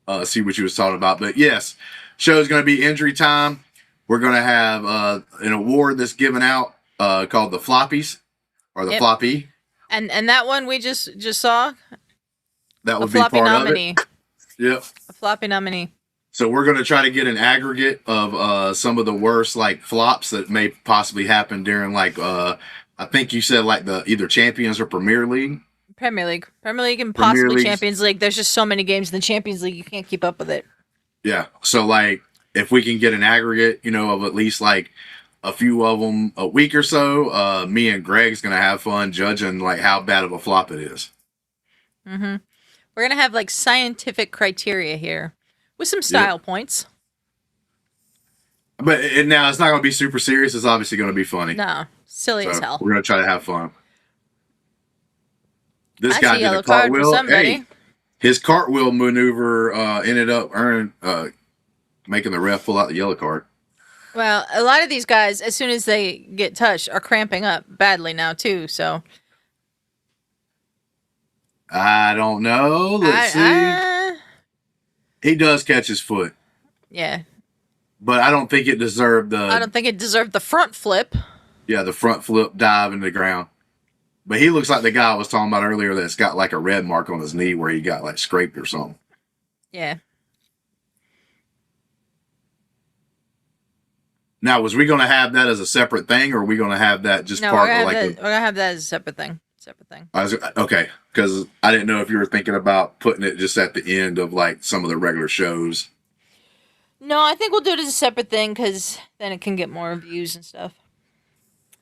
to see what you was talking about. But yes, show's going to be injury time. We're going to have an award that's given out called the floppies or the Yep. floppy. And that one we just saw. That A would be floppy part nominee. of it. Yep. A floppy nominee. So we're going to try to get an aggregate of some of the worst like flops that may possibly happen during like I think you said like the either Champions or Premier League. Premier League and Premier possibly League's- Champions League. There's just so many games in the Champions League you can't keep up with it. Yeah. So like if we can get an aggregate, of at least like a few of them a week or so, me and Greg's going to have fun judging like how bad of a flop it is. Mm-hmm. We're gonna have like scientific criteria here with some style points. But now it's not going to be super serious. It's obviously going to be funny. No, silly as So hell. we're going to try to have fun. This That's guy a did yellow a card for cartwheel. somebody. Hey, his cartwheel maneuver ended up making the ref pull out the yellow card. Well, a lot of these guys, as soon as they get touched, are cramping up badly now too. So I don't know. Let's see. He does catch his foot, yeah, but I don't think it deserved I don't think it deserved the front flip. the front flip dive into the ground. But he looks like the guy I was talking about earlier that's got like a red mark on his knee where he got like scraped or something. Yeah. Now, was we going to have that as a separate thing, or are we going to have that just No, part we're of gonna, like have that, we're gonna have that as a separate thing. Okay, because I didn't know if you were thinking about putting it just at the end of like some of the regular shows. No, I think we'll do it as a separate thing because then it can get more views and stuff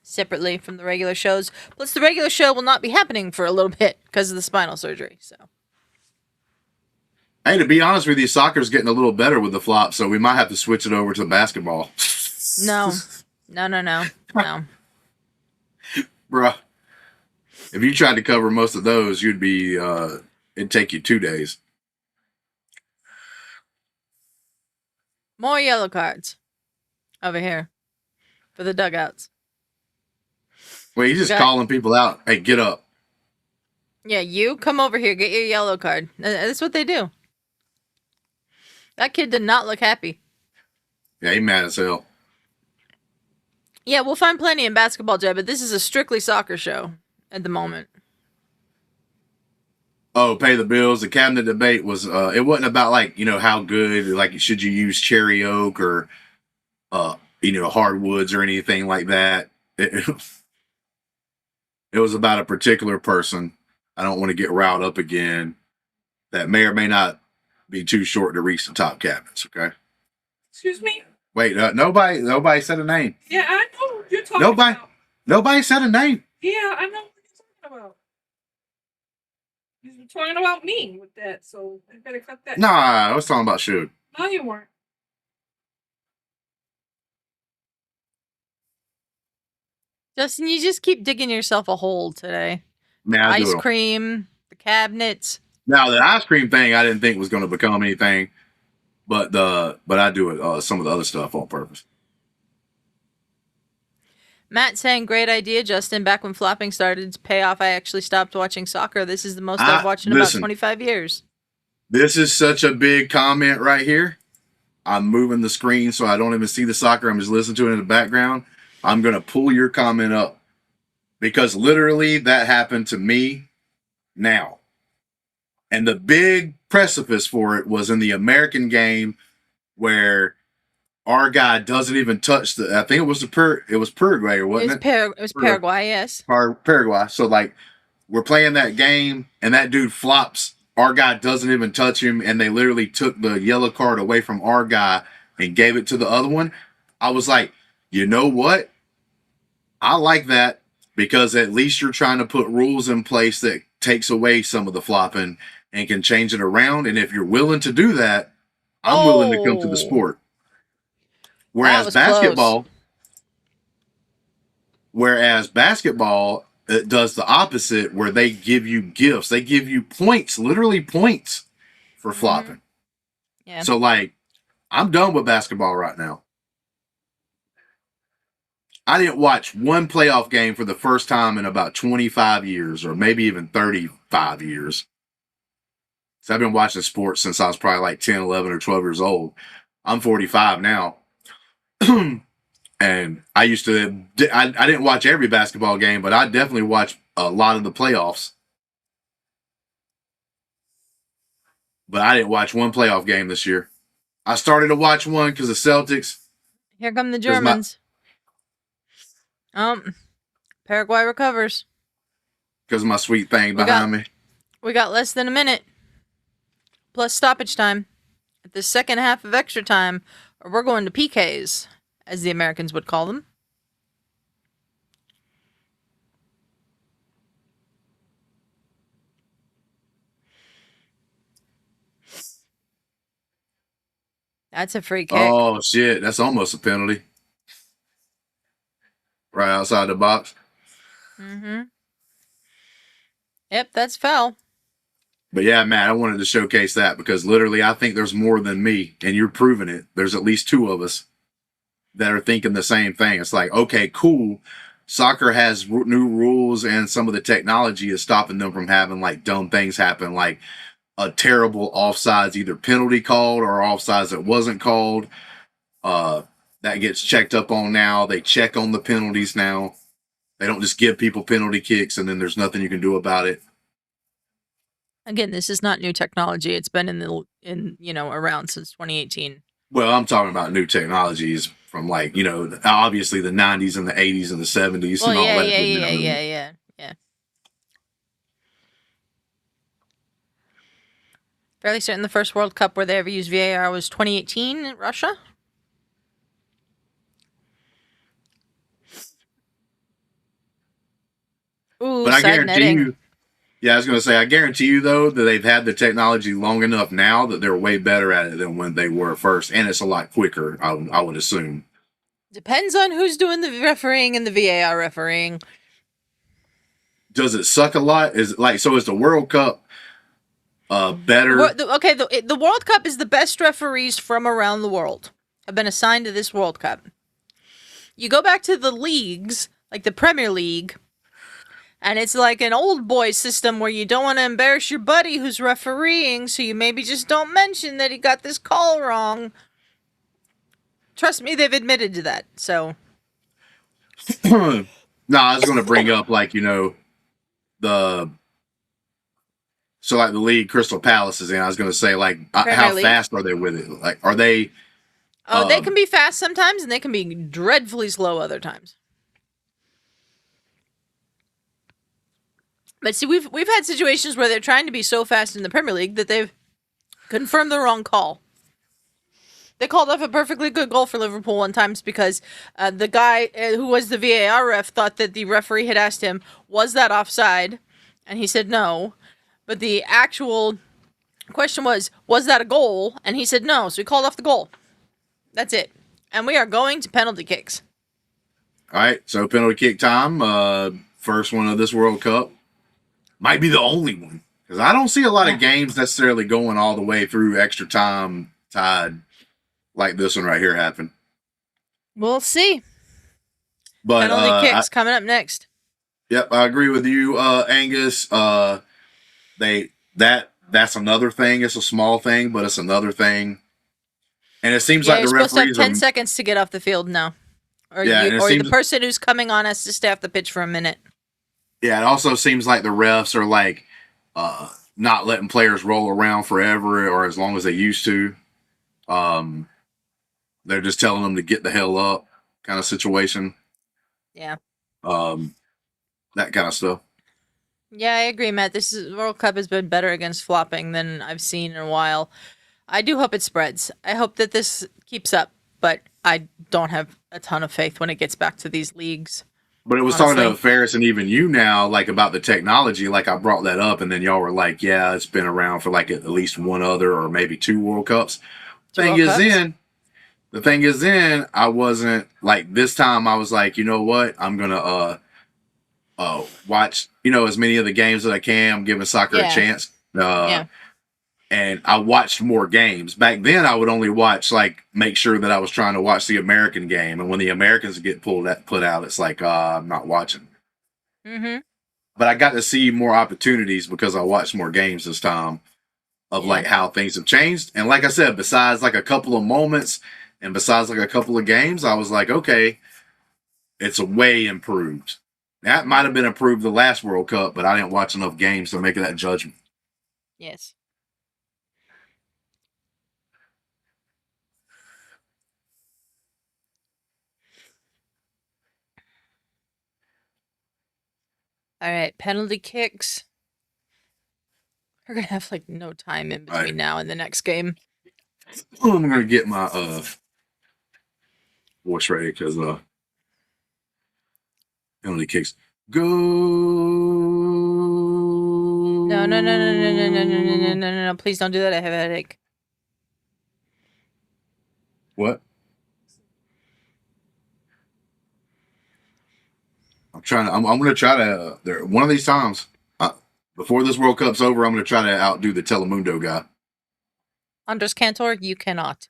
separately from the regular shows. Plus, the regular show will not be happening for a little bit because of the spinal surgery. So, Hey, to be honest with you, soccer's getting a little better with the flop, so we might have to switch it over to basketball. no. Bruh. If you tried to cover most of those, you'd be, it'd take you 2 days. More yellow cards over here for the dugouts. Wait, he's just Got- calling people out. Hey, get up. Yeah, you come over here, get your yellow card. That's what they do. That kid did not look happy. Yeah, he mad as hell. Yeah, we'll find plenty in basketball, Jed, but this is a strictly soccer show at the moment. Oh, pay the bills. The cabinet debate was, it wasn't about like, how good, like, should you use cherry oak or, hardwoods or anything like that. It was about a particular person. I don't want to get riled up again. That may or may not be too short to reach the top cabinets. Okay. Excuse me? Wait, nobody said a name. Yeah, I know what you're talking Nobody- about. Nobody said a name. Yeah, I know what you're talking about. You were talking about me with that, so I better cut that. Nah, I was talking about shoot. No, you weren't. Justin, you just keep digging yourself a hole today. Man, I do Ice it. cream, the cabinets. Now the ice cream thing, I didn't think was going to become anything, but I do it some of the other stuff on purpose. Matt saying, great idea, Justin. Back when flopping started to pay off, I actually stopped watching soccer. This is the most I've watched in about 25 years. This is such a big comment right here. I'm moving the screen so I don't even see the soccer. I'm just listening to it in the background. I'm going to pull your comment up because literally that happened to me now. And the big precipice for it was in the American game where our guy doesn't even touch the. I think it was Paraguay, or wasn't it? It was Paraguay, yes. Paraguay. So like we're playing that game, and that dude flops. Our guy doesn't even touch him, and they literally took the yellow card away from our guy and gave it to the other one. I was like, you know what? I like that because at least you're trying to put rules in place that takes away some of the flopping and can change it around. And if you're willing to do that, I'm willing to come to the sport. Whereas basketball, it does the opposite, where they give you gifts. They give you points, literally points for flopping. Yeah. So like, I'm done with basketball right now. I didn't watch one playoff game for the first time in about 25 years, or maybe even 35 years. So I've been watching sports since I was probably like 10, 11, or 12 years old. I'm 45 now. And I used to, I didn't watch every basketball game, but I definitely watched a lot of the playoffs. But I didn't watch one playoff game this year. I started to watch one because the Celtics. Here come the Germans. Paraguay recovers. Because of my sweet thing behind me. We got less than a minute. Plus stoppage time. At the second half of extra time, or we're going to PKs, as the Americans would call them. That's a free kick. Oh, shit. That's almost a penalty. Right outside the box. Mm-hmm. Yep, that's foul. But yeah, Matt, I wanted to showcase that because literally I think there's more than me, and you're proving it. There's at least two of us that are thinking the same thing. It's like, okay, cool. Soccer has new rules, and some of the technology is stopping them from having like dumb things happen, like a terrible offsides, either penalty called or offsides that wasn't called. That gets checked up on now. They check on the penalties now. They don't just give people penalty kicks and then there's nothing you can do about it. Again, this is not new technology. It's been around since 2018. Well, I'm talking about new technologies from like, obviously the 90s and the 80s and the 70s. Well, and all that. Yeah. Fairly certain the first World Cup where they ever used VAR was 2018 in Russia. Ooh, but I guarantee netting. I was going to say, I guarantee you, though, that they've had the technology long enough now that they're way better at it than when they were first. And it's a lot quicker, I would assume. Depends on who's doing the refereeing and the VAR refereeing. Does it suck a lot? Is the World Cup better? The World Cup is the best referees from around the world have been assigned to this World Cup. You go back to the leagues, like the Premier League, and it's like an old boy system where you don't want to embarrass your buddy who's refereeing, so you maybe just don't mention that he got this call wrong. Trust me, they've admitted to that, so. No, I was going to bring up, the league Crystal Palace is in. I was going to say, how fast are they with it? Like, are they... Oh, they can be fast sometimes, and they can be dreadfully slow other times. But see, we've had situations where they're trying to be so fast in the Premier League that they've confirmed the wrong call. They called off a perfectly good goal for Liverpool one time because the guy who was the VAR ref thought that the referee had asked him, was that offside? And he said no. But the actual question was that a goal? And he said no, so he called off the goal. That's it. And we are going to penalty kicks. All right, so penalty kick time. First one of this World Cup. Might be the only one. Because I don't see a lot of games necessarily going all the way through extra time tied like this one right here happen. We'll see. But penalty kicks coming up next. Yep, I agree with you, Angus. That's another thing. It's a small thing, but it's another thing. And it seems like the you're supposed to have referees 10 seconds to get off the field now. Or, the person who's coming on has to stay off the pitch for a minute. Yeah, it also seems like the refs are like not letting players roll around forever or as long as they used to. They're just telling them to get the hell up kind of situation. Yeah. That kind of stuff. Yeah, I agree, Matt. This World Cup has been better against flopping than I've seen in a while. I do hope it spreads. I hope that this keeps up, but I don't have a ton of faith when it gets back to these leagues. But it was talking to Ferris and even you now, like about the technology. Like I brought that up, and then y'all were like, "Yeah, it's been around for like at least one other or maybe 2 World Cups." The thing is, I wasn't like this time. I was like, you know what? I'm gonna watch as many of the games that I can. I'm giving soccer a chance. And I watched more games. Back then, I would only watch, make sure that I was trying to watch the American game. And when the Americans get put out, it's like, I'm not watching. Mm-hmm. But I got to see more opportunities because I watched more games this time of, how things have changed. And like I said, besides, a couple of moments and besides, a couple of games, I was like, okay, it's way improved. That might have been improved the last World Cup, but I didn't watch enough games to make that judgment. Yes. All right, penalty kicks. We're going to have, no time in between now and the next game. I'm going to get my voice ready because penalty kicks. Go! No. Please don't do that. I have a headache. What? I'm going to try to. One of these times, before this World Cup's over, I'm going to try to outdo the Telemundo guy. Andres Cantor, you cannot.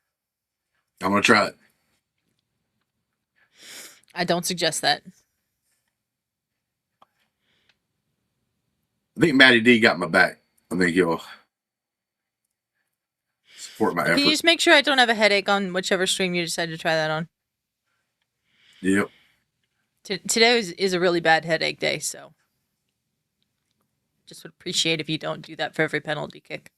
I'm going to try it. I don't suggest that. I think Matty D got my back. I think he'll support my effort. Can you just make sure I don't have a headache on whichever stream you decide to try that on? Yep. Today is a really bad headache day, so just would appreciate if you don't do that for every penalty kick.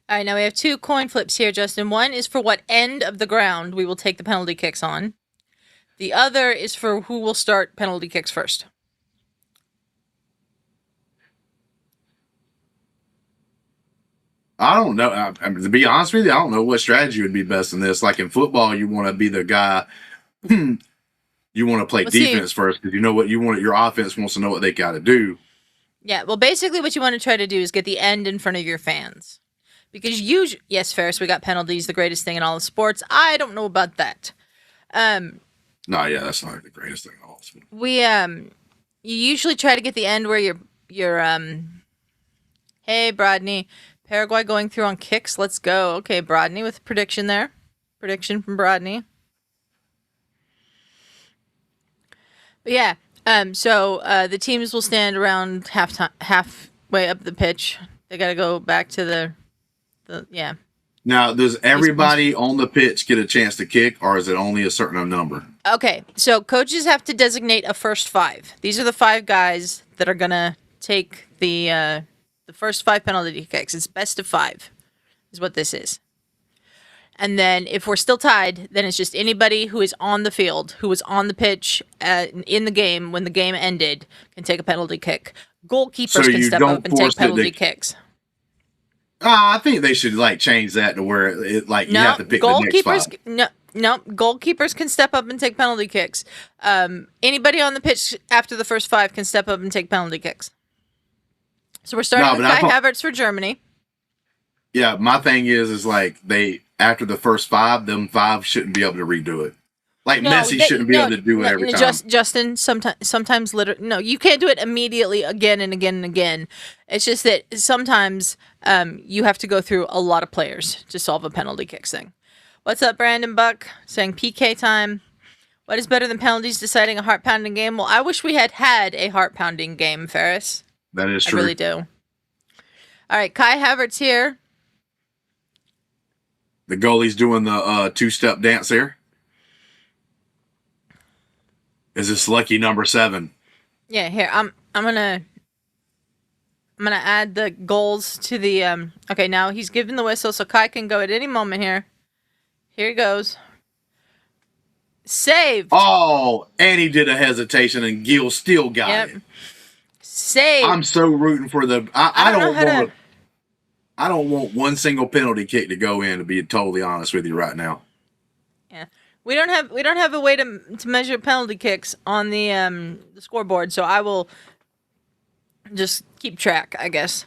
All right, now we have 2 coin flips here, Justin. One is for what end of the ground we will take the penalty kicks on. The other is for who will start penalty kicks first. I don't know. I mean, to be honest with you, I don't know what strategy would be best in this. Like in football, you want to be the guy. You want to play defense first because you know what you want. Your offense wants to know what they got to do. Yeah, well, basically what you want to try to do is get the end in front of your fans. Because yes, Ferris, we got penalties, the greatest thing in all of sports. I don't know about that. No, yeah, that's not the greatest thing in all of sports. You usually try to get the end where you're hey, Brodney, Paraguay going through on kicks. Let's go. Okay, Brodney with a prediction there. Prediction from Brodney. But yeah, so the teams will stand around halfway up the pitch. They got to go back to the Now, does everybody on the pitch get a chance to kick, or is it only a certain number? Okay, so coaches have to designate a first 5. These are the 5 guys that are gonna take the first 5 penalty kicks. It's best of 5, is what this is. And then if we're still tied, then it's just anybody who is on the field, who was on the pitch in the game when the game ended, can take a penalty kick. Goalkeepers can step up and take penalty kicks. I think they should like change that to where it like you have to pick the next five. No, goalkeepers can step up and take penalty kicks. Anybody on the pitch after the first 5 can step up and take penalty kicks. So we're starting with Kai Havertz for Germany. Yeah, my thing is like they after the first 5, them 5 shouldn't be able to redo it. Like Messi shouldn't be able to do it every time. Justin, sometimes literally, no, you can't do it immediately again and again and again. It's just that sometimes you have to go through a lot of players to solve a penalty kicks thing. What's up, Brandon Buck? Saying PK time. What is better than penalties deciding a heart-pounding game? Well, I wish we had a heart-pounding game, Ferris. That is true. I really do. All right, Kai Havertz here. The goalie's doing the 2-step dance here. Is this lucky number 7? Yeah, here I'm gonna add the goals to the okay, now he's giving the whistle, so Kai can go at any moment here. Here he goes. Saved. Oh, and he did a hesitation, and Gil still got it. Saved. I'm so rooting for the. I don't want one single penalty kick to go in. To be totally honest with you, right now. Yeah, we don't have a way to measure penalty kicks on the scoreboard, so I will just keep track, I guess.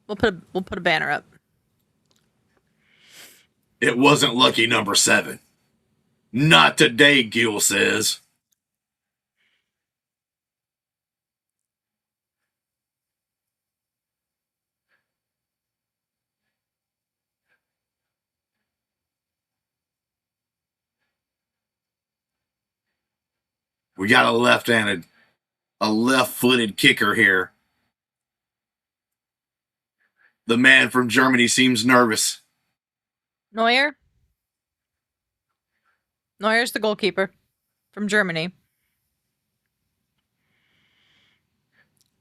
We'll put a banner up. It wasn't lucky number 7. Not today, Gil says. We got a left-footed kicker here. The man from Germany seems nervous. Neuer's the goalkeeper from Germany.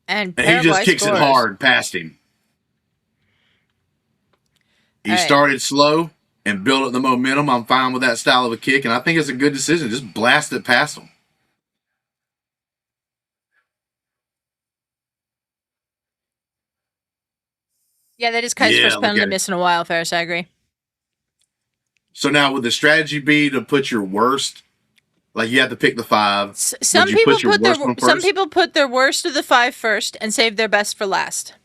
And he just kicks it hard past him. He started slow and built up the momentum. I'm fine with that style of a kick, and I think it's a good decision. Just blast it past him. Yeah, that is Kai's first penalty miss in a while, Ferris. I agree. So now, would the strategy be to put your worst? Like you have to pick the 5. Some people put their worst of the 5 first and save their best for last.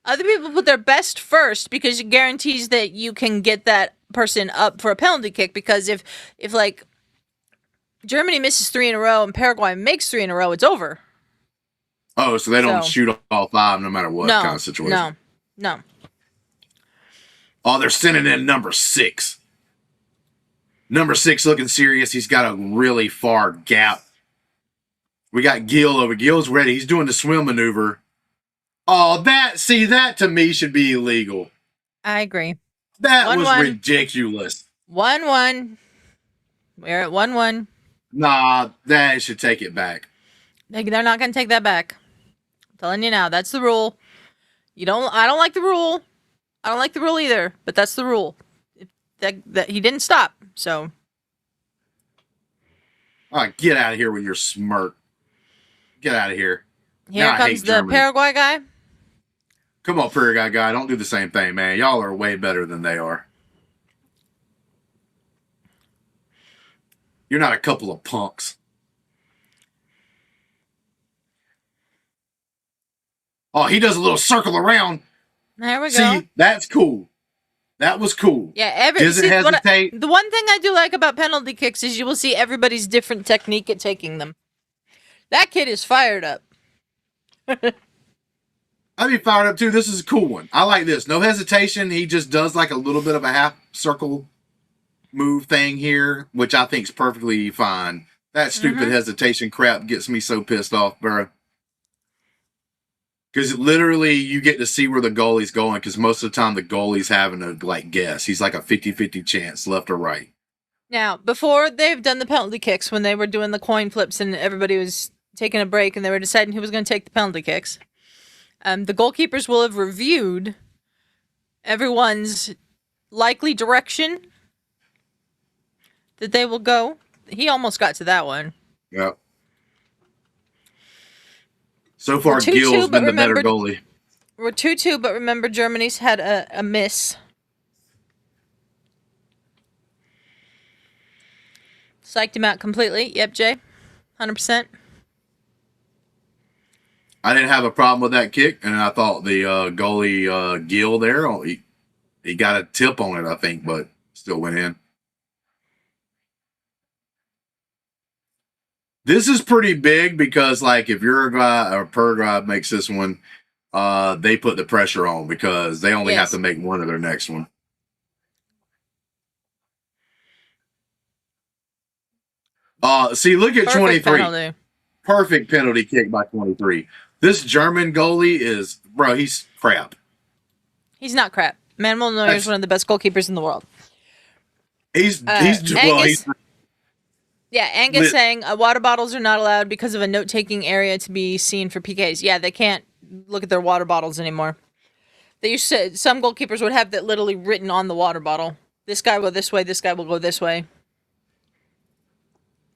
Other people put their best first because it guarantees that you can get that person up for a penalty kick. Because if like Germany misses 3 in a row and Paraguay makes 3 in a row, it's over. Oh, so they don't shoot all 5 no matter what kind of situation. No. Oh, they're sending in number 6. Number 6 looking serious. He's got a really far gap. We got Gil over. Gil's ready. He's doing the swim maneuver. Oh, that to me should be illegal. I agree. That was ridiculous. 1-1. We're at 1-1. Nah, that should take it back. They're not going to take that back. I'm telling you now. That's the rule. I don't like the rule. I don't like the rule either, but that's the rule. That he didn't stop, so. All right, get out of here with your smirk. Get out of here. Here comes the Paraguay guy. Come on, Paraguay guy. Don't do the same thing, man. Y'all are way better than they are. You're not a couple of punks. Oh, he does a little circle around. There we go. See, that's cool. That was cool. Yeah, doesn't hesitate. The one thing I do like about penalty kicks is you will see everybody's different technique at taking them. That kid is fired up. I'd be fired up too. This is a cool one. I like this. No hesitation. He just does like a little bit of a half circle move thing here, which I think is perfectly fine. That stupid hesitation crap gets me so pissed off, bro. Because literally you get to see where the goalie's going because most of the time the goalie's having to like guess. He's like a 50-50 chance left or right. Now, before they've done the penalty kicks, when they were doing the coin flips and everybody was taking a break and they were deciding who was going to take the penalty kicks, the goalkeepers will have reviewed everyone's likely direction that they will go. He almost got to that one. Yep. So far, Gil's been the better goalie. We're 2-2, but remember Germany's had a miss. Psyched him out completely. Yep, Jay. 100%. I didn't have a problem with that kick, and I thought the goalie Gill there, he got a tip on it, I think, but still went in. This is pretty big because, like, if Uruguay or Paraguay makes this one, they put the pressure on because they only have to make one of their next one. See, look at 23. Penalty. Perfect penalty kick by 23. This German goalie is, bro, he's crap. He's not crap. Manuel Neuer is one of the best goalkeepers in the world. Angus saying water bottles are not allowed because of a note-taking area to be seen for PKs. Yeah, they can't look at their water bottles anymore. They used to, some goalkeepers would have that literally written on the water bottle. This guy will go this way. This guy will go this way.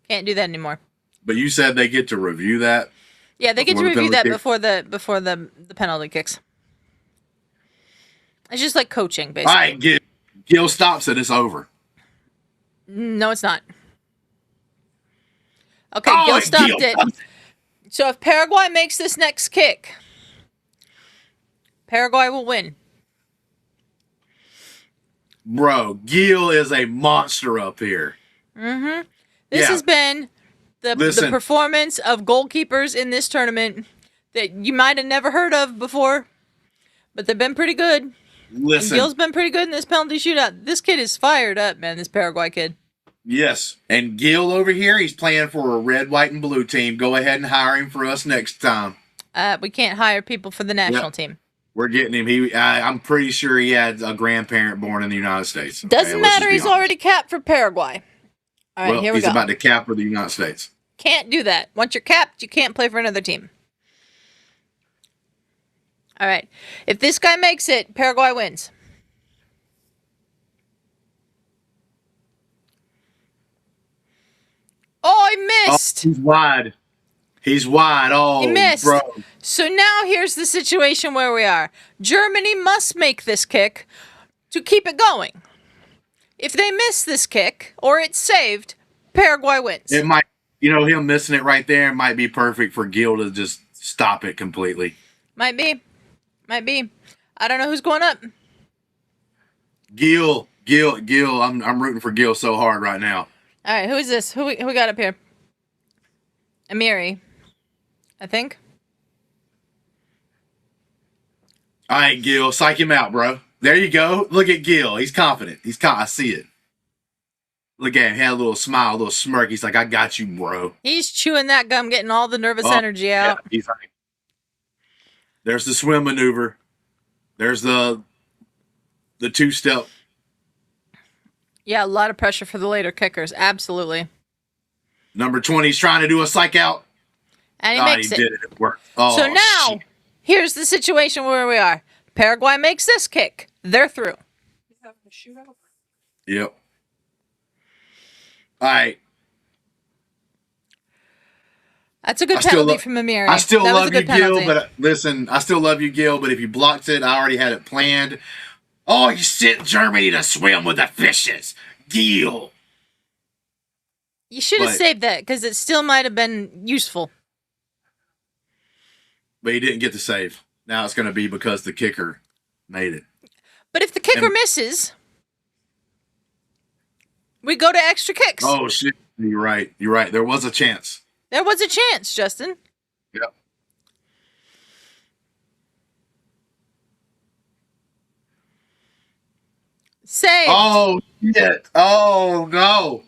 Can't do that anymore. But you said they get to review that. Yeah, they get to review that before the penalty kicks. It's just like coaching, basically. All right, Gil stops it. It's over. No, it's not. Okay, Gil stopped it. So if Paraguay makes this next kick, Paraguay will win. Bro, Gil is a monster up here. Mm-hmm. This has been the performance of goalkeepers in this tournament that you might have never heard of before, but they've been pretty good. Listen. And Gil's been pretty good in this penalty shootout. This kid is fired up, man, this Paraguay kid. Yes. And Gil over here, he's playing for a red, white, and blue team. Go ahead and hire him for us next time. We can't hire people for the national team. We're getting him. I'm pretty sure he had a grandparent born in the United States. Doesn't matter. He's already capped for Paraguay. All right, here we go. He's about to cap for the United States. Can't do that. Once you're capped, you can't play for another team. All right. If this guy makes it, Paraguay wins. Oh, he missed. Oh, he's wide. Oh, he missed. Bro. So now here's the situation where we are. Germany must make this kick to keep it going. If they miss this kick or it's saved, Paraguay wins. It might, him missing it right there might be perfect for Gil to just stop it completely. Might be. I don't know who's going up. Gil. I'm rooting for Gil so hard right now. All right, who is this? Who we got up here? Amiri, I think. All right, Gil, psych him out, bro. There you go. Look at Gil. He's confident. I see it. Look at him. He had a little smile, a little smirk. He's like, I got you, bro. He's chewing that gum, getting all the nervous energy out. Yeah, he's like, there's the swim maneuver. There's the two-step. Yeah, a lot of pressure for the later kickers. Absolutely. Number 20 is trying to do a psych out. And he makes it. Did it. It worked. Oh, so now, here's the situation where we are. Paraguay makes this kick. They're through. Yep. All right. That's a good penalty from Amiri. I still love you, Gil, but listen, I still love you, Gil, but if you blocked it, I already had it planned. Oh, you sent Germany to swim with the fishes. Gil. You should have saved that because it still might have been useful. But he didn't get the save. Now it's going to be because the kicker made it. But if the kicker misses, we go to extra kicks. Oh, shit. You're right. There was a chance. There was a chance, Justin. Yep. Saved. Oh, shit. Oh, no.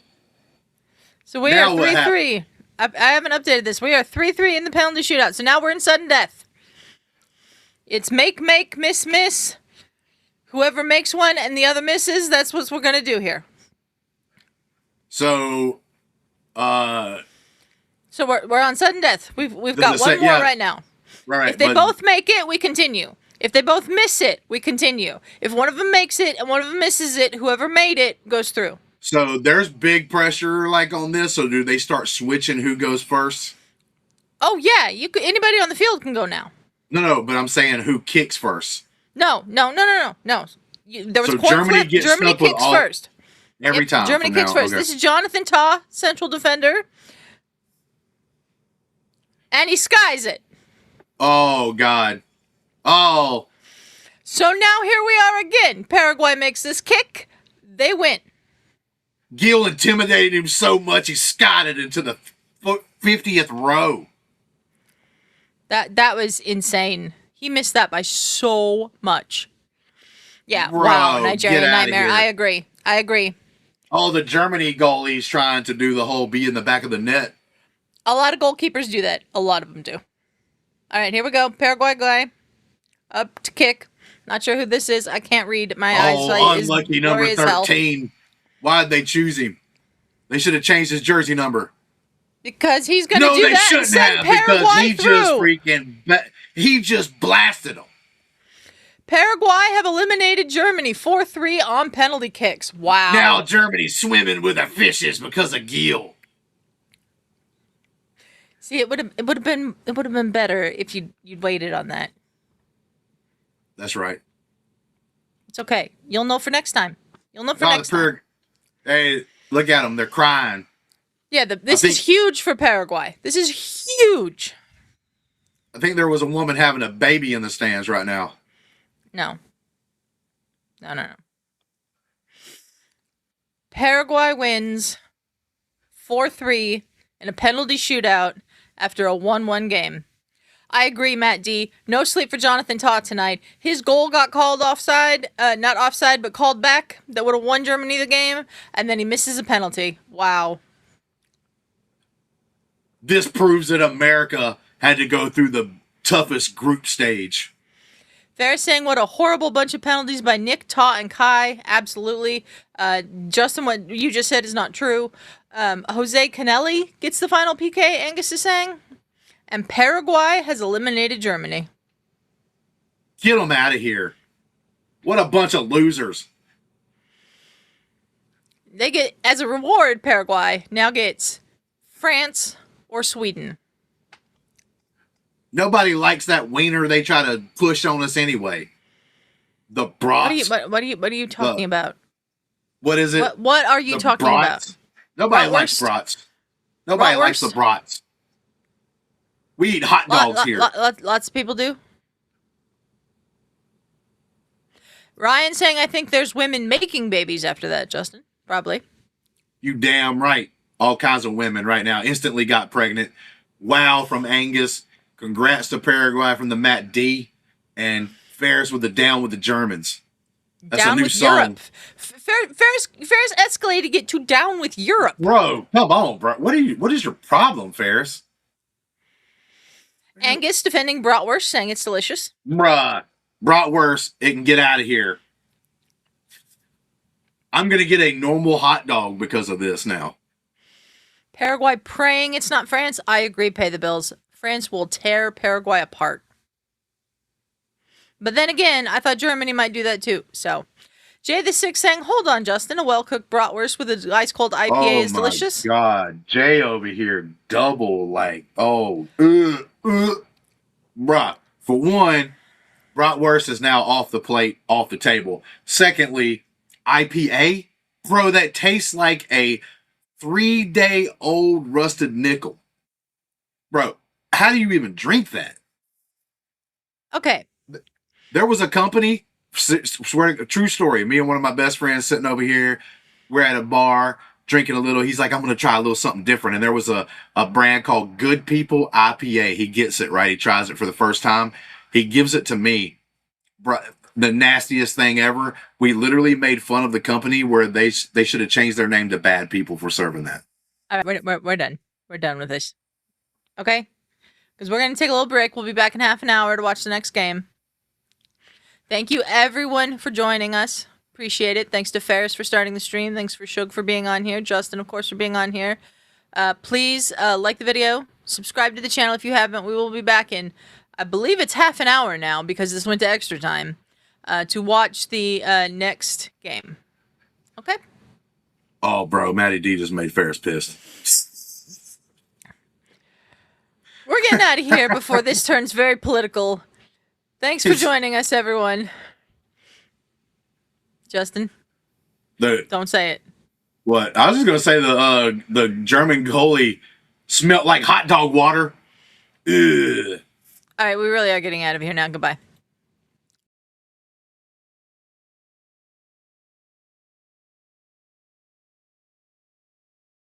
So we are 3-3. I haven't updated this. We are 3-3 in the penalty shootout. So now we're in sudden death. It's make, miss. Whoever makes one and the other misses, that's what we're going to do here. So, So we're on sudden death. We've got one more right now. Right. If they both make it, we continue. If they both miss it, we continue. If one of them makes it and one of them misses it, whoever made it goes through. So there's big pressure on this. So do they start switching who goes first? Oh yeah, anybody on the field can go now. No, but I'm saying who kicks first. No. There was So coin Germany flip. gets Germany stuck with kicks all first. every time. Germany from kicks now. first. Okay. This is Jonathan Tah, central defender. And he skies it. Oh God. Oh. So now here we are again. Paraguay makes this kick. They win. Gil intimidated him so much he skied it into the 50th row. That was insane. He missed that by so much. Yeah, Bro, wow, Nigeria get outta nightmare. here. I agree. Oh, the Germany goalie's trying to do the whole be in the back of the net. A lot of goalkeepers do that. A lot of them do. All right, here we go. Paraguay guy up to kick. Not sure who this is. I can't read. My eyesight is Unlucky number blurry as hell. 13. Why'd they choose him? They should have changed his jersey number. Because he's going to No, do they that and shouldn't send have because Paraguay he through. just he just blasted them. Paraguay have eliminated Germany 4-3 on penalty kicks. Wow. Now Germany's swimming with the fishes because of Gil. See, it would have been better if you'd waited on that. That's right. It's okay. You'll know for next time. Hey, look at them. They're crying. Yeah, this is huge for Paraguay. This is huge. I think there was a woman having a baby in the stands right now. No. Paraguay wins 4-3 in a penalty shootout after a 1-1 game. I agree, Matt D. No sleep for Jonathan Tah tonight. His goal got called offside. Not offside, but called back. That would have won Germany the game. And then he misses a penalty. Wow. This proves that America had to go through the toughest group stage. Fair saying what a horrible bunch of penalties by Nick, Tah, and Kai. Absolutely. Justin, what you just said is not true. Jose Canelli gets the final PK, Angus is saying. And Paraguay has eliminated Germany. Get them out of here. What a bunch of losers. They get, as a reward, Paraguay now gets France or Sweden. Nobody likes that wiener they try to push on us anyway. The brats. What are you talking about? What is it? What are you talking brats? about? Nobody likes brats. Nobody likes the brats. We eat hot dogs here. Lots of people do. Ryan saying, I think there's women making babies after that, Justin. Probably. You damn right. All kinds of women right now instantly got pregnant. Wow from Angus. Congrats to Paraguay from the Matt D. And Ferris with the Down with the Germans. That's down a new with song. Europe. Ferris escalated it to Down with Europe. Bro, come on, bro. What is your problem, Ferris? Angus defending bratwurst, saying it's delicious. Bruh. Bratwurst, it can get out of here. I'm going to get a normal hot dog because of this now. Paraguay praying it's not France. I agree, pay the bills. France will tear Paraguay apart. But then again, I thought Germany might do that too. So, Jay the Six saying, hold on, Justin. A well-cooked bratwurst with an ice-cold IPA is delicious. Oh, my God. Jay over here, double, bruh. For one, bratwurst is now off the plate, off the table. Secondly, IPA? Bro, that tastes like a 3-day-old rusted nickel. Bro, how do you even drink that? Okay. There was a company, swear, true story. Me and one of my best friends sitting over here. We're at a bar drinking a little. He's like, I'm going to try a little something different. And there was a brand called Good People IPA. He gets it, right? He tries it for the first time. He gives it to me. Bro, the nastiest thing ever. We literally made fun of the company where they should have changed their name to Bad People for serving that. All right, we're done. We're done with this. Okay? Because we're going to take a little break. We'll be back in half an hour to watch the next game. Thank you, everyone, for joining us. Appreciate it. Thanks to Ferris for starting the stream. Thanks for Shug for being on here. Justin, of course, for being on here. Please like the video. Subscribe to the channel if you haven't. We will be back in, I believe it's half an hour now because this went to extra time, to watch the next game. Okay? Oh, bro, Matty D just made Ferris pissed. We're getting out of here before this turns very political Thanks for joining us, everyone. Justin, don't say it. What? I was just gonna say the German goalie smelled like hot dog water. Ugh. All right, we really are getting out of here now. Goodbye.